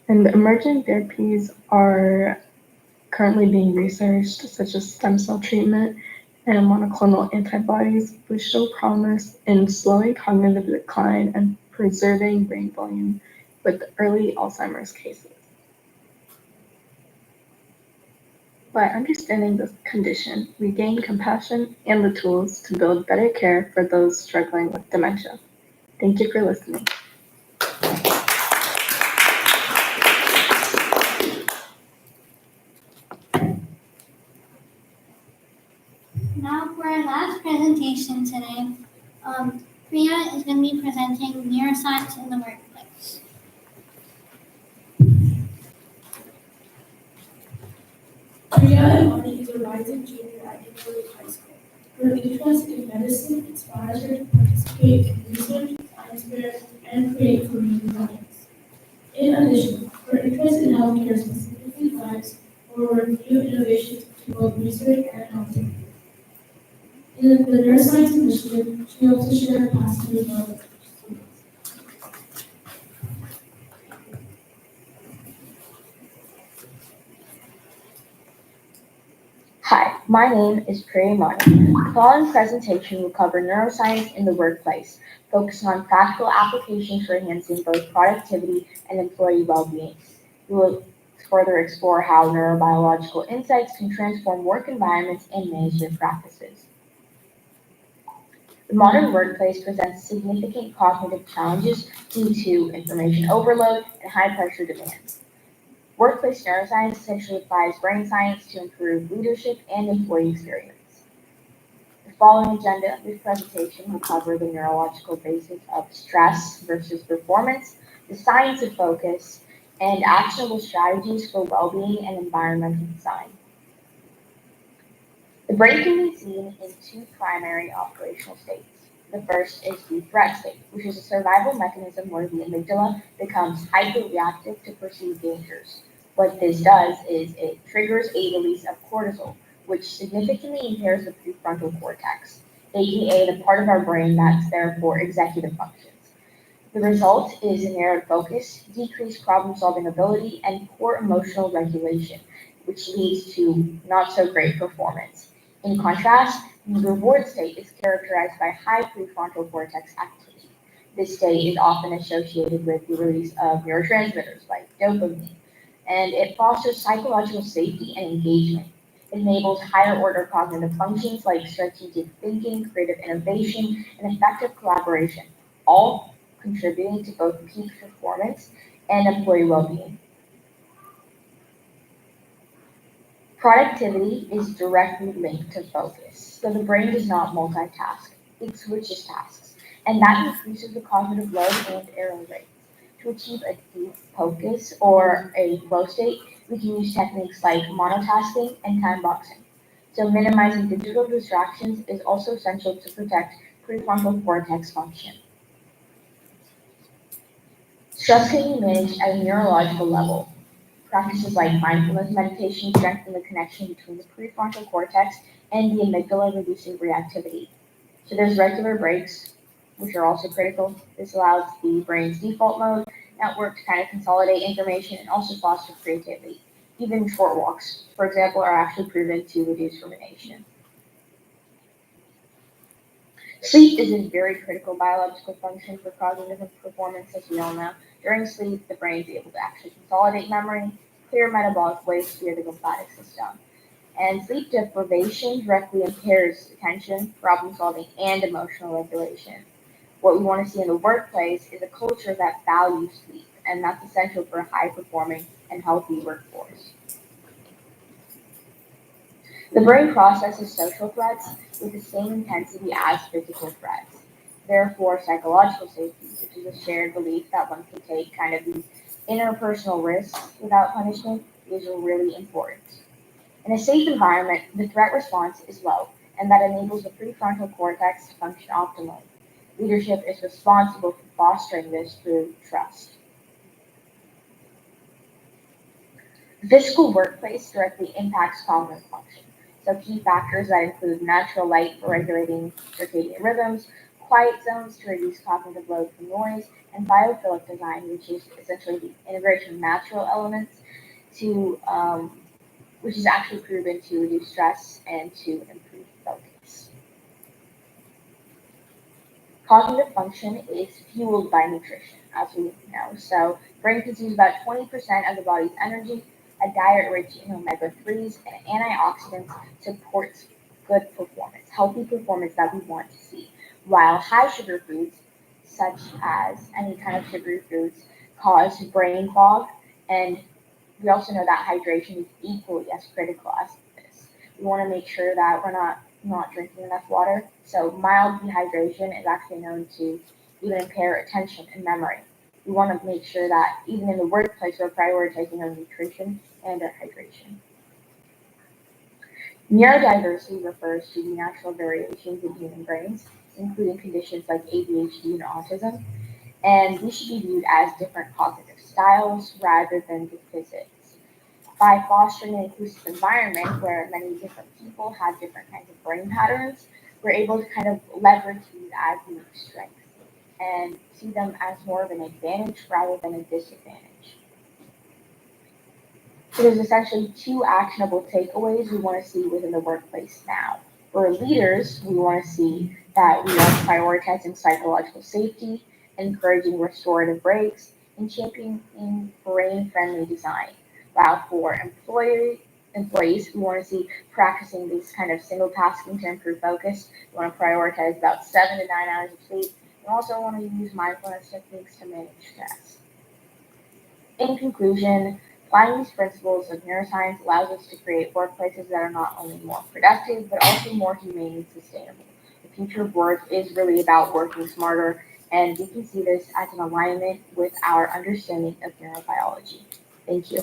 And emerging therapies are currently being researched, such as stem cell treatment and monoclonal antibodies, which show promise in slowing cognitive decline and preserving brain volume with early Alzheimer's cases. By understanding this condition, we gain compassion and the tools to build better care for those struggling with dementia. Thank you for listening. Now for our last presentation today, Priya is going to be presenting neuroscience in the workplace. Priya Imani is a rising junior at Neuro High School. Her interest in medicine inspires her to participate in research, science fairs, and create community projects. In addition, her interest in healthcare specifically drives forward new innovations to both research and healthcare. In the neuroscience initiative, she hopes to share her passion with others. Hi, my name is Priya Imani. The following presentation will cover neuroscience in the workplace, focusing on practical applications for enhancing both productivity and employee well-being. We will further explore how neurobiological insights can transform work environments and management practices. The modern workplace presents significant cognitive challenges due to information overload and high-pressure demands. Workplace neuroscience essentially applies brain science to improve leadership and employee experience. The following agenda of this presentation will cover the neurological basis of stress versus performance, the science of focus, and actionable strategies for well-being and environmental design. The brain can be seen in two primary operational states. The first is the threat state, which is a survival mechanism where the amygdala becomes hyperreactive to perceived dangers. What this does is it triggers a release of cortisol, which significantly impairs the prefrontal cortex, aka the part of our brain that's there for executive functions. The result is a narrowed focus, decreased problem-solving ability, and poor emotional regulation, which leads to not so great performance. In contrast, the reward state is characterized by high prefrontal cortex activity. This state is often associated with the release of neurotransmitters like dopamine, and it fosters psychological safety and engagement. It enables higher order cognitive functions like strategic thinking, creative innovation, and effective collaboration, all contributing to both peak performance and employee well-being. Productivity is directly linked to focus, so the brain does not multitask, it switches tasks, and that increases the cognitive load and error rate. To achieve a deep focus or a flow state, We can use techniques like monotasking and time boxing. So minimizing digital distractions is also essential to protect prefrontal cortex function. Stress can be managed at a neurological level. Practices like mindfulness meditation strengthen the connection between the prefrontal cortex and the amygdala, reducing reactivity. So there's regular breaks, which are also critical. This allows the brain's default mode network to kind of consolidate information and also foster creativity. Even short walks, for example, are actually proven to reduce rumination. Sleep is a very critical biological function for cognitive performance, as we all know. During sleep, the brain is able to actually consolidate memory, clear metabolic waste via the lymphatic system. And sleep deprivation directly impairs attention, problem solving, and emotional regulation. What we want to see in the workplace is a culture that values sleep, and that's essential for a high performing and healthy workforce. The brain processes social threats with the same intensity as physical threats. Therefore, psychological safety, which is a shared belief that one can take kind of these interpersonal risks without punishment, is really important. In a safe environment, the threat response is low, and that enables the prefrontal cortex to function optimally. Leadership is responsible for fostering this through trust. The physical workplace directly impacts cognitive function. So key factors that include natural light for regulating circadian rhythms, quiet zones to reduce cognitive load from noise, and biophilic design, which is essentially the integration of natural elements to which is actually proven to reduce stress and to improve focus. Cognitive function is fueled by nutrition, as we know. So, brain consumes about 20% of the body's energy. A diet rich in omega-3s and antioxidants supports good performance, healthy performance that we want to see. While high sugar foods, such as any kind of sugary foods, cause brain fog, and we also know that hydration is equally as critical as this. We want to make sure that we're not drinking enough water. So mild dehydration is actually known to even impair attention and memory. We want to make sure that even in the workplace, we're prioritizing our nutrition and our hydration. Neurodiversity refers to the natural variations in human brains, including conditions like ADHD and autism, and these should be viewed as different cognitive styles rather than deficits. By fostering an inclusive environment where many different people have different kinds of brain patterns, we're able to kind of leverage these as unique strengths and see them as more of an advantage rather than a disadvantage. So there's essentially two actionable takeaways we want to see within the workplace now. For leaders, we want to see that we are prioritizing psychological safety, encouraging restorative breaks, and championing brain-friendly design. While for employees, we want to see practicing these kind of single tasking to improve focus. We want to prioritize about 7 to 9 hours of sleep. We also want to use mindfulness techniques to manage stress. In conclusion, applying these principles of neuroscience allows us to create workplaces that are not only more productive, but also more humane and sustainable. The future of work is really about working smarter, and we can see this as an alignment with our understanding of neurobiology. Thank you.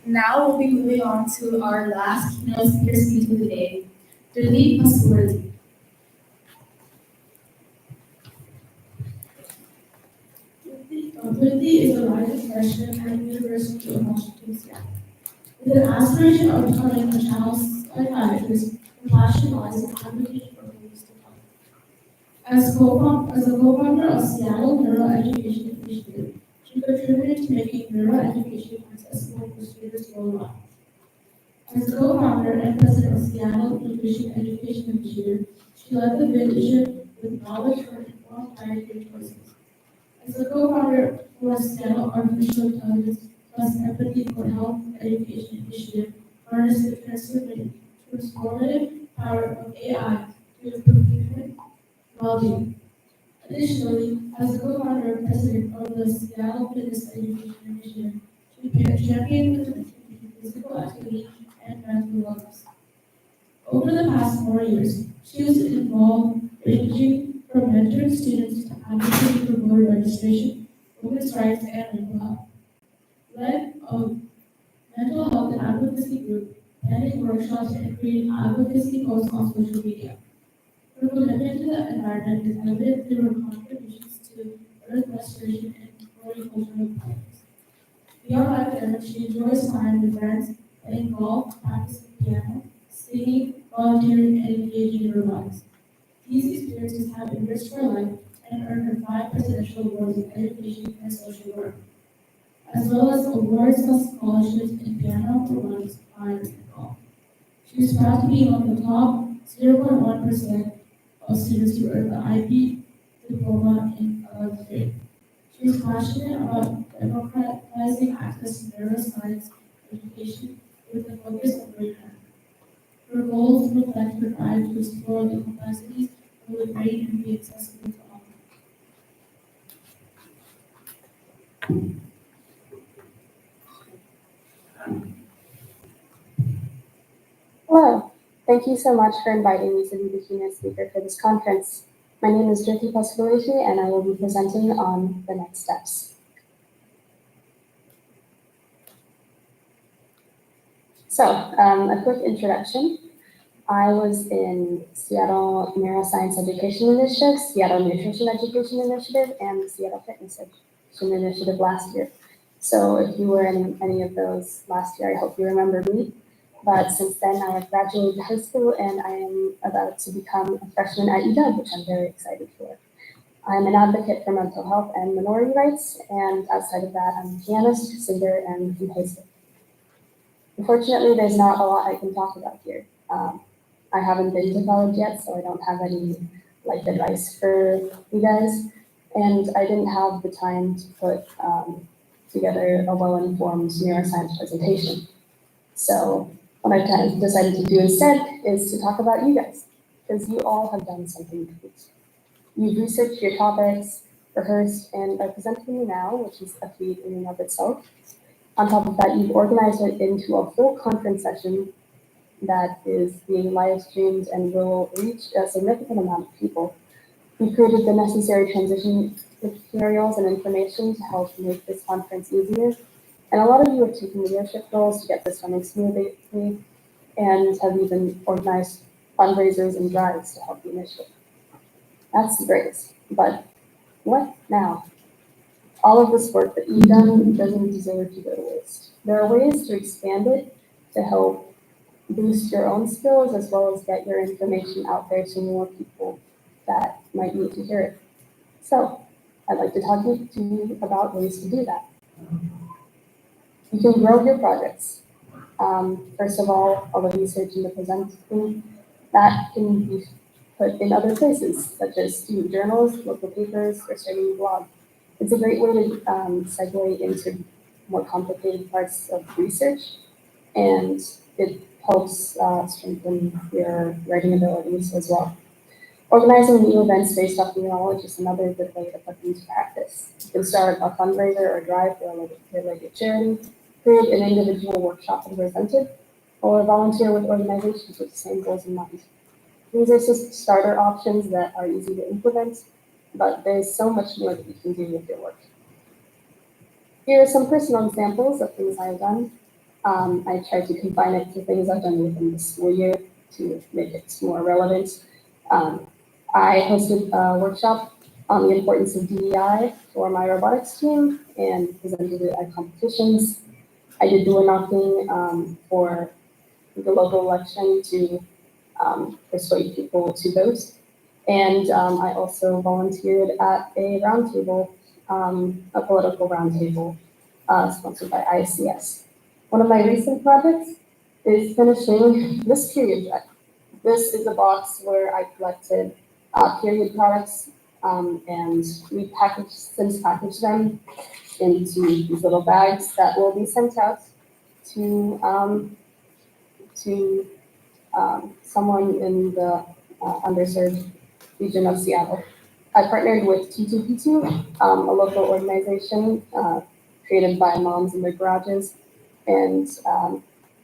Now we'll be moving on to our last keynote speaker of the day, Dilip Masuri. Priti is a rising freshman at the University of Washington, Seattle. With an aspiration of becoming a child psychiatrist, her passion lies in advocating for holistic health. As a co-founder of Seattle Neuro Education Initiative, she contributed to making neuro education accessible for students worldwide. As a co-founder and president of Seattle Nutrition Education Initiative, she led the vision with knowledge for informed dietary choices. As a co-founder for Seattle Artificial Intelligence plus Empathy for Health Education Initiative, harness the transformative power of AI to improve human well-being. Additionally, as a co-founder and president of the Seattle Fitness Education Initiative, she championed the connection between physical activity and mental wellness. Over the past 4 years, she was involved ranging from mentoring students to advocating for voter registration, women's rights, and mental health. Led a mental health and advocacy group, planning workshops, and creating advocacy posts on social media. Her commitment to the environment is evident through her contributions to earth restoration and horticultural projects. Beyond academics, she enjoys time with friends, playing golf, practicing piano, singing, volunteering, and engaging in robotics. These experiences have enriched her life and earned her 5 presidential awards in education and social work, as well as awards and scholarships in piano, robotics, fire, and golf. She is proud to be among the top 0.1% of students who earn the IB diploma in 11th grade. She is passionate about democratizing access to neuroscience education with a focus on brain health. Her goals reflect her drive to explore the complexities of the brain and be accessible to all. Hello, thank you so much for inviting me to be the keynote speaker for this conference. My name is Jyoti Pascaloishi, and I will be presenting on the next steps. So, a quick introduction. I was in Seattle Neuroscience Education Initiative, Seattle Nutrition Education Initiative, and the Seattle Fitness Education Initiative last year. So if you were in any of those last year, I hope you remember me. But since then, I have graduated high school and I am about to become a freshman at UW, which I'm very excited for. I'm an advocate for mental health and minority rights, and outside of that, I'm a pianist, singer, and composer. Unfortunately, there's not a lot I can talk about here. I haven't been to college yet, so I don't have any life advice for you guys, and I didn't have the time to put together a well-informed neuroscience presentation. So what I've kind of decided to do instead is to talk about you guys, because you all have done something great. You've researched your topics, rehearsed, and are presenting me now, which is a feat in and of itself. On top of that, you've organized it into a full conference session that is being live streamed and will reach a significant amount of people. We've created the necessary transition materials and information to help make this conference easier. And a lot of you have taken leadership roles to get this running smoothly and have even organized fundraisers and drives to help the initiative. That's great, but what now? All of this work that you've done doesn't deserve to go to waste. There are ways to expand it to help boost your own skills as well as get your information out there to more people that might need to hear it. So I'd like to talk to you about ways to do that. You can grow your projects. First of all the research and the presenting, that can be put in other places, such as student journals, local papers, or starting a blog. It's a great way to segue into more complicated parts of research, and it helps strengthen your writing abilities as well. Organizing new events based off your knowledge is another good way to put into practice. You can start a fundraiser or drive for a related charity, create an individual workshop and present it, or volunteer with organizations with the same goals in mind. These are just starter options that are easy to implement, but there's so much more that you can do with your work. Here are some personal examples of things I've done. I tried to confine it to things I've done within the school year to make it more relevant. I hosted a workshop on the importance of DEI for my robotics team and presented it at competitions. I did door knocking for the local election to persuade people to vote. And I also volunteered at a roundtable, a political roundtable sponsored by ICS. One of my recent projects is finishing this period deck. This is a box where I collected period products and we since packaged them into these little bags that will be sent out to someone in the underserved region of Seattle. I partnered with T2P2, a local organization created by moms in their garages, and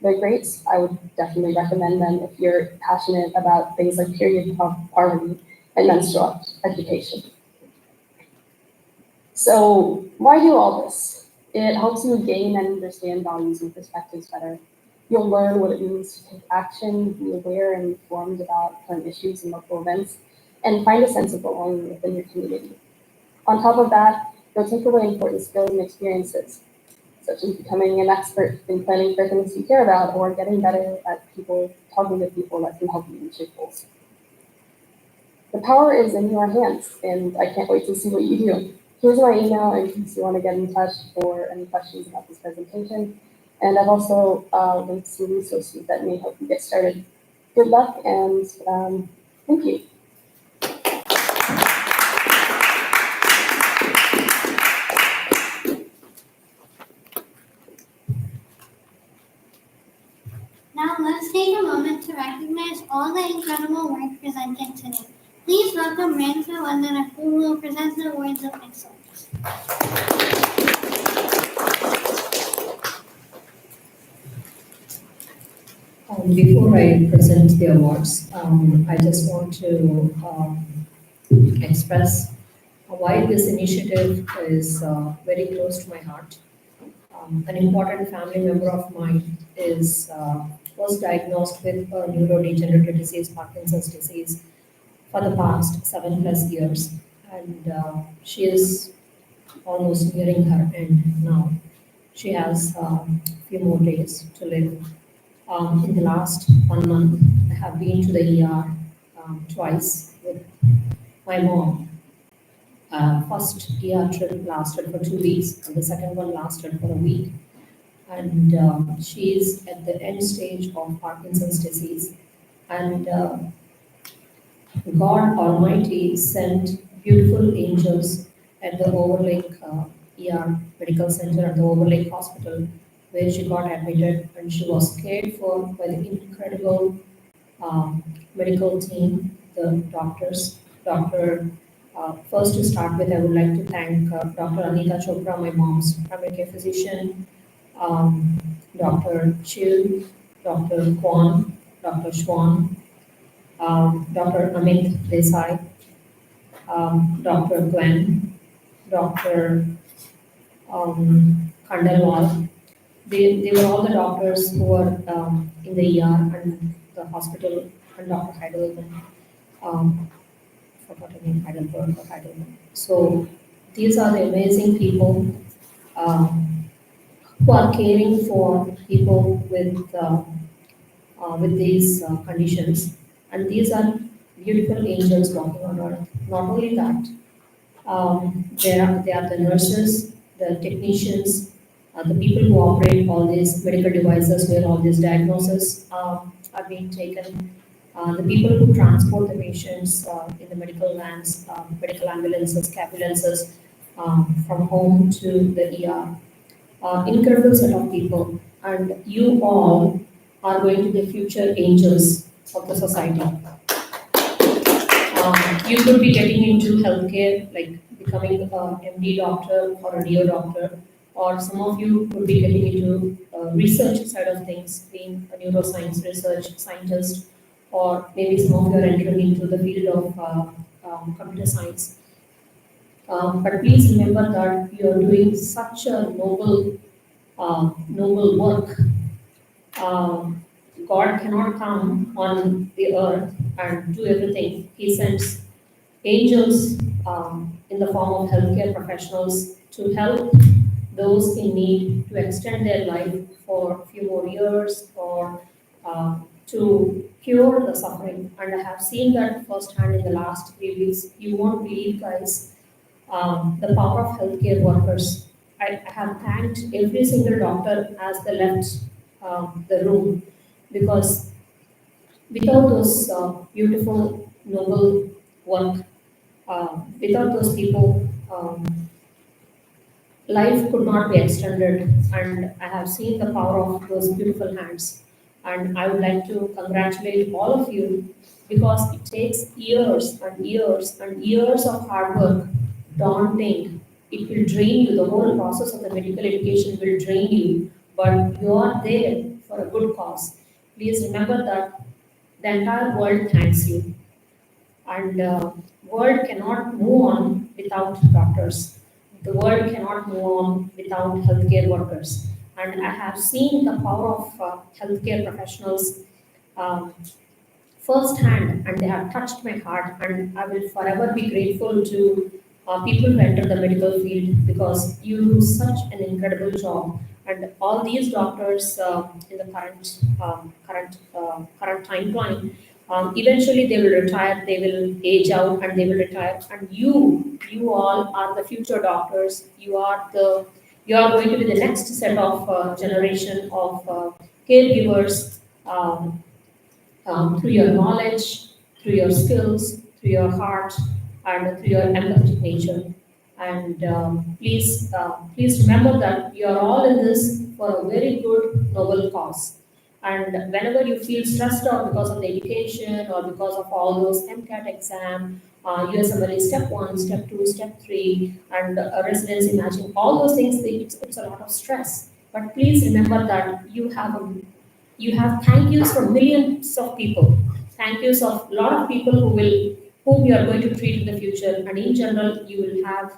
they're great. I would definitely recommend them if you're passionate about things like period poverty and menstrual education. So why do all this? It helps you gain and understand values and perspectives better. You'll learn what it means to take action, be aware and informed about current issues and local events, and find a sense of belonging within your community. On top of that, you'll take away important skills and experiences, such as becoming an expert in planning for things you care about or getting better at talking to people that can help you reach your goals. The power is in your hands, and I can't wait to see what you do. Here's my email in case you want to get in touch for any questions about this presentation. And I've also linked some resources that may help you get started. Good luck, and thank you. Now let's take a moment to recognize all the incredible work presented today. Please welcome Ranfa Wandana, who will present the awards of excellence. Before I present the awards, I just want to express why this initiative is very close to my heart. An important family member of mine was diagnosed with a neurodegenerative disease, Parkinson's disease, for the past 7+ years, and she is almost nearing her end now. She has a few more days to live. In the last 1 month, I have been to the ER twice with my mom. First ER trip lasted for 2 weeks, and the second one lasted for a week. And she is at the end stage of Parkinson's disease. And God Almighty sent beautiful angels at the Overlake ER Medical Center at the Overlake Hospital, where she got admitted, and she was cared for by the incredible medical team, the doctors. First to start with, I would like to thank Dr. Anita Chopra, my mom's primary care physician, Dr. Chill, Dr. Kwan, Dr. Schwan, Dr. Amit Desai, Dr. Gwen, Dr. Kandalwal. They were all the doctors who were in the ER and the hospital, and Dr. Heidelman, forgot her name, Heidelberg or Heidelman. So these are the amazing people who are caring for people with these conditions, and these are beautiful angels walking on earth. Not only that, they are the nurses, the technicians, the people who operate all these medical devices where all these diagnoses are being taken, the people who transport the patients in the medical vans, medical ambulances, cabulances from home to the ER. Incredible set of people, and you all are going to be future angels of the society. You could be getting into healthcare, like becoming a MD doctor or a neo doctor, or some of you could be getting into research side of things, being a neuroscience research scientist, or maybe some of you are entering into the field of computer science. But please remember that you are doing such a noble work. God cannot come on the earth and do everything. He sends angels in the form of healthcare professionals to help those in need to extend their life for a few more years, or to cure the suffering. And I have seen that firsthand in the last 3 weeks. You won't believe, guys, the power of healthcare workers. I have thanked every single doctor as they left the room, because without those beautiful, noble work, without those people, life could not be extended. And I have seen the power of those beautiful hands. And I would like to congratulate all of you, because it takes years and years and years of hard work, daunting. It will drain you. The whole process of the medical education will drain you, but you are there for a good cause. Please remember that the entire world thanks you, and world cannot move on without doctors. the world cannot move on without healthcare workers. And I have seen the power of healthcare professionals um, firsthand, and they have touched my heart. And I will forever be grateful to people who enter the medical field because you do such an incredible job. And all these doctors in the current timeline, eventually they will retire, they will age out, and they will retire. And you all are the future doctors. You are going to be the next set of generation of caregivers. Through your knowledge, through your skills, through your heart, and through your empathetic nature. And please remember that you are all in this for a very good, noble cause. And whenever you feel stressed out because of the education or because of all those MCAT exam, USMLE step 1, step 2, step 3, and residency matching, all those things, it's a lot of stress. But please remember that you have thank yous from millions of people. Thank yous of a lot of people whom you are going to treat in the future. And in general, you will have,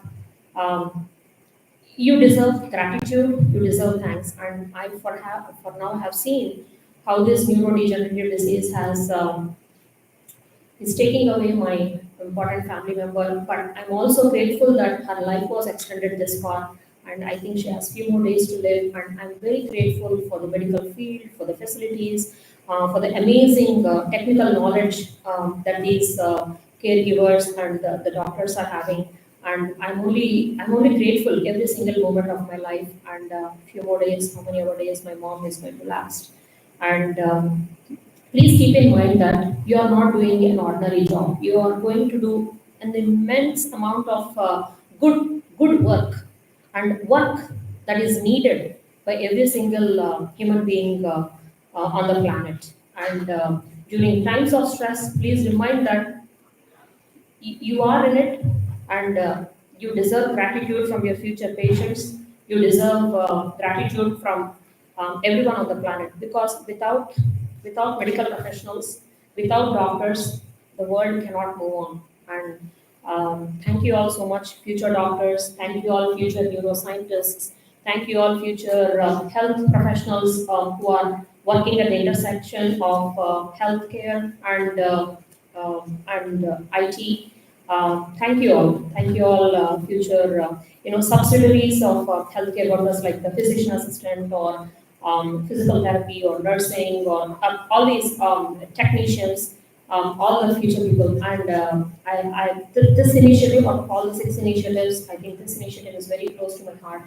you deserve gratitude, you deserve thanks. And I for now have seen how this neurodegenerative disease has is taking away my important family member, but I'm also grateful that her life was extended this far, and I think she has few more days to live. And I'm very grateful for the medical field, for the facilities, for the amazing technical knowledge that these caregivers and the doctors are having. And I'm only grateful every single moment of my life. And few more days, how many more days my mom is going to last. And please keep in mind that you are not doing an ordinary job. You are going to do an immense amount of good work, and work that is needed by every single human being on the planet. And during times of stress, please remind that you are in it, and you deserve gratitude from your future patients. You deserve gratitude from everyone on the planet, because without medical professionals, without doctors, the world cannot move on. And thank you all so much, future doctors. Thank you all, future neuroscientists. Thank you all, future health professionals who are working at the intersection of healthcare and IT. Thank you all, future subsidiaries of healthcare workers like the physician assistant or physical therapy or nursing or all these technicians, all the future people. And this initiative, of all the 6 initiatives, I think this initiative is very close to my heart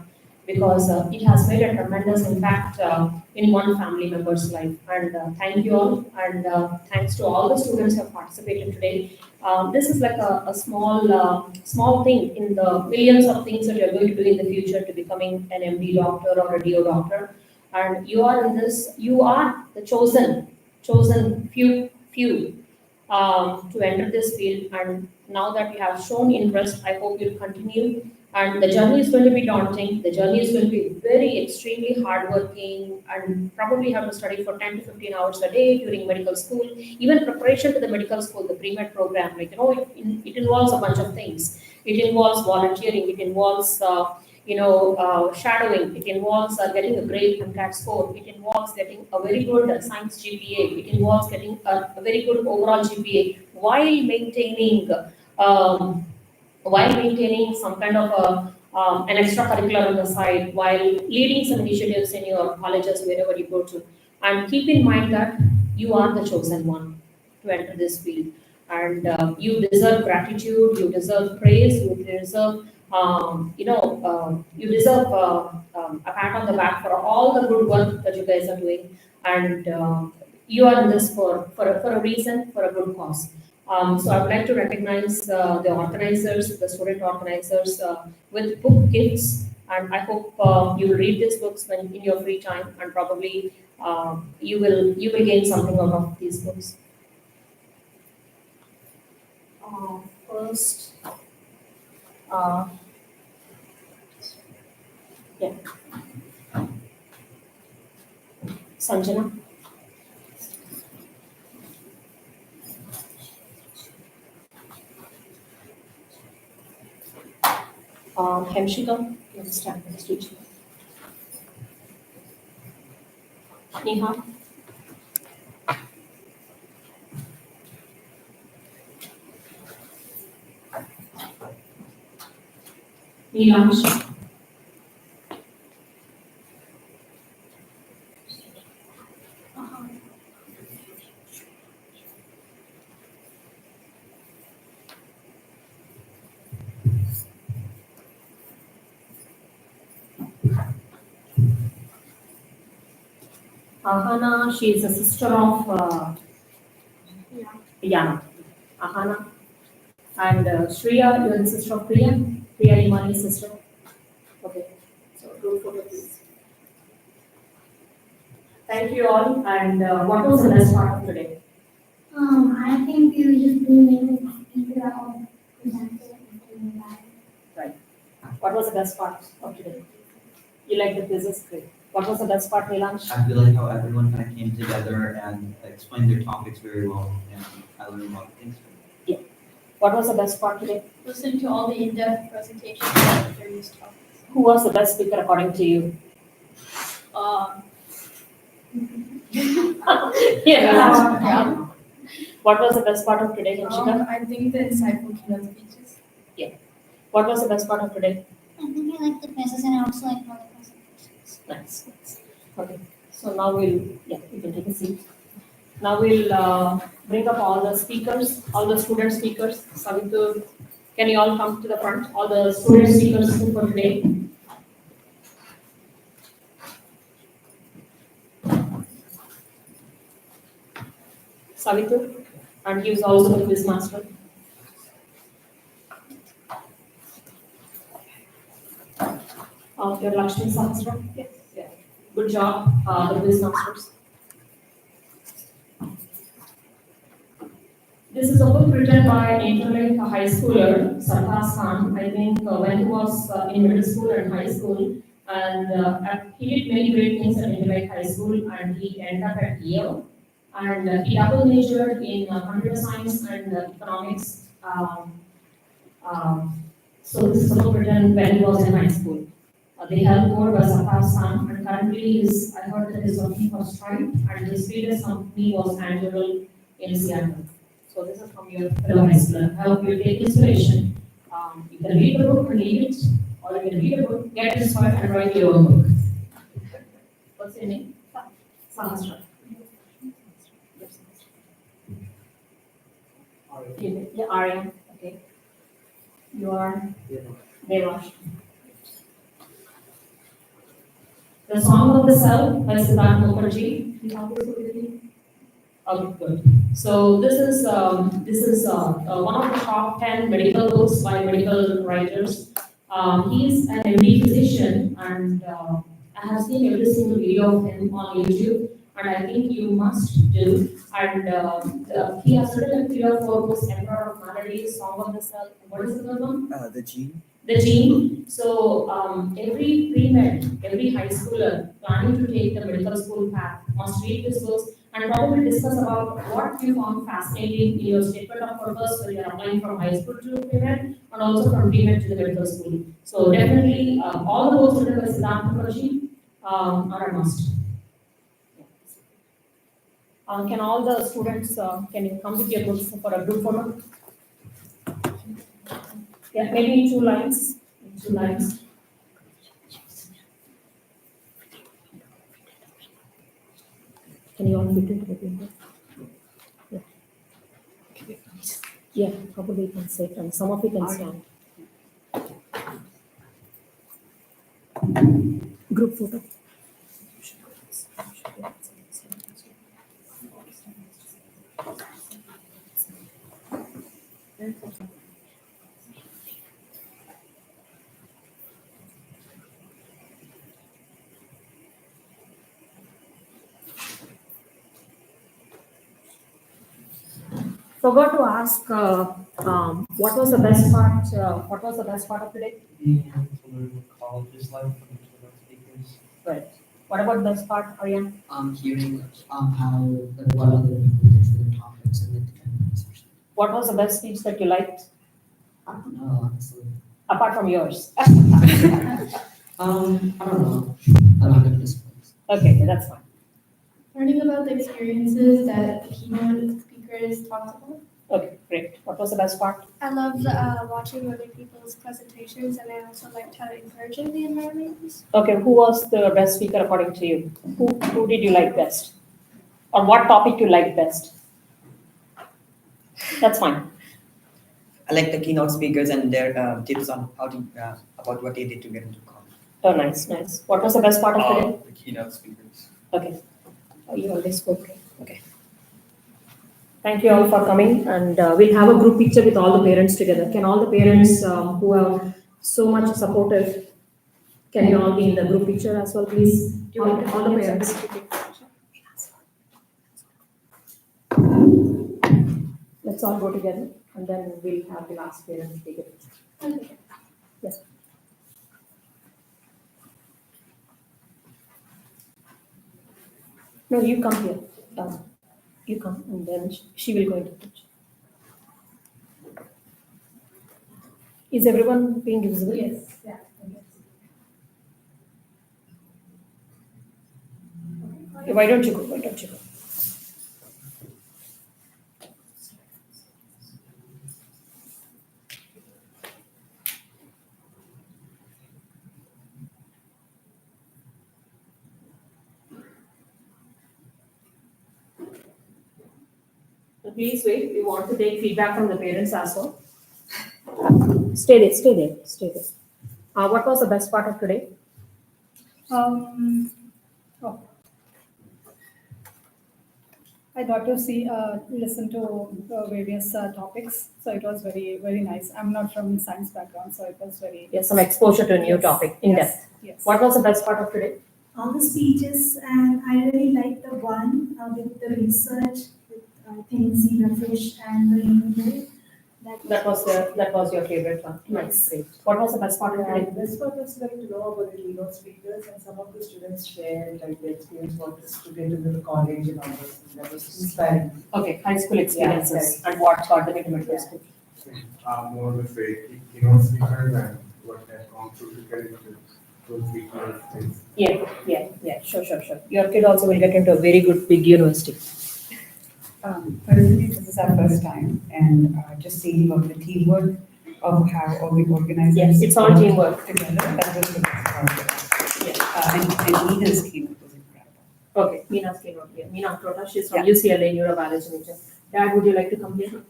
because it has made a tremendous impact in one family member's life. And thank you all, and thanks to all the students who have participated today. This is like a small thing in the millions of things that you're going to do in the future to becoming an MD doctor or a DO doctor. And you are in this, you are the chosen few to enter this field. And now that you have shown interest, I hope you'll continue. And the journey is going to be daunting. The journey is going to be very extremely hardworking, and probably have to study for 10 to 15 hours a day during medical school. Even preparation to the medical school, the pre-med program, it involves a bunch of things. It involves volunteering. It involves shadowing. It involves getting a great MCAT score. It involves getting a very good science GPA. It involves getting a very good overall GPA um, while maintaining some kind of an extracurricular on the side, while leading some initiatives in your colleges wherever you go to. And keep in mind that you are the chosen one to enter this field. And you deserve gratitude, you deserve praise, you deserve you deserve a pat on the back for all the good work that you guys are doing. And you are in this for a reason, for a good cause. So I would like to recognize the organizers, the student organizers, with book gifts, and I hope you will read these books when in your free time, and probably you will gain something out of these books. First, yeah, Sanjana. Hemshika, you understand the speech. Neha. Neelansh. Ahana, she is a sister of Yana. Ahana. And Shreya, you are the sister of Priya. Priya Imani's sister. Okay. So group photo, please. Thank you all. And what was the best part of today? I think we were just being able to speak about presented and doing that. Right. What was the best part of today? You like the quizzes? Great. What was the best part, Neelansh? I feel like how everyone kind of came together and explained their topics very well, and I learned a lot of things. Yeah. What was the best part today? Listen to all the in-depth presentations about various topics. Who was the best speaker according to you? Yeah. What was the best part of today, Hemshika? I think the insightful keynote speeches. Yeah. What was the best part of today? I think I like the quizzes and I also like all the presentations. Nice. Okay. So now you can take a seat. Now we'll bring up all the speakers, all the student speakers. Savitur, can you all come to the front? All the student speakers for today. Savitur, and he is also the quiz master. Your Lakshmi Sahasra. Yes. Yeah. Good job, the quiz masters. This is a book written by Interlake high schooler, Sarfraz Khan, I think when he was in middle school and high school. And he did many great things at Interlake High School, and he ended up at Yale. And he double majored in computer science and economics. So this is a book written when he was in high school. The help board was Sarfraz Khan, and currently I heard that he's working for Stripe, and his previous company was Angular in Seattle. So this is from your fellow high schooler. I hope you take inspiration. You can read the book and leave it, or you can read a book, get inspired, and write your own book. What's your name? Sahasra. Yeah, Arya. Okay. You are Devash. The Song of the Cell by Siddharth Mukherjee. Do you have this with you? Okay, good. So this is one of the top 10 medical books by medical writers. He's an MD physician, and I have seen every single video of him on YouTube, and I think you must do. And he has written 3 or 4 books: Emperor of Maladies, Song of the Cell. What is the third one? The Gene. The Gene. So every pre-med, every high schooler planning to take the medical school path must read these books and probably discuss about what you found fascinating in your statement of purpose when you're applying from high school to pre-med and also from pre-med to the medical school. So definitely all the books written by Siddharth Mukherjee are a must. Can all the students, can you come with your books for a group photo? Yeah, maybe in 2 lines. In 2 lines. Can you all fit into the window? Yeah. Yeah, probably you can sit and some of you can stand. Group photo. Forgot to ask, what was the best part? What was the best part of today? Being able to learn college life from the keynote speakers. Right. What about the best part, Aryan? Hearing how what other people did for their topics and the different section. What was the best speech that you liked? I don't know, honestly. apart from yours? I don't know. I'm not gonna disclose. Okay, that's fine. Learning about the experiences that the keynote speakers talked about. Okay, great. What was the best part? I loved watching other people's presentations, and I also liked how encouraging the environment was. Okay, who was the best speaker according to you? Who did you like best? Or what topic you liked best? That's fine. I like the keynote speakers and their tips on how to about what they did to get into college. Oh, nice, nice. What was the best part of the day? The keynote speakers. Okay. Oh, you already spoke. Okay. Thank you all for coming, and we'll have a group picture with all the parents together. Can all the parents who are so much supportive, can you all be in the group picture as well, please? Do you want all the parents? Let's all go together, and then we'll have the last parent take it. Okay. Yes. No, you come here. You come, and then she will go into the picture. Is everyone being visible? Yes. Yeah. Okay, why don't you go? Why don't you go? Please wait. We want to take feedback from the parents as well. Stay there. Stay there. Stay there. What was the best part of today? I got to listen to various topics, so it was very, very nice. I'm not from science background, so it was very. Yes, some exposure to a new topic in yes, depth. Yes. What was the best part of today? All the speeches, and I really liked the one with the research, with things zebrafish and the human. That was your favorite one. Nice, great. What was the best part of today? The best part was like to know about the keynote speakers, and some of the students shared like their experience what is to get into the college and all this. That was inspiring. Okay, high school experiences and what got them into middle school. More of the keynote speakers and what they've gone through to get into those big things. Yeah. Sure. Your kid also will get into a very good big university. Personally, this is our first time, and just seeing of the teamwork of how all the organizers. Yes, it's all teamwork together. That was the best part. And Nina's keynote was incredible. Okay, Meena's keynote here. Meena Akrota, she's from UCLA Neurobiology major. Dad, would you like to come here?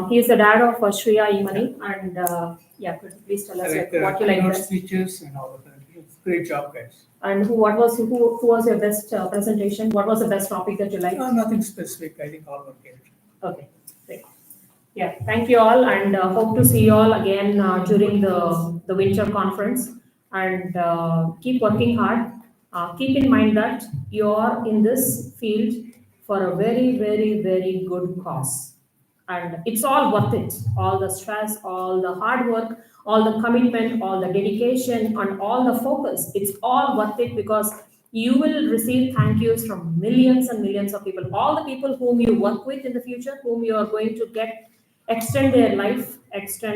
He is the dad of Shreya Imani, and could you please tell us what you like best? Speeches and all of that. Great job, guys. And who was your best presentation? What was the best topic that you liked? Nothing specific. I think all were good. Okay, great. Yeah, thank you all, and hope to see you all again during the winter conference. And keep working hard. Keep in mind that you are in this field for a very, very, very good cause. And it's all worth it. All the stress, all the hard work, all the commitment, all the dedication, and all the focus. It's all worth it because you will receive thank yous from millions and millions of people. All the people whom you work with in the future, whom you are going to extend their life,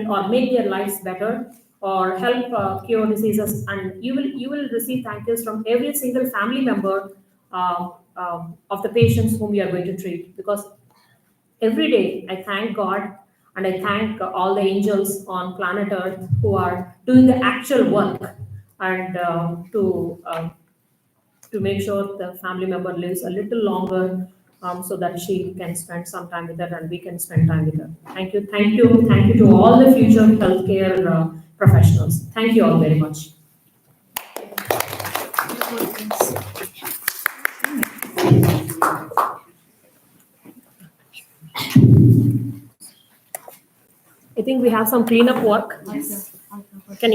or make their lives better, or help cure diseases, and you will receive thank yous from every single family member of the patients whom you are going to treat. Because every day I thank God and I thank all the angels on planet Earth who are doing the actual work and to make sure the family member lives a little longer so that she can spend some time with her and we can spend time with her. Thank you to all the future healthcare professionals. Thank you all very much. I think we have some cleanup work. Can you all